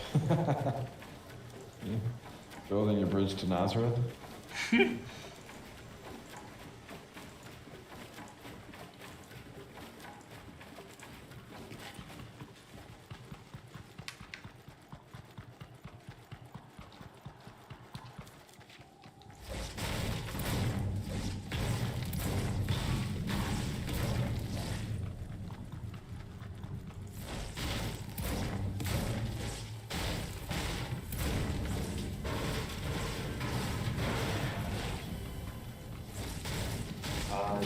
Building a bridge to Nazareth?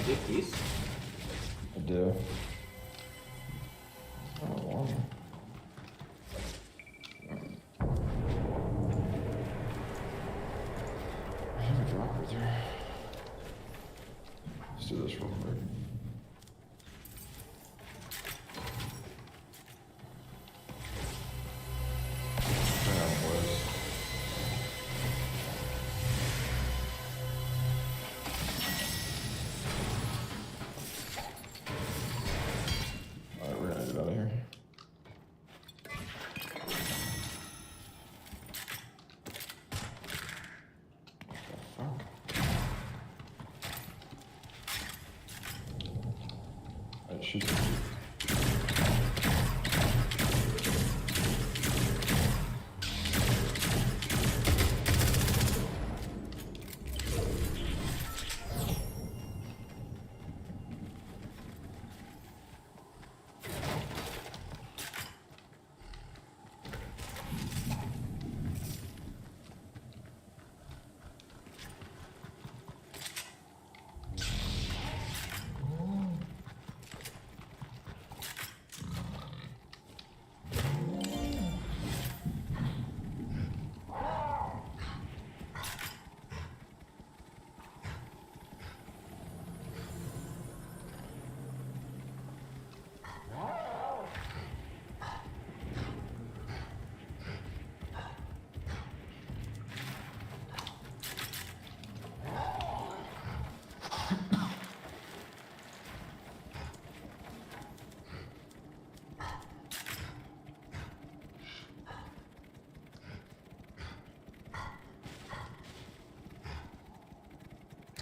Do keys? I do. Oh, wow. I have a drop with her. Let's do this real quick. Alright, we're gonna get out of here. What the fuck? Alright, shoot.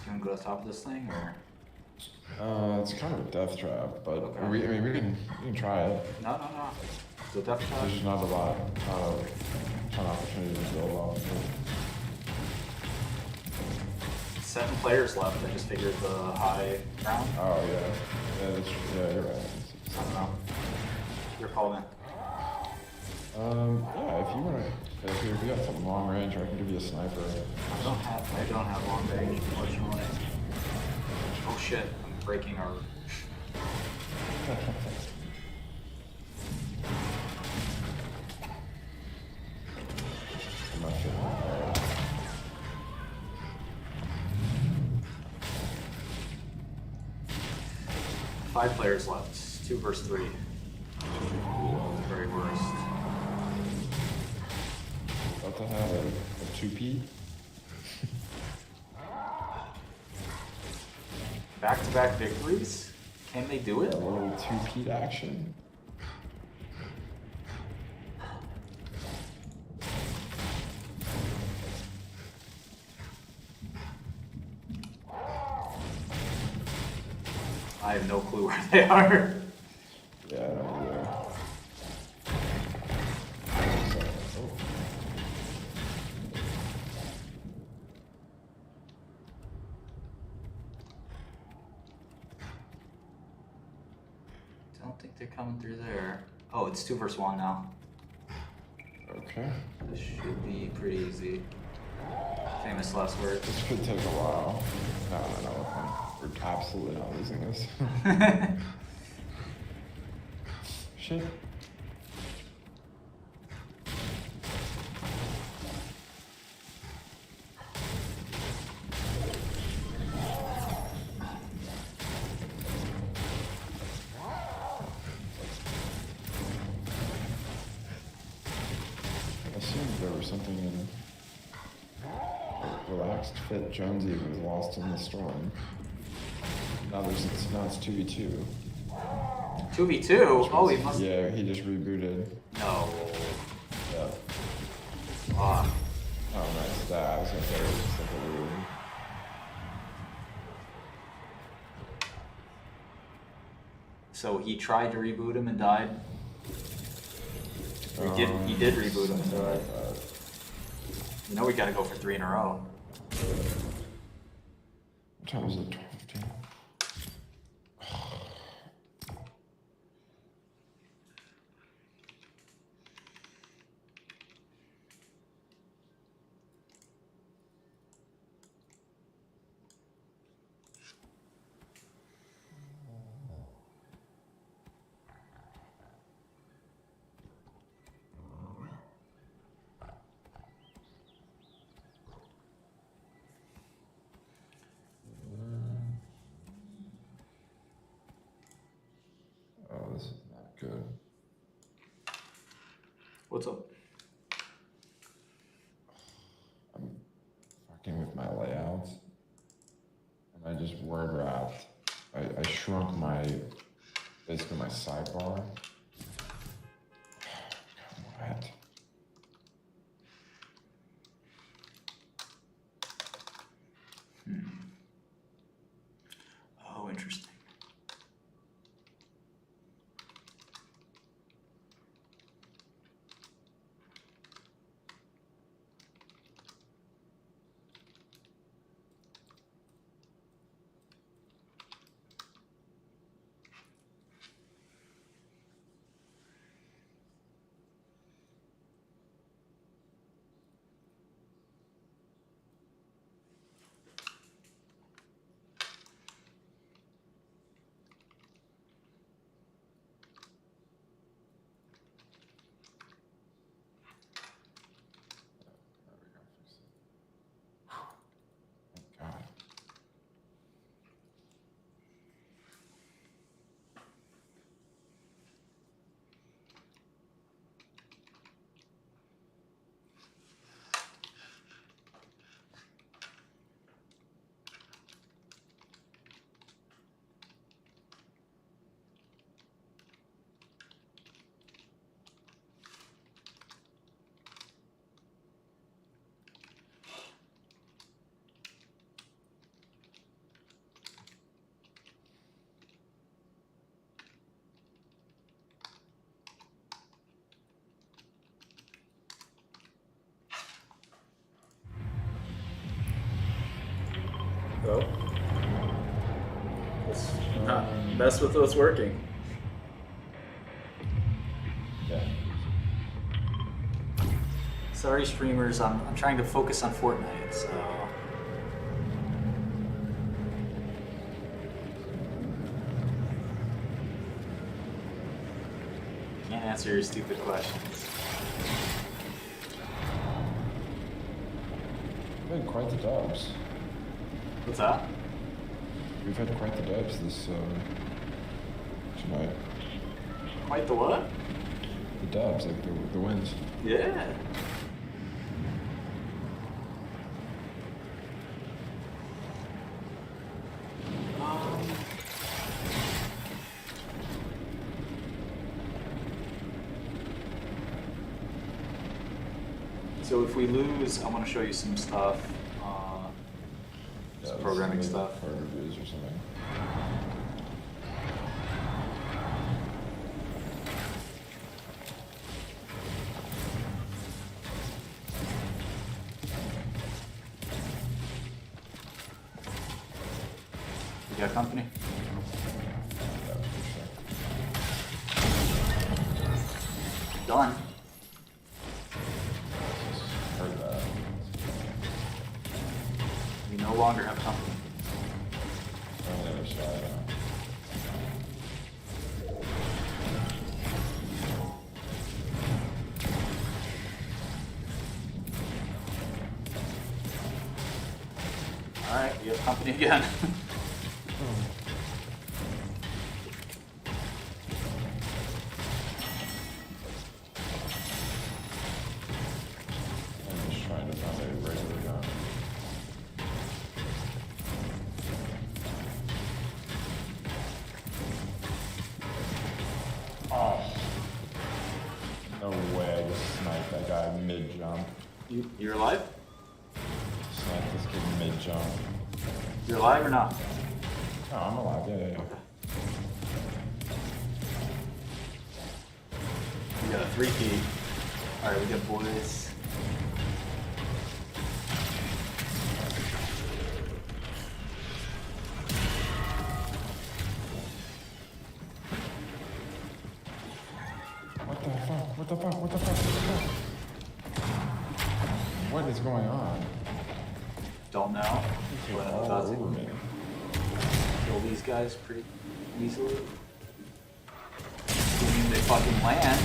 You wanna go to the top of this thing, or? It's kind of a death trap, but Okay. we can try it. No. It's a death trap. There's just not a lot, ton of opportunity to build off of it. 7 players left. I just figured the high ground. Oh yeah, yeah, you're right. I don't know. Your call, man. Yeah, if you wanna, if you got some long range, I can give you a sniper. I don't have long range, unfortunately. Oh shit! I'm breaking our. I'm not sure. 5 players left. 2 versus 3. The very worst. About to have a 2P. Back-to-back victories? Can they do it? A little 2P action. I have no clue where they are. Yeah, I don't either. Don't think they're coming through there. Oh, it's 2 versus 1 now. Okay. This should be pretty easy. Famous last words. This could take a while. No. We're absolutely not losing this. Shit. I assumed there was something in relaxed fit Jonesy was lost in the storm. Now it's 2v2. 2v2? Oh, he must. Yeah, he just rebooted. No. Yeah, Fuck. Oh, nice. That, I was gonna say it was just like a weird. So he tried to reboot him and died? Or he did reboot him and died. You know we gotta go for 3 in a row. What time is it? 12:15. Oh, this is not good. What's up? I'm fucking with my layouts. And I just word wrapped. I shrunk basically my sidebar. What? Oh, interesting. God. Oh. Let's not mess with what's working. Yeah. Sorry, streamers. I'm trying to focus on Fortnite, so. Can't answer your stupid questions. We've had quite the dubs. What's that? We've had quite the dubs this tonight. Quite the what? The dubs, like the wins. Yeah. So if we lose, I want to show you some stuff. Some programming stuff. Card reviews or something. You got company? Done. Heard that. We no longer have company. On the other side. Alright, you have company again. I'm just trying to find a regular gun. Oh. No way, I just sniped that guy mid-jump. You're alive? It's like this kid made jump. You're alive or not? No, I'm alive. Yeah. We got a 3P. Alright, we got boys. What the fuck? What the fuck? What the fuck? What the fuck? What is going on? Don't know. But I'm All about over to me. kill these guys pretty easily. Assuming they fucking land.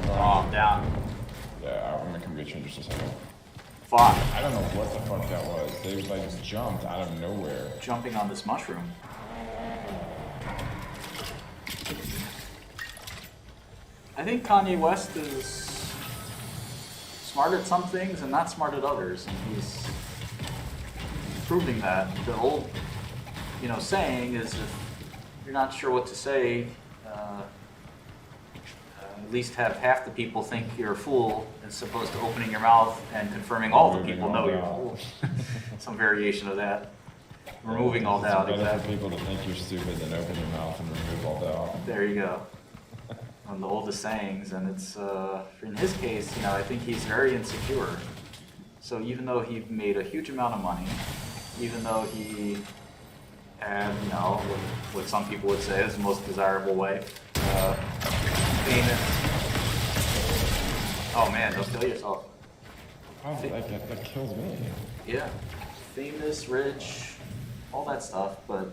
Oh, I'm down. Yeah, I'm gonna come get you in just a second. Fuck. I don't know what the fuck that was. They like jumped out of nowhere. Jumping on this mushroom. I think Kanye West is smart at some things and not smart at others, and he's proving that. The old, saying is if you're not sure what to say, at least have half the people think you're a fool, as opposed to opening your mouth and confirming all the people know you're a fool. Some variation of that. Removing all doubt, It's better for exactly. people to think you're stupid than open your mouth and remove all doubt. There you go. One of the oldest sayings, and it's, in his case, I think he's very insecure. So even though he made a huge amount of money, even though he had, what some people would say is the most desirable wife, famous. Oh man, don't kill yourself. Oh, that kills me. Yeah, famous, rich, all that stuff, but,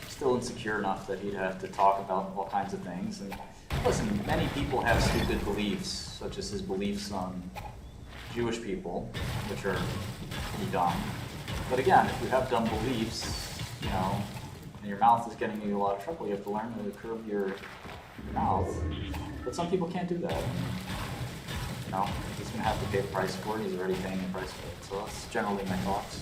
still insecure enough that he'd have to talk about all kinds of things. And listen, many people have stupid beliefs, such as his beliefs on Jewish people, which are pretty dumb. But again, if you have dumb beliefs, and your mouth is getting you in a lot of trouble, you have to learn to curb your mouth. But some people can't do that. He's gonna have to pay the price for it. He's already paying the price for it. So that's generally my thoughts.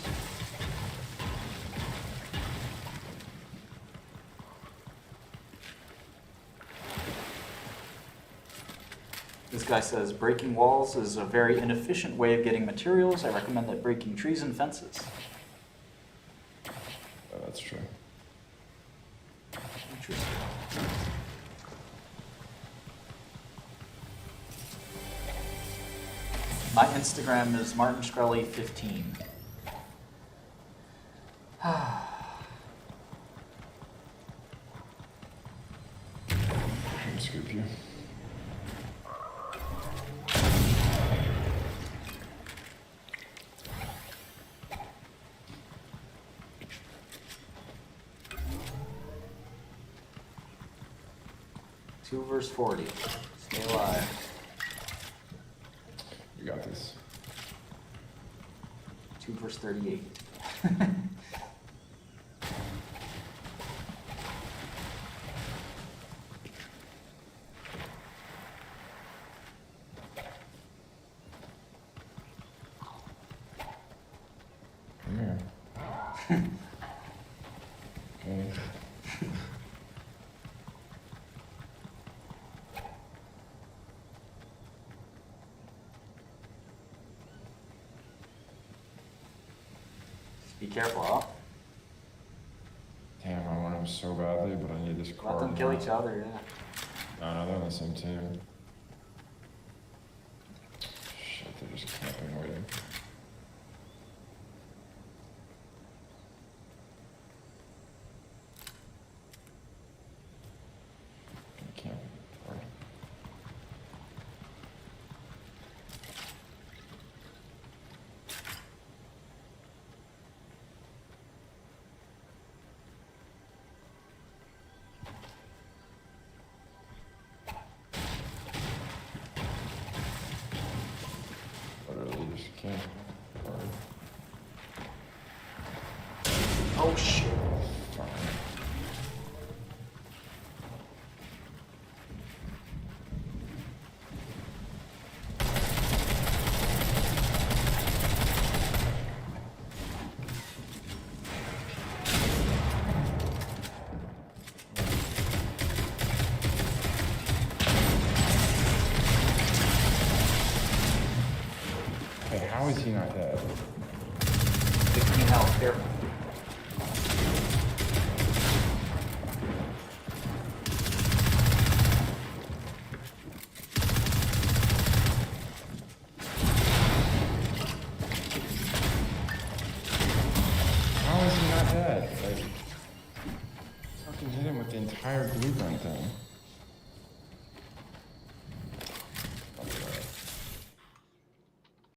This guy says, breaking walls is a very inefficient way of getting materials. I recommend that breaking trees and fences. Oh, that's true. Interesting. My Instagram is martinscully15. Let me scoop you. Two verse 40. Stay alive. You got this. 2 verse 38. Come here. Okay. Be careful, huh? Damn, I want him so badly, but I need this card. Let them kill each other, yeah. No, they're on the same team. Shit, they're just camping, waiting. Camping. Alright. Literally just camp. Alright. Oh shit. Fuck. How is he not dead? 16 health, careful. How is he not dead? Like, fucking hit him with the entire glue gun thing.